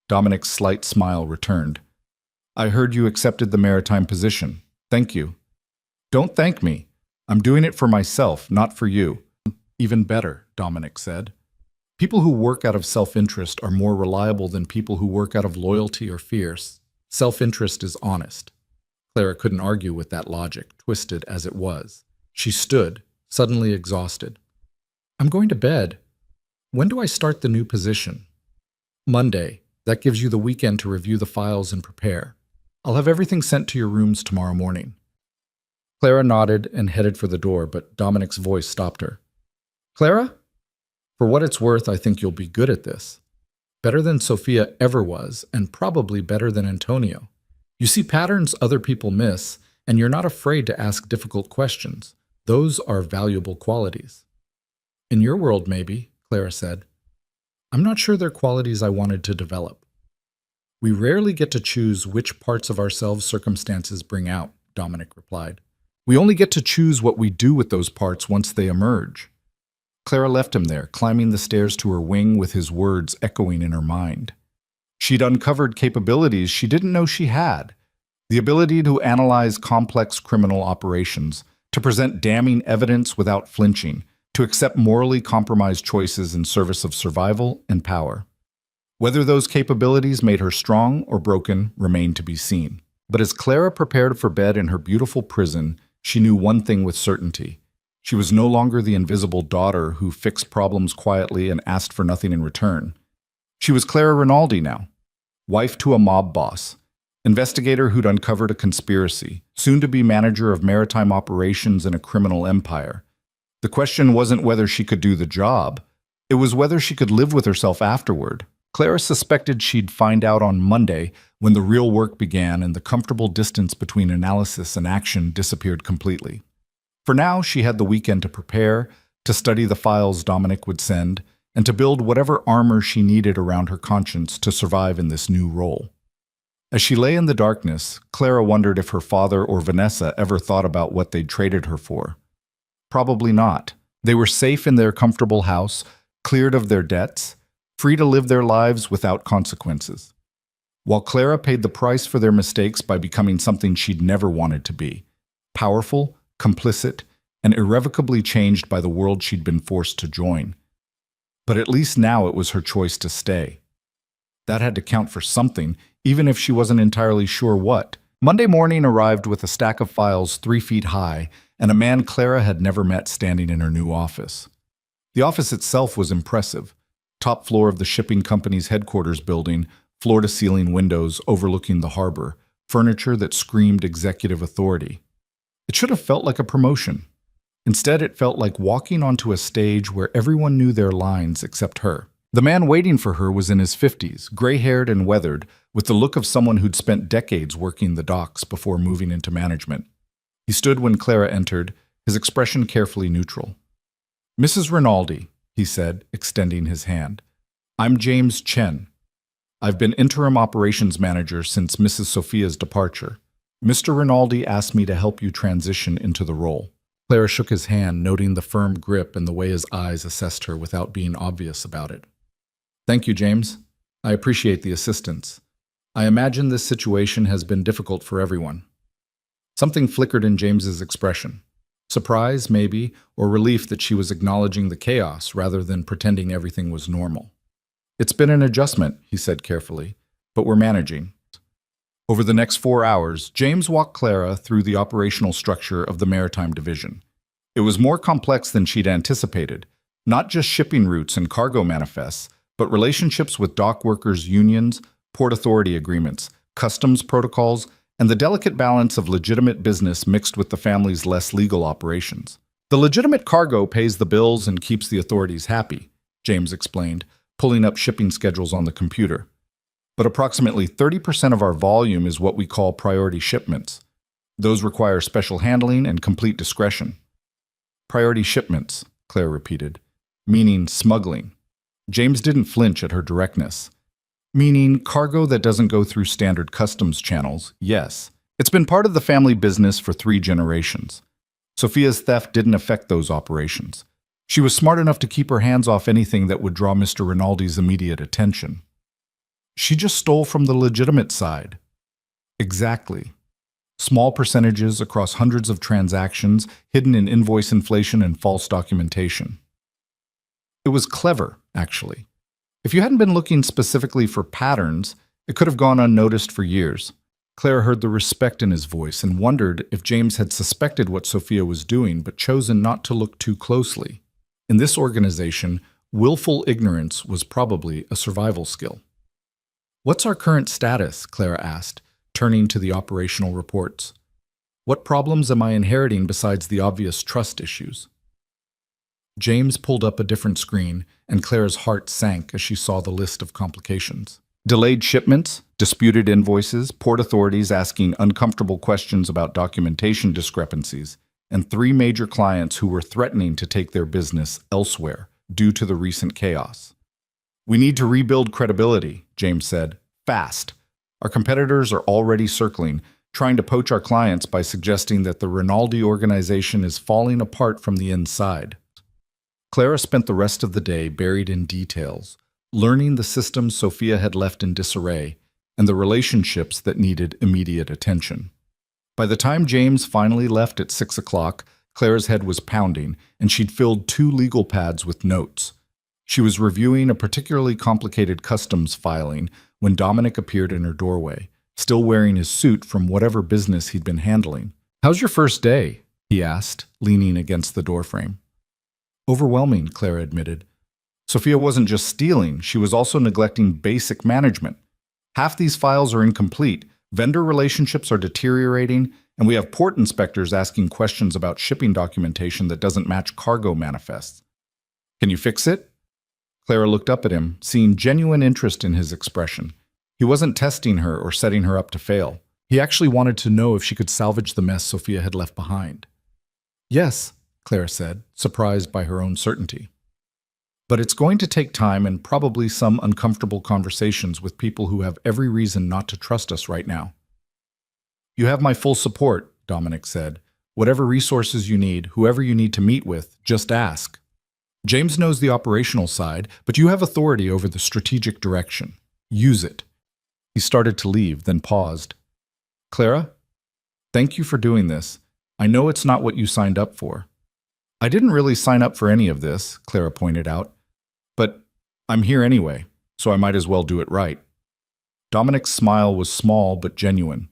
Dominic's slight smile returned. I heard you accepted the maritime position. Thank you. Don't thank me. I'm doing it for myself, not for you. Even better, Dominic said. People who work out of self-interest are more reliable than people who work out of loyalty or fear. Self-interest is honest. Clara couldn't argue with that logic, twisted as it was. She stood, suddenly exhausted. I'm going to bed. When do I start the new position? Monday. That gives you the weekend to review the files and prepare. I'll have everything sent to your rooms tomorrow morning. Clara nodded and headed for the door, but Dominic's voice stopped her. Clara? For what it's worth, I think you'll be good at this. Better than Sophia ever was, and probably better than Antonio. You see patterns other people miss, and you're not afraid to ask difficult questions. Those are valuable qualities. In your world, maybe, Clara said. I'm not sure they're qualities I wanted to develop. We rarely get to choose which parts of ourselves circumstances bring out, Dominic replied. We only get to choose what we do with those parts once they emerge. Clara left him there, climbing the stairs to her wing with his words echoing in her mind. She'd uncovered capabilities she didn't know she had. The ability to analyze complex criminal operations, to present damning evidence without flinching, to accept morally compromised choices in service of survival and power. Whether those capabilities made her strong or broken remained to be seen. But as Clara prepared for bed in her beautiful prison, she knew one thing with certainty. She was no longer the invisible daughter who fixed problems quietly and asked for nothing in return. She was Clara Rinaldi now, wife to a mob boss, investigator who'd uncovered a conspiracy, soon to be manager of maritime operations in a criminal empire. The question wasn't whether she could do the job, it was whether she could live with herself afterward. Clara suspected she'd find out on Monday when the real work began and the comfortable distance between analysis and action disappeared completely. For now, she had the weekend to prepare, to study the files Dominic would send, and to build whatever armor she needed around her conscience to survive in this new role. As she lay in the darkness, Clara wondered if her father or Vanessa ever thought about what they'd traded her for. Probably not. They were safe in their comfortable house, cleared of their debts, free to live their lives without consequences. While Clara paid the price for their mistakes by becoming something she'd never wanted to be, powerful, complicit, and irrevocably changed by the world she'd been forced to join. But at least now it was her choice to stay. That had to count for something, even if she wasn't entirely sure what. Monday morning arrived with a stack of files 3 feet high and a man Clara had never met standing in her new office. The office itself was impressive. Top floor of the shipping company's headquarters building, floor-to-ceiling windows overlooking the harbor, furniture that screamed executive authority. It should have felt like a promotion. Instead, it felt like walking onto a stage where everyone knew their lines except her. The man waiting for her was in his 50s, gray-haired and weathered, with the look of someone who'd spent decades working the docks before moving into management. He stood when Clara entered, his expression carefully neutral. "Mrs. Rinaldi," he said, extending his hand. "I'm James Chen. I've been interim operations manager since Mrs. Sophia's departure. Mr. Rinaldi asked me to help you transition into the role." Clara shook his hand, noting the firm grip and the way his eyes assessed her without being obvious about it. "Thank you, James. I appreciate the assistance. I imagine this situation has been difficult for everyone." Something flickered in James's expression. Surprise, maybe, or relief that she was acknowledging the chaos rather than pretending everything was normal. "It's been an adjustment," he said carefully, "but we're managing." Over the next 4 hours, James walked Clara through the operational structure of the Maritime Division. It was more complex than she'd anticipated, not just shipping routes and cargo manifests, but relationships with dock workers' unions, port authority agreements, customs protocols, and the delicate balance of legitimate business mixed with the family's less legal operations. "The legitimate cargo pays the bills and keeps the authorities happy," James explained, pulling up shipping schedules on the computer. "But approximately 30% of our volume is what we call priority shipments. Those require special handling and complete discretion." "Priority shipments," Claire repeated, "meaning smuggling." James didn't flinch at her directness. "Meaning cargo that doesn't go through standard customs channels, yes. It's been part of the family business for 3 generations. Sophia's theft didn't affect those operations. She was smart enough to keep her hands off anything that would draw Mr. Rinaldi's immediate attention. She just stole from the legitimate side." "Exactly. Small percentages across hundreds of transactions, hidden in invoice inflation and false documentation." It was clever, actually. If you hadn't been looking specifically for patterns, it could have gone unnoticed for years. Claire heard the respect in his voice and wondered if James had suspected what Sophia was doing but chosen not to look too closely. In this organization, willful ignorance was probably a survival skill. "What's our current status?" Clara asked, turning to the operational reports. What problems am I inheriting besides the obvious trust issues? James pulled up a different screen, and Clara's heart sank as she saw the list of complications. Delayed shipments, disputed invoices, port authorities asking uncomfortable questions about documentation discrepancies, and 3 major clients who were threatening to take their business elsewhere due to the recent chaos. We need to rebuild credibility, James said. Fast. Our competitors are already circling, trying to poach our clients by suggesting that the Rinaldi organization is falling apart from the inside. Clara spent the rest of the day buried in details, learning the systems Sophia had left in disarray and the relationships that needed immediate attention. By the time James finally left at 6 o'clock, Clara's head was pounding, and she'd filled 2 legal pads with notes. She was reviewing a particularly complicated customs filing when Dominic appeared in her doorway, still wearing his suit from whatever business he'd been handling. "How's your first day?" he asked, leaning against the doorframe. "Overwhelming," Clara admitted. Sophia wasn't just stealing, she was also neglecting basic management. Half these files are incomplete, vendor relationships are deteriorating, and we have port inspectors asking questions about shipping documentation that doesn't match cargo manifests. Can you fix it? Clara looked up at him, seeing genuine interest in his expression. He wasn't testing her or setting her up to fail. He actually wanted to know if she could salvage the mess Sophia had left behind. "Yes," Clara said, surprised by her own certainty. "But it's going to take time and probably some uncomfortable conversations with people who have every reason not to trust us right now." "You have my full support," Dominic said. "Whatever resources you need, whoever you need to meet with, just ask. James knows the operational side, but you have authority over the strategic direction. Use it." He started to leave, then paused. "Clara, thank you for doing this. I know it's not what you signed up for." "I didn't really sign up for any of this," Clara pointed out. "But I'm here anyway, so I might as well do it right." Dominic's smile was small but genuine.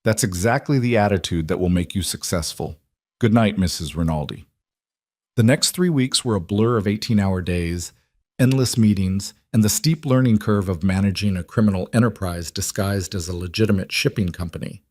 "That's exactly the attitude that will make you successful. Good night, Mrs. Rinaldi." The next 3 weeks were a blur of 18-hour days, endless meetings, and the steep learning curve of managing a criminal enterprise disguised as a legitimate shipping company.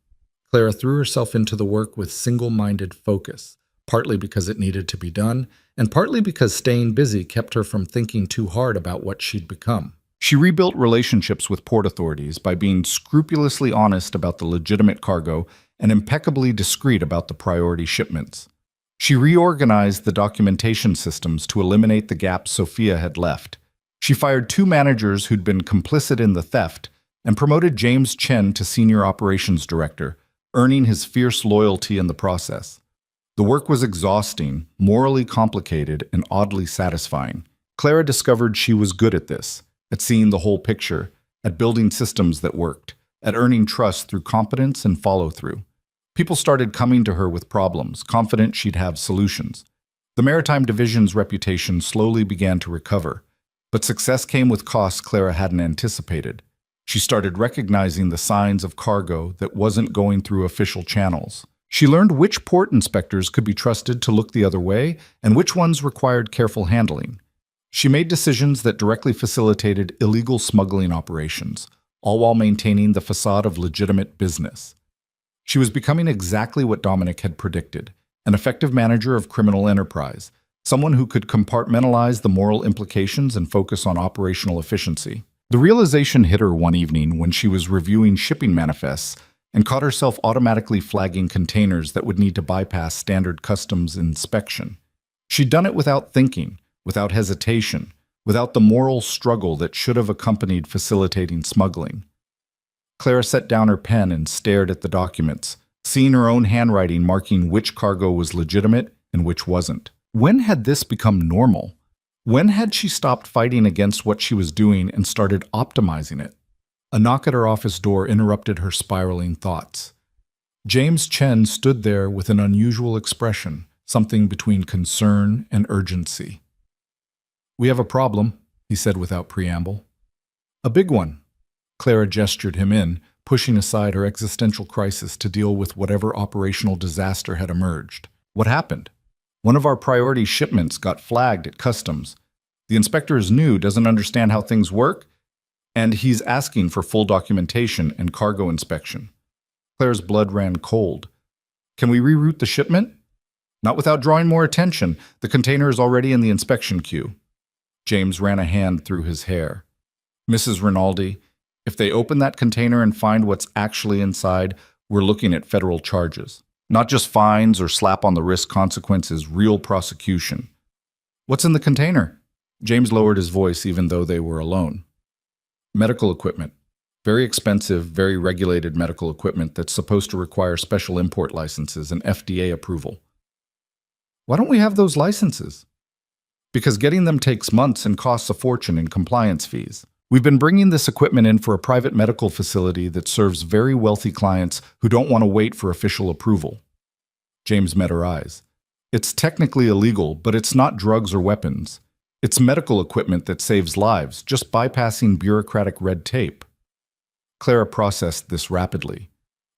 Clara threw herself into the work with single-minded focus, partly because it needed to be done, and partly because staying busy kept her from thinking too hard about what she'd become. She rebuilt relationships with port authorities by being scrupulously honest about the legitimate cargo and impeccably discreet about the priority shipments. She reorganized the documentation systems to eliminate the gaps Sophia had left. She fired 2 managers who'd been complicit in the theft and promoted James Chen to Senior Operations Director, earning his fierce loyalty in the process. The work was exhausting, morally complicated, and oddly satisfying. Clara discovered she was good at this, at seeing the whole picture, at building systems that worked, at earning trust through competence and follow-through. People started coming to her with problems, confident she'd have solutions. The Maritime Division's reputation slowly began to recover, but success came with costs Clara hadn't anticipated. She started recognizing the signs of cargo that wasn't going through official channels. She learned which port inspectors could be trusted to look the other way and which ones required careful handling. She made decisions that directly facilitated illegal smuggling operations, all while maintaining the facade of legitimate business. She was becoming exactly what Dominic had predicted, an effective manager of criminal enterprise, someone who could compartmentalize the moral implications and focus on operational efficiency. The realization hit her one evening when she was reviewing shipping manifests and caught herself automatically flagging containers that would need to bypass standard customs inspection. She'd done it without thinking, without hesitation, without the moral struggle that should have accompanied facilitating smuggling. Clara set down her pen and stared at the documents, seeing her own handwriting marking which cargo was legitimate and which wasn't. When had this become normal? When had she stopped fighting against what she was doing and started optimizing it? A knock at her office door interrupted her spiraling thoughts. James Chen stood there with an unusual expression, something between concern and urgency. "We have a problem," he said without preamble. "A big one." Clara gestured him in, pushing aside her existential crisis to deal with whatever operational disaster had emerged. "What happened?" "One of our priority shipments got flagged at customs. The inspector is new, doesn't understand how things work, and he's asking for full documentation and cargo inspection." Claire's blood ran cold. Can we reroute the shipment? Not without drawing more attention. The container is already in the inspection queue. James ran a hand through his hair. Mrs. Rinaldi, if they open that container and find what's actually inside, we're looking at federal charges. Not just fines or slap-on-the-wrist consequences, real prosecution. What's in the container? James lowered his voice even though they were alone. Medical equipment. Very expensive, very regulated medical equipment that's supposed to require special import licenses and FDA approval. Why don't we have those licenses? Because getting them takes months and costs a fortune in compliance fees. We've been bringing this equipment in for a private medical facility that serves very wealthy clients who don't want to wait for official approval. James met her eyes. It's technically illegal, but it's not drugs or weapons. It's medical equipment that saves lives, just bypassing bureaucratic red tape. Clara processed this rapidly.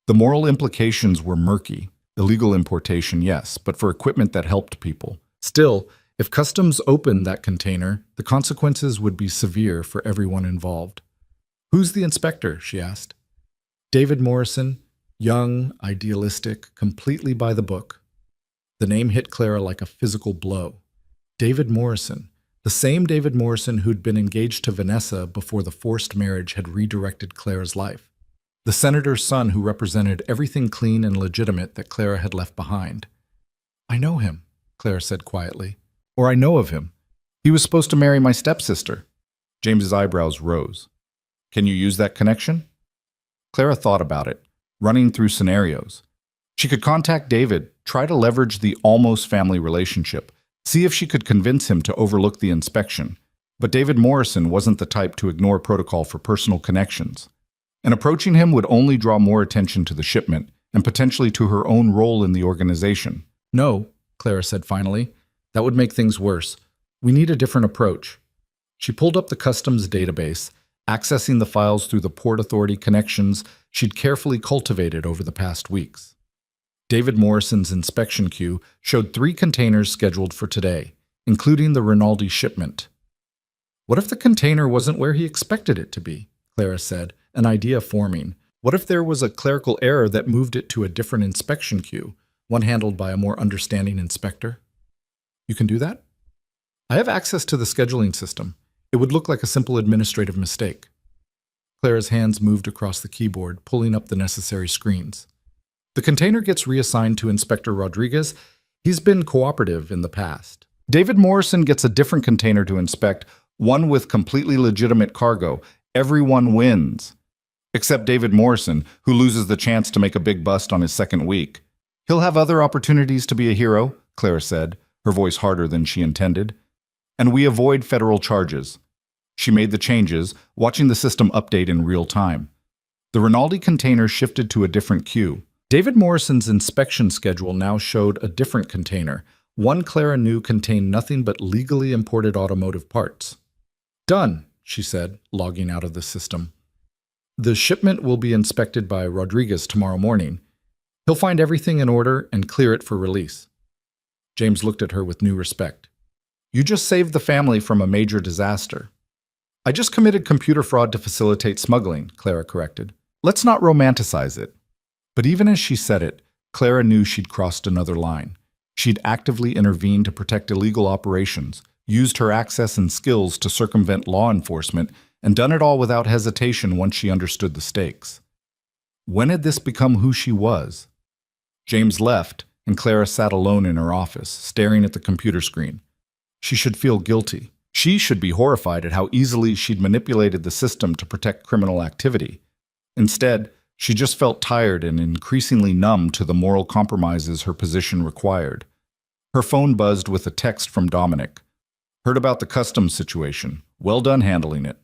The moral implications were murky. Illegal importation, yes, but for equipment that helped people. Still, if customs opened that container, the consequences would be severe for everyone involved. Who's the inspector? She asked. David Morrison, young, idealistic, completely by the book. The name hit Clara like a physical blow. David Morrison, the same David Morrison who'd been engaged to Vanessa before the forced marriage had redirected Clara's life. The senator's son who represented everything clean and legitimate that Clara had left behind. I know him, Clara said quietly. Or I know of him. He was supposed to marry my stepsister. James's eyebrows rose. Can you use that connection? Clara thought about it, running through scenarios. She could contact David, try to leverage the almost family relationship, see if she could convince him to overlook the inspection. But David Morrison wasn't the type to ignore protocol for personal connections. And approaching him would only draw more attention to the shipment and potentially to her own role in the organization. No, Clara said finally. That would make things worse. We need a different approach. She pulled up the customs database, accessing the files through the Port Authority connections she'd carefully cultivated over the past weeks. David Morrison's inspection queue showed 3 containers scheduled for today, including the Rinaldi shipment. What if the container wasn't where he expected it to be? Clara said, an idea forming. What if there was a clerical error that moved it to a different inspection queue, one handled by a more understanding inspector? You can do that? I have access to the scheduling system. It would look like a simple administrative mistake. Clara's hands moved across the keyboard, pulling up the necessary screens. The container gets reassigned to Inspector Rodriguez. He's been cooperative in the past. David Morrison gets a different container to inspect, one with completely legitimate cargo. Everyone wins. Except David Morrison, who loses the chance to make a big bust on his second week. He'll have other opportunities to be a hero, Clara said, her voice harder than she intended. And we avoid federal charges. She made the changes, watching the system update in real time. The Rinaldi container shifted to a different queue. David Morrison's inspection schedule now showed a different container. One Clara knew contained nothing but legally imported automotive parts. Done, she said, logging out of the system. The shipment will be inspected by Rodriguez tomorrow morning. He'll find everything in order and clear it for release. James looked at her with new respect. You just saved the family from a major disaster. I just committed computer fraud to facilitate smuggling, Clara corrected. Let's not romanticize it. But even as she said it, Clara knew she'd crossed another line. She'd actively intervened to protect illegal operations, used her access and skills to circumvent law enforcement, and done it all without hesitation once she understood the stakes. When had this become who she was? James left, and Clara sat alone in her office, staring at the computer screen. She should feel guilty. She should be horrified at how easily she'd manipulated the system to protect criminal activity. Instead, she just felt tired and increasingly numb to the moral compromises her position required. Her phone buzzed with a text from Dominic. Heard about the customs situation. Well done handling it.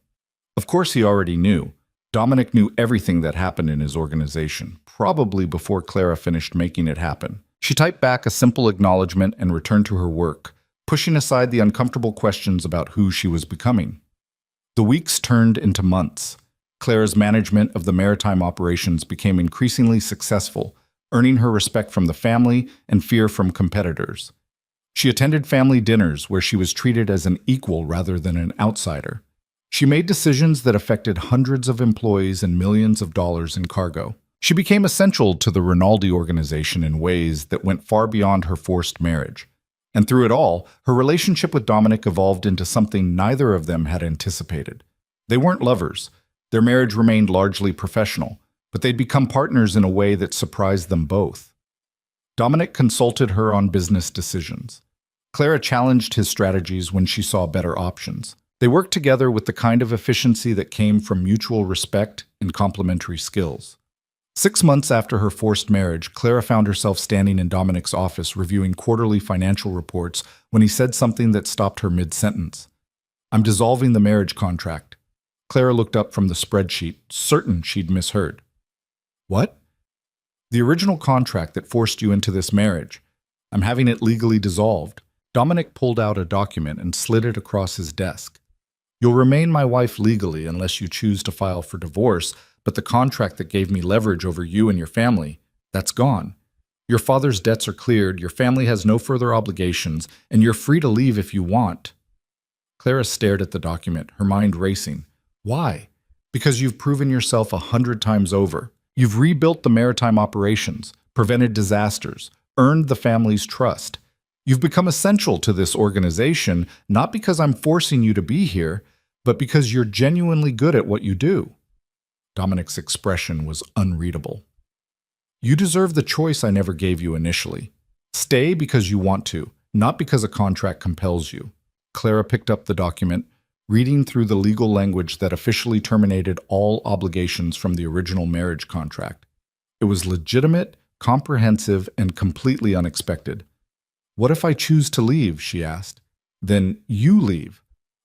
Of course he already knew. Dominic knew everything that happened in his organization, probably before Clara finished making it happen. She typed back a simple acknowledgement and returned to her work, pushing aside the uncomfortable questions about who she was becoming. The weeks turned into months. Clara's management of the maritime operations became increasingly successful, earning her respect from the family and fear from competitors. She attended family dinners where she was treated as an equal rather than an outsider. She made decisions that affected hundreds of employees and millions of dollars in cargo. She became essential to the Rinaldi organization in ways that went far beyond her forced marriage. And through it all, her relationship with Dominic evolved into something neither of them had anticipated. They weren't lovers. Their marriage remained largely professional, but they'd become partners in a way that surprised them both. Dominic consulted her on business decisions. Clara challenged his strategies when she saw better options. They worked together with the kind of efficiency that came from mutual respect and complementary skills. 6 months after her forced marriage, Clara found herself standing in Dominic's office reviewing quarterly financial reports when he said something that stopped her mid-sentence. "I'm dissolving the marriage contract." Clara looked up from the spreadsheet, certain she'd misheard. "What?" "The original contract that forced you into this marriage. I'm having it legally dissolved." Dominic pulled out a document and slid it across his desk. "You'll remain my wife legally unless you choose to file for divorce, but the contract that gave me leverage over you and your family, that's gone. Your father's debts are cleared, your family has no further obligations, and you're free to leave if you want." Clara stared at the document, her mind racing. "Why?" "Because you've proven yourself 100 times over. You've rebuilt the maritime operations, prevented disasters, earned the family's trust. You've become essential to this organization, not because I'm forcing you to be here, but because you're genuinely good at what you do." Dominic's expression was unreadable. "You deserve the choice I never gave you initially. Stay because you want to, not because a contract compels you." Clara picked up the document, reading through the legal language that officially terminated all obligations from the original marriage contract. It was legitimate, comprehensive, and completely unexpected. "What if I choose to leave?" she asked. "Then you leave.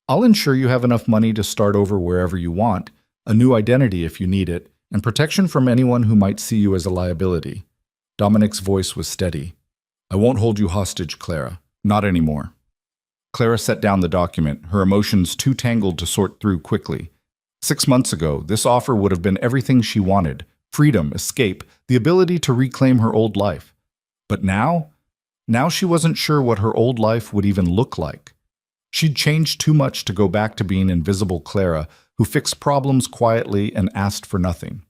I'll ensure you have enough money to start over wherever you want, a new identity if you need it, and protection from anyone who might see you as a liability." Dominic's voice was steady. "I won't hold you hostage, Clara. Not anymore." Clara set down the document, her emotions too tangled to sort through quickly. 6 months ago, this offer would have been everything she wanted: freedom, escape, the ability to reclaim her old life. But now she wasn't sure what her old life would even look like. She'd changed too much to go back to being invisible Clara, who fixed problems quietly and asked for nothing.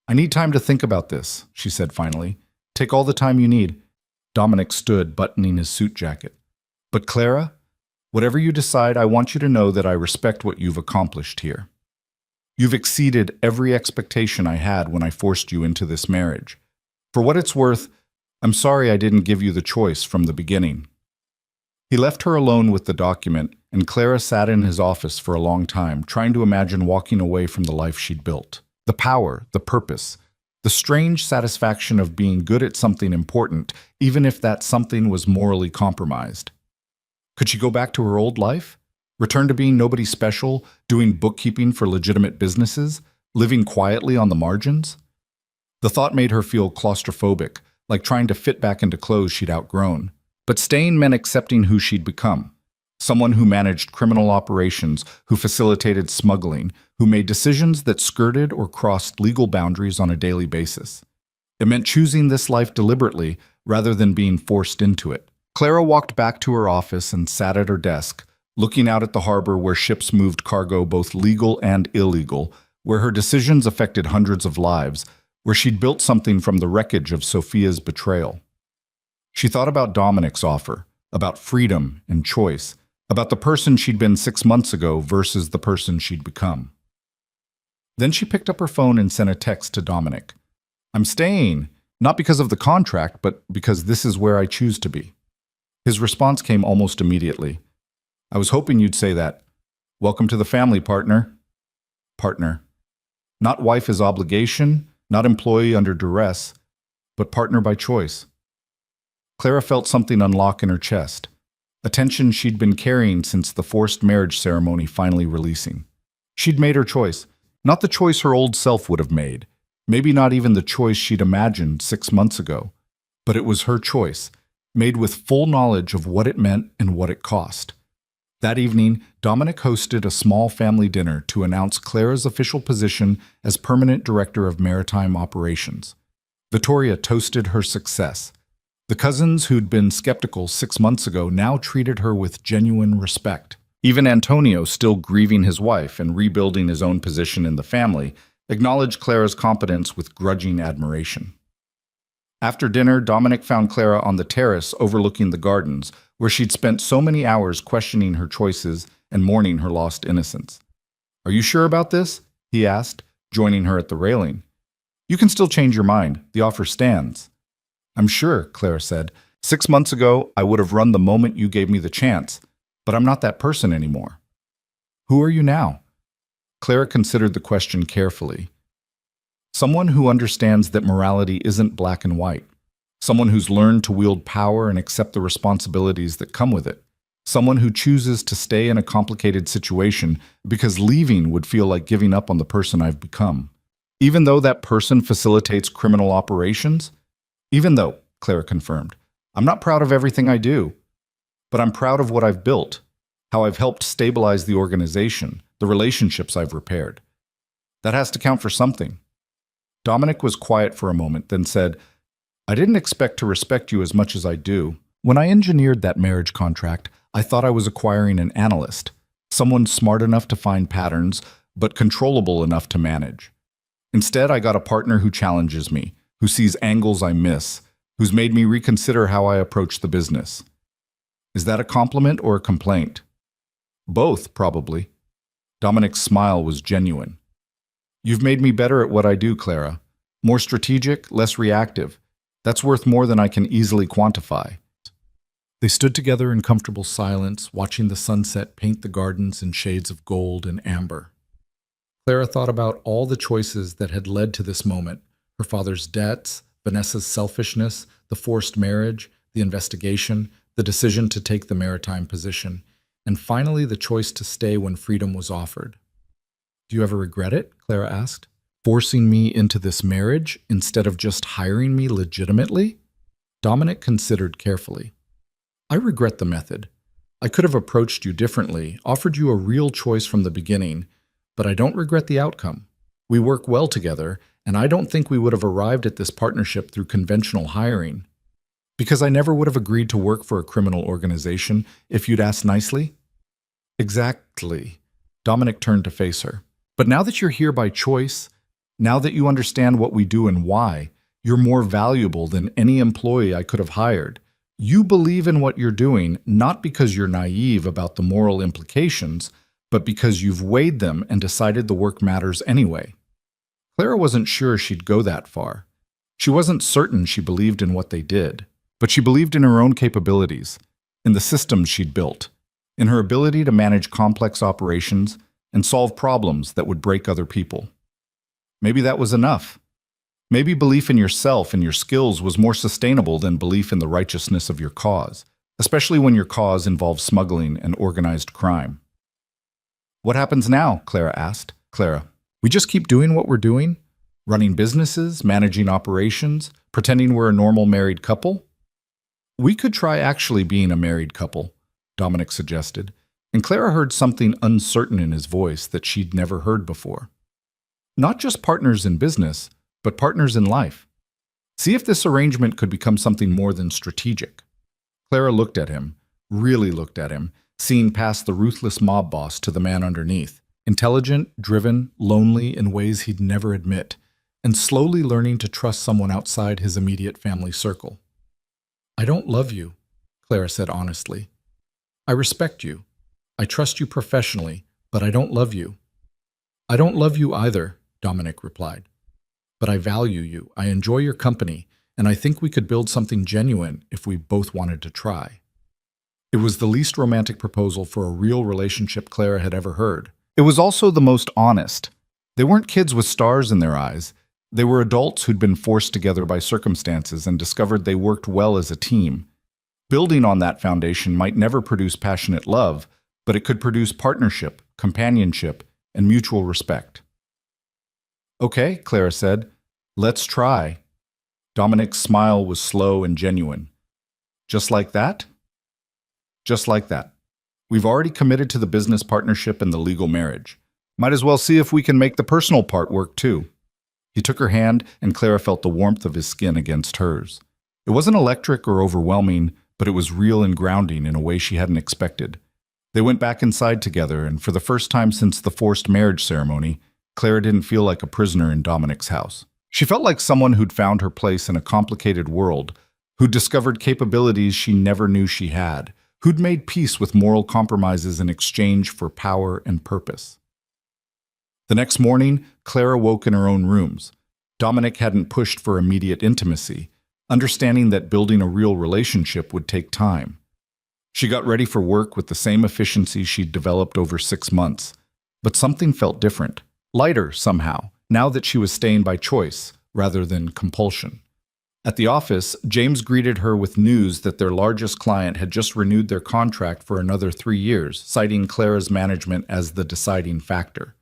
"I need time to think about this," she said finally. "Take all the time you need." Dominic stood, buttoning his suit jacket. "But Clara, whatever you decide, I want you to know that I respect what you've accomplished here. You've exceeded every expectation I had when I forced you into this marriage. For what it's worth, I'm sorry I didn't give you the choice from the beginning." He left her alone with the document, and Clara sat in his office for a long time, trying to imagine walking away from the life she'd built. The power, the purpose, the strange satisfaction of being good at something important, even if that something was morally compromised. Could she go back to her old life? Return to being nobody special, doing bookkeeping for legitimate businesses, living quietly on the margins? The thought made her feel claustrophobic, like trying to fit back into clothes she'd outgrown. But staying meant accepting who she'd become. Someone who managed criminal operations, who facilitated smuggling, who made decisions that skirted or crossed legal boundaries on a daily basis. It meant choosing this life deliberately rather than being forced into it. Clara walked back to her office and sat at her desk, looking out at the harbor where ships moved cargo both legal and illegal, where her decisions affected hundreds of lives, where she'd built something from the wreckage of Sophia's betrayal. She thought about Dominic's offer, about freedom and choice, about the person she'd been 6 months ago versus the person she'd become. Then she picked up her phone and sent a text to Dominic. "I'm staying, not because of the contract, but because this is where I choose to be." His response came almost immediately. "I was hoping you'd say that. Welcome to the family, partner." Partner. Not wife as obligation, not employee under duress, but partner by choice. Clara felt something unlock in her chest, a tension she'd been carrying since the forced marriage ceremony finally releasing. She'd made her choice, not the choice her old self would have made, maybe not even the choice she'd imagined 6 months ago, but it was her choice, made with full knowledge of what it meant and what it cost. That evening, Dominic hosted a small family dinner to announce Clara's official position as permanent director of maritime operations. Vittoria toasted her success. The cousins who'd been skeptical 6 months ago now treated her with genuine respect. Even Antonio, still grieving his wife and rebuilding his own position in the family, acknowledged Clara's competence with grudging admiration. After dinner, Dominic found Clara on the terrace overlooking the gardens, where she'd spent so many hours questioning her choices and mourning her lost innocence. "Are you sure about this?" he asked, joining her at the railing. "You can still change your mind. The offer stands." "I'm sure," Clara said. "6 months ago, I would have run the moment you gave me the chance, but I'm not that person anymore." "Who are you now?" Clara considered the question carefully. "Someone who understands that morality isn't black and white. Someone who's learned to wield power and accept the responsibilities that come with it. Someone who chooses to stay in a complicated situation because leaving would feel like giving up on the person I've become. Even though that person facilitates criminal operations?" "Even though," Clara confirmed. "I'm not proud of everything I do, but I'm proud of what I've built, how I've helped stabilize the organization, the relationships I've repaired. That has to count for something." Dominic was quiet for a moment, then said, "I didn't expect to respect you as much as I do. When I engineered that marriage contract, I thought I was acquiring an analyst, someone smart enough to find patterns, but controllable enough to manage. Instead, I got a partner who challenges me, who sees angles I miss, who's made me reconsider how I approach the business. Is that a compliment or a complaint?" "Both, probably." Dominic's smile was genuine. "You've made me better at what I do, Clara. More strategic, less reactive. That's worth more than I can easily quantify." They stood together in comfortable silence, watching the sunset paint the gardens in shades of gold and amber. Clara thought about all the choices that had led to this moment: her father's debts, Vanessa's selfishness, the forced marriage, the investigation, the decision to take the maritime position, and finally the choice to stay when freedom was offered. "Do you ever regret it?" Clara asked. "Forcing me into this marriage instead of just hiring me legitimately?" Dominic considered carefully. "I regret the method. I could have approached you differently, offered you a real choice from the beginning, but I don't regret the outcome. We work well together, and I don't think we would have arrived at this partnership through conventional hiring. Because I never would have agreed to work for a criminal organization if you'd asked nicely?" "Exactly." Dominic turned to face her. "But now that you're here by choice, now that you understand what we do and why, you're more valuable than any employee I could have hired. You believe in what you're doing, not because you're naive about the moral implications, but because you've weighed them and decided the work matters anyway." Clara wasn't sure she'd go that far. She wasn't certain she believed in what they did, but she believed in her own capabilities, in the systems she'd built, in her ability to manage complex operations and solve problems that would break other people. Maybe that was enough. Maybe belief in yourself and your skills was more sustainable than belief in the righteousness of your cause, especially when your cause involves smuggling and organized crime. "What happens now?" Clara asked. "Clara, we just keep doing what we're doing? Running businesses, managing operations, pretending we're a normal married couple?" "We could try actually being a married couple," Dominic suggested, and Clara heard something uncertain in his voice that she'd never heard before. "Not just partners in business, but partners in life. See if this arrangement could become something more than strategic." Clara looked at him, really looked at him, seeing past the ruthless mob boss to the man underneath, intelligent, driven, lonely in ways he'd never admit, and slowly learning to trust someone outside his immediate family circle. "I don't love you," Clara said honestly. "I respect you. I trust you professionally, but I don't love you." "I don't love you either," Dominic replied. "But I value you, I enjoy your company, and I think we could build something genuine if we both wanted to try." It was the least romantic proposal for a real relationship Clara had ever heard. It was also the most honest. They weren't kids with stars in their eyes. They were adults who'd been forced together by circumstances and discovered they worked well as a team. Building on that foundation might never produce passionate love, but it could produce partnership, companionship, and mutual respect. "Okay," Clara said. "Let's try." Dominic's smile was slow and genuine. "Just like that?" "Just like that. We've already committed to the business partnership and the legal marriage. Might as well see if we can make the personal part work too." He took her hand, and Clara felt the warmth of his skin against hers. It wasn't electric or overwhelming, but it was real and grounding in a way she hadn't expected. They went back inside together, and for the first time since the forced marriage ceremony, Clara didn't feel like a prisoner in Dominic's house. She felt like someone who'd found her place in a complicated world, who'd discovered capabilities she never knew she had, who'd made peace with moral compromises in exchange for power and purpose. The next morning, Clara woke in her own rooms. Dominic hadn't pushed for immediate intimacy, understanding that building a real relationship would take time. She got ready for work with the same efficiency she'd developed over 6 months, but something felt different, lighter somehow, now that she was staying by choice rather than compulsion. At the office, James greeted her with news that their largest client had just renewed their contract for another 3 years, citing Clara's management as the deciding factor.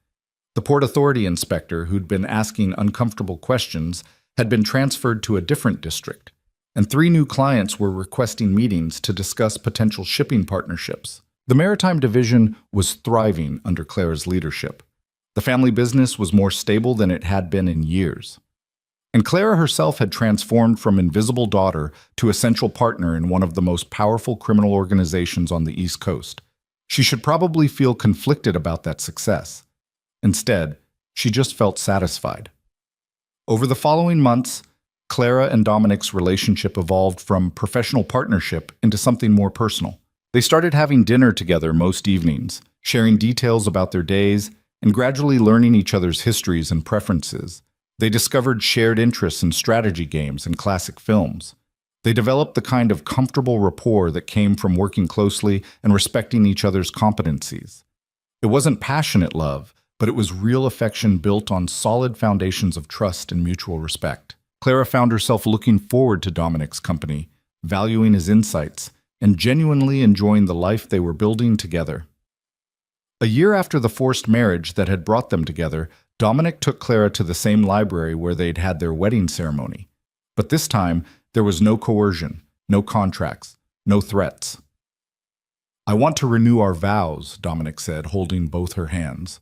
The Port Authority inspector, who'd been asking uncomfortable questions, had been transferred to a different district, and 3 new clients were requesting meetings to discuss potential shipping partnerships. The Maritime Division was thriving under Clara's leadership. The family business was more stable than it had been in years. And Clara herself had transformed from invisible daughter to essential partner in one of the most powerful criminal organizations on the East Coast. She should probably feel conflicted about that success. Instead, she just felt satisfied. Over the following months, Clara and Dominic's relationship evolved from professional partnership into something more personal. They started having dinner together most evenings, sharing details about their days, and gradually learning each other's histories and preferences. They discovered shared interests in strategy games and classic films. They developed the kind of comfortable rapport that came from working closely and respecting each other's competencies. It wasn't passionate love, but it was real affection built on solid foundations of trust and mutual respect. Clara found herself looking forward to Dominic's company, valuing his insights, and genuinely enjoying the life they were building together. A year after the forced marriage that had brought them together, Dominic took Clara to the same library where they'd had their wedding ceremony. But this time, there was no coercion, no contracts, no threats. "I want to renew our vows," Dominic said, holding both her hands.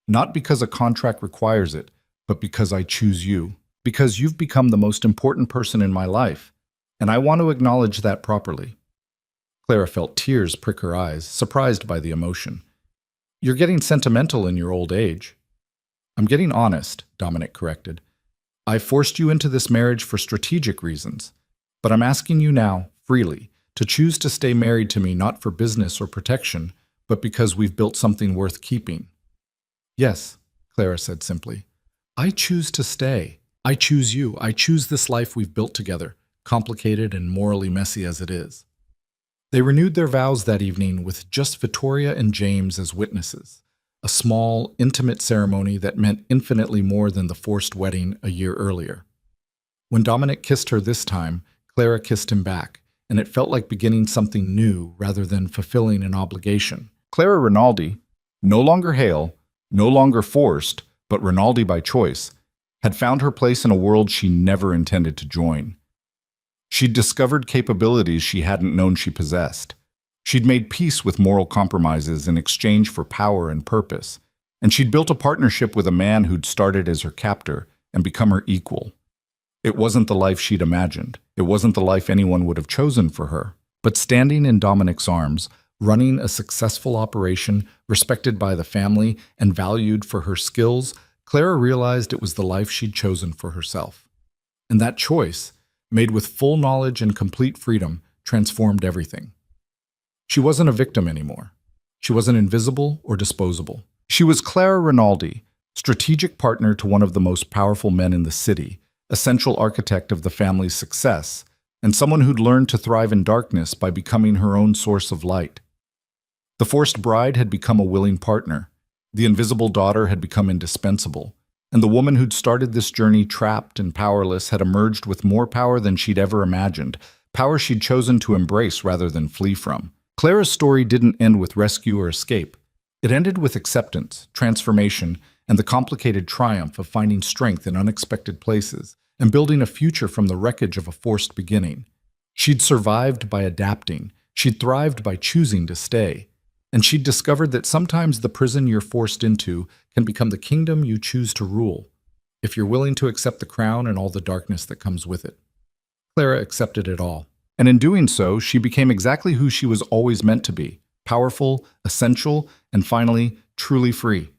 "Not because a contract requires it, but because I choose you. Because you've become the most important person in my life, and I want to acknowledge that properly." Clara felt tears prick her eyes, surprised by the emotion. "You're getting sentimental in your old age." "I'm getting honest," Dominic corrected. "I forced you into this marriage for strategic reasons, but I'm asking you now, freely, to choose to stay married to me not for business or protection, but because we've built something worth keeping." "Yes," Clara said simply. "I choose to stay. I choose you. I choose this life we've built together, complicated and morally messy as it is." They renewed their vows that evening with just Victoria and James as witnesses, a small, intimate ceremony that meant infinitely more than the forced wedding a year earlier. When Dominic kissed her this time, Clara kissed him back, and it felt like beginning something new rather than fulfilling an obligation. Clara Rinaldi, no longer Hale, no longer forced, but Rinaldi by choice, had found her place in a world she never intended to join. She'd discovered capabilities she hadn't known she possessed. She'd made peace with moral compromises in exchange for power and purpose, and she'd built a partnership with a man who'd started as her captor and become her equal. It wasn't the life she'd imagined. It wasn't the life anyone would have chosen for her. But standing in Dominic's arms, running a successful operation, respected by the family and valued for her skills, Clara realized it was the life she'd chosen for herself. And that choice, made with full knowledge and complete freedom, transformed everything. She wasn't a victim anymore. She wasn't invisible or disposable. She was Clara Rinaldi, strategic partner to one of the most powerful men in the city, essential architect of the family's success, and someone who'd learned to thrive in darkness by becoming her own source of light. The forced bride had become a willing partner. The invisible daughter had become indispensable, and the woman who'd started this journey trapped and powerless had emerged with more power than she'd ever imagined, power she'd chosen to embrace rather than flee from. Clara's story didn't end with rescue or escape. It ended with acceptance, transformation, and the complicated triumph of finding strength in unexpected places and building a future from the wreckage of a forced beginning. She'd survived by adapting. She'd thrived by choosing to stay. And she'd discovered that sometimes the prison you're forced into can become the kingdom you choose to rule, if you're willing to accept the crown and all the darkness that comes with it. Clara accepted it all. And in doing so, she became exactly who she was always meant to be: powerful, essential, and finally, truly free.